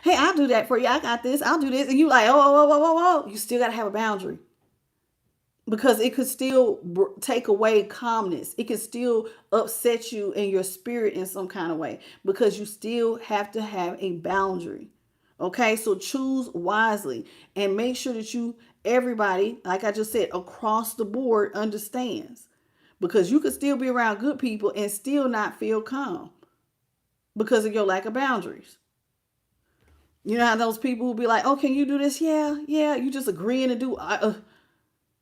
Hey, I'll do that for you. I got this. I'll do this. And you like, oh. You still got to have a boundary. Because it could still take away calmness. It could still upset you in your spirit in some kind of way. Because you still have to have a boundary. Okay, so choose wisely. And make sure that everybody, like I just said, across the board understands. Because you could still be around good people and still not feel calm. Because of your lack of boundaries. You know how those people who be like, oh, can you do this? Yeah. You just agreeing to do...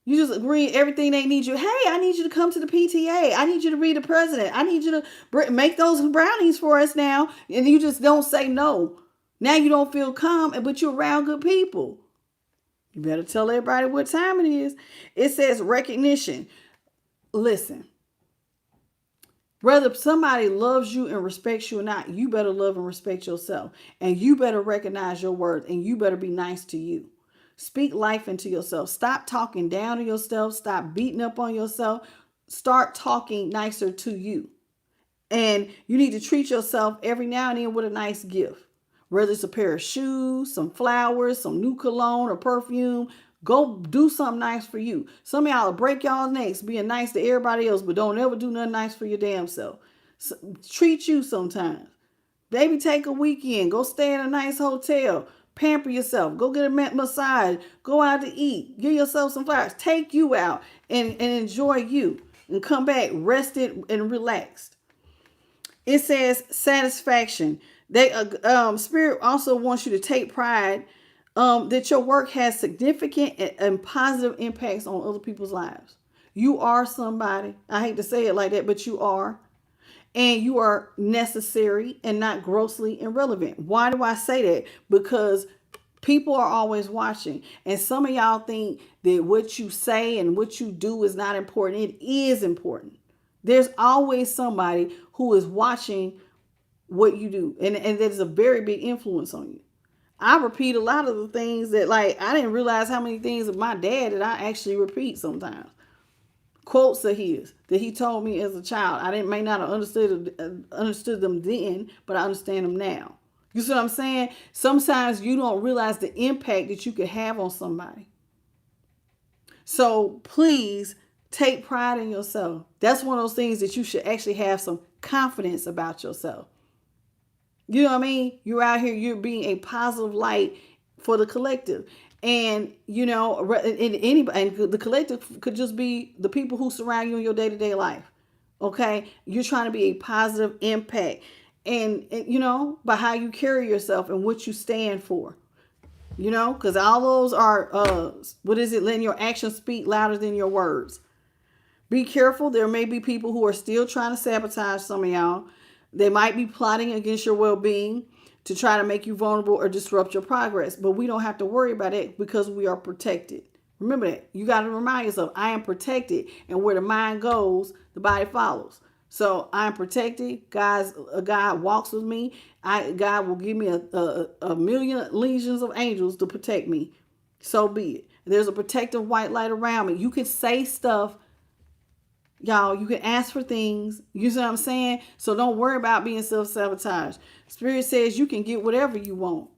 You just agree everything they need you. Hey, I need you to come to the PTA. I need you to read the president. I need you to make those brownies for us now. And you just don't say no. Now you don't feel calm, but you're around good people. You better tell everybody what time it is. It says recognition. Listen. Whether somebody loves you and respects you or not, you better love and respect yourself. And you better recognize your worth. And you better be nice to you. Speak life into yourself. Stop talking down to yourself. Stop beating up on yourself. Start talking nicer to you. And you need to treat yourself every now and then with a nice gift. Whether it's a pair of shoes, some flowers, some new cologne or perfume. Go do something nice for you. Some of y'all will break y'all's necks being nice to everybody else, but don't ever do nothing nice for your damn self. So, treat you sometimes. Maybe take a weekend. Go stay in a nice hotel. Pamper yourself. Go get a massage. Go out to eat. Give yourself some flowers. Take you out and enjoy you. And come back rested and relaxed. It says satisfaction. They Spirit also wants you to take pride that your work has significant and positive impacts on other people's lives. You are somebody. I hate to say it like that, but you are. And you are necessary and not grossly irrelevant. Why do I say that? Because people are always watching. And some of y'all think that what you say and what you do is not important. It is important. There's always somebody who is watching what you do. And there's a very big influence on you. I repeat a lot of the things that, like, I didn't realize how many things of my dad that I actually repeat sometimes. Quotes of his that he told me as a child. I didn't may not have understood them then, but I understand them now. You see what I'm saying? Sometimes you don't realize the impact that you could have on somebody. So please take pride in yourself. That's one of those things that you should actually have some confidence about yourself. You know what I mean? You're out here, you're being a positive light for the collective. And, you know, anybody, and the collective could just be the people who surround you in your day-to-day life. Okay? You're trying to be a positive impact. And you know, by how you carry yourself and what you stand for. You know, because all those are, what is it? Letting your actions speak louder than your words. Be careful. There may be people who are still trying to sabotage some of y'all. They might be plotting against your well-being to try to make you vulnerable or disrupt your progress. But we don't have to worry about it because we are protected. Remember that. You got to remind yourself, I am protected. And where the mind goes, the body follows. So I'm protected. God walks with me. God will give me a million legions of angels to protect me. So be it. There's a protective white light around me. You can say stuff. Y'all, you can ask for things. You see what I'm saying? So don't worry about being self-sabotage. Spirit says you can get whatever you want.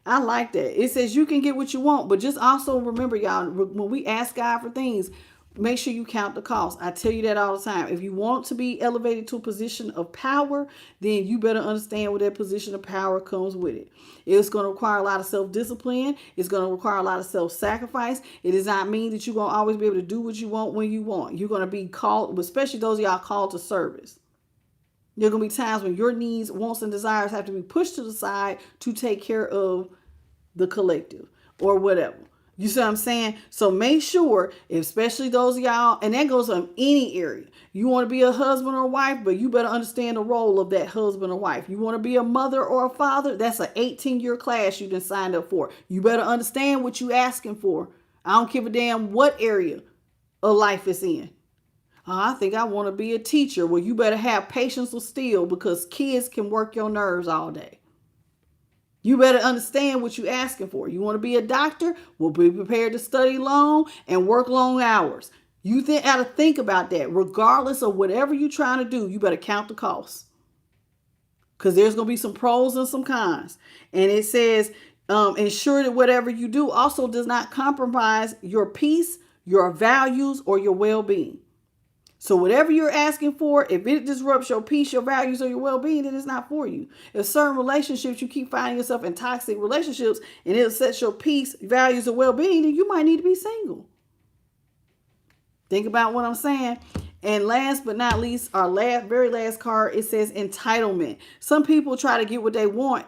I like that. It says you can get what you want, but just also remember, y'all, when we ask God for things, make sure you count the cost. I tell you that all the time. If you want to be elevated to a position of power, then you better understand what that position of power comes with it. It's going to require a lot of self-discipline. It's going to require a lot of self-sacrifice. It does not mean that you're going to always be able to do what you want when you want. You're going to be called, especially those of y'all called to service. There are going to be times when your needs, wants, and desires have to be pushed to the side to take care of the collective or whatever. You see what I'm saying? So make sure, especially those of y'all, and that goes on any area. You want to be a husband or a wife, but you better understand the role of that husband or wife. You want to be a mother or a father, that's an 18-year class you done signed up for. You better understand what you asking for. I don't give a damn what area of life it's in. I think I want to be a teacher. Well, you better have patience with steel because kids can work your nerves all day. You better understand what you're asking for. You want to be a doctor? Well, be prepared to study long and work long hours. You got to think about that. Regardless of whatever you're trying to do, you better count the costs. Because there's going to be some pros and some cons. And it says, ensure that whatever you do also does not compromise your peace, your values, or your well-being. So whatever you're asking for, if it disrupts your peace, your values, or your well-being, then it's not for you. If certain relationships, you keep finding yourself in toxic relationships and it upsets your peace, values, or well-being, then you might need to be single. Think about what I'm saying. And last but not least, our very last card, it says entitlement. Some people try to get what they want.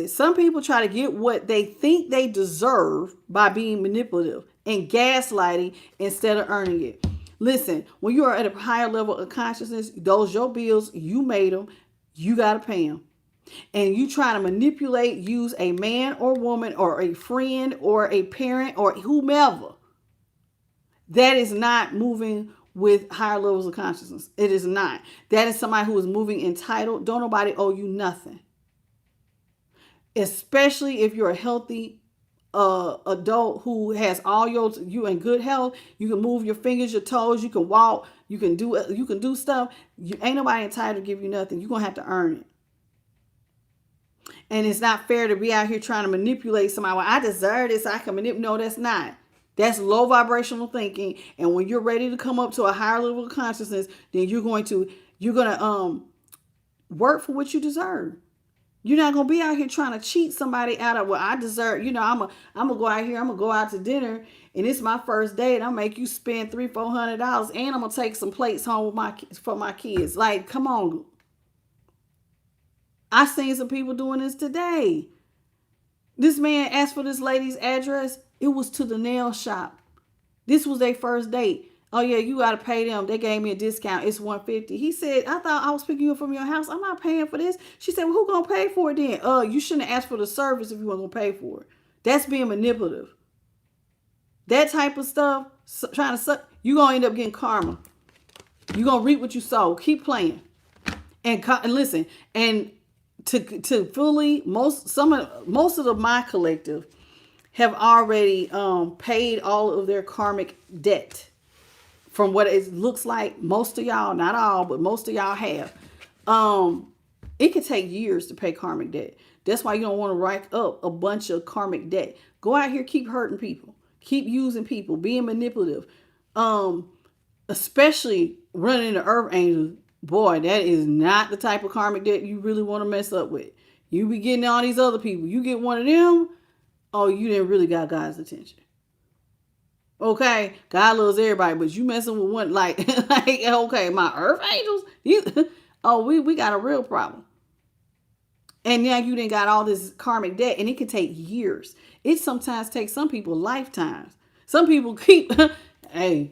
Some people try to get what they think they deserve by being manipulative and gaslighting instead of earning it. Listen, when you are at a higher level of consciousness, those your bills, you made them, you got to pay them. And you try to manipulate, use a man or woman or a friend or a parent or whomever. That is not moving with higher levels of consciousness. It is not. That is somebody who is moving entitled. Don't nobody owe you nothing. Especially if you're a healthy adult who has all you in good health. You can move your fingers, your toes, you can walk, you can do stuff. Ain't nobody entitled to give you nothing. You're gonna have to earn it. And it's not fair to be out here trying to manipulate somebody. Well, I deserve this, I can manipulate. No, that's not. That's low vibrational thinking. And when you're ready to come up to a higher level of consciousness, then you're gonna work for what you deserve. You're not going to be out here trying to cheat somebody out of, well, I deserve, I'm going to go out here, I'm going to go out to dinner, and it's my first date, and I'll make you spend $300-$400, and I'm going to take some plates home for my kids. Like, come on. I seen some people doing this today. This man asked for this lady's address. It was to the nail shop. This was their first date. Oh yeah, you gotta pay them. They gave me a discount. It's $150. He said, I thought I was picking you up from your house. I'm not paying for this. She said, well, who gonna pay for it then? You shouldn't have asked for the service if you weren't gonna pay for it. That's being manipulative. That type of stuff, trying to suck, you gonna end up getting karma. You gonna reap what you sow. Keep playing, and listen. And to fully most of my collective have already paid all of their karmic debt. From what it looks like, most of y'all, not all, but most of y'all have. It can take years to pay karmic debt. That's why you don't want to rack up a bunch of karmic debt. Go out here, keep hurting people, keep using people, being manipulative, especially running the earth angels. Boy, that is not the type of karmic debt you really want to mess up with. You be getting all these other people. You get one of them, oh, you didn't really got God's attention. Okay, God loves everybody, but you messing with one like okay, my earth angels, we got a real problem. And now you didn't got all this karmic debt, and it can take years. It sometimes takes some people lifetimes. Some people keep hey,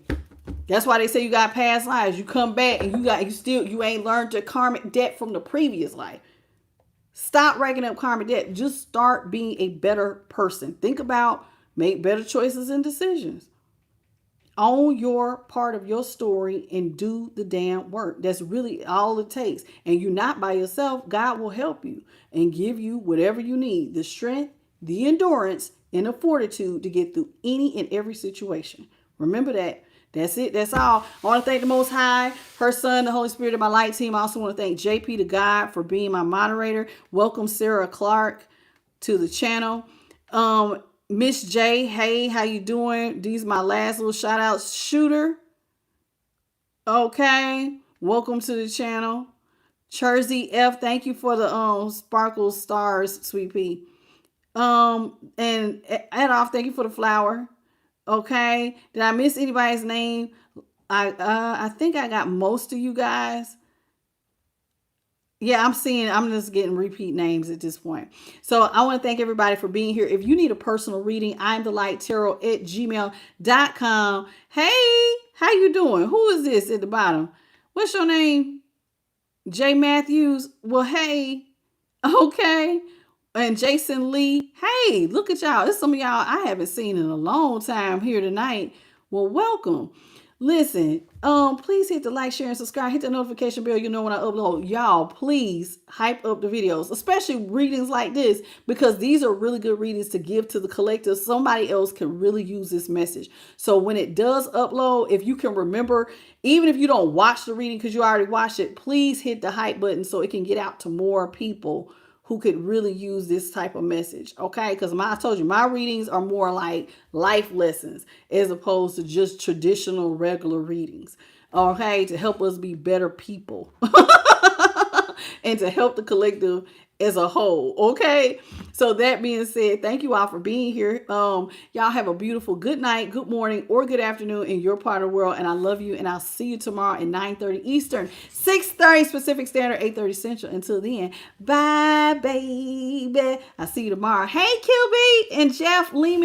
that's why they say you got past lives. You come back and you ain't learned your karmic debt from the previous life. Stop racking up karmic debt. Just start being a better person. Think about, make better choices and decisions. Own your part of your story and do the damn work. That's really all it takes. And you're not by yourself. God will help you and give you whatever you need. The strength, the endurance, and the fortitude to get through any and every situation. Remember that. That's it. That's all. I want to thank the Most High, her Son, the Holy Spirit, and my light team. I also want to thank JP to God for being my moderator. Welcome Sarah Clark to the channel. Miss J, hey, how you doing? These my last little shout outs. Shooter. Okay. Welcome to the channel. Chersey F, thank you for the sparkle stars, sweet pea. And Adolph, thank you for the flower. Okay. Did I miss anybody's name? I think I got most of you guys. Yeah, I'm just getting repeat names at this point. So I want to thank everybody for being here. If you need a personal reading, I'm tDimYourLight@gmail.com. Hey, how you doing? Who is this at the bottom? What's your name? Jay Matthews. Well, hey. Okay. And Jason Lee. Hey, look at y'all. It's some of y'all I haven't seen in a long time here tonight. Well, welcome. Listen, please hit the like, share, and subscribe. Hit the notification bell. You know when I upload. Y'all, please hype up the videos, especially readings like this, because these are really good readings to give to the collective. Somebody else can really use this message. So when it does upload, if you can remember, even if you don't watch the reading because you already watched it, please hit the hype button so it can get out to more people who could really use this type of message, okay? Because I told you, my readings are more like life lessons as opposed to just traditional regular readings, okay? To help us be better people and to help the collective as a whole, okay? So that being said, thank you all for being here. Y'all have a beautiful good night, good morning, or good afternoon in your part of the world, and I love you, and I'll see you tomorrow at 9:30 Eastern, 6:30 Pacific Standard, 8:30 Central. Until then, bye, baby. I'll see you tomorrow. Hey, QB and Jeff Lehman.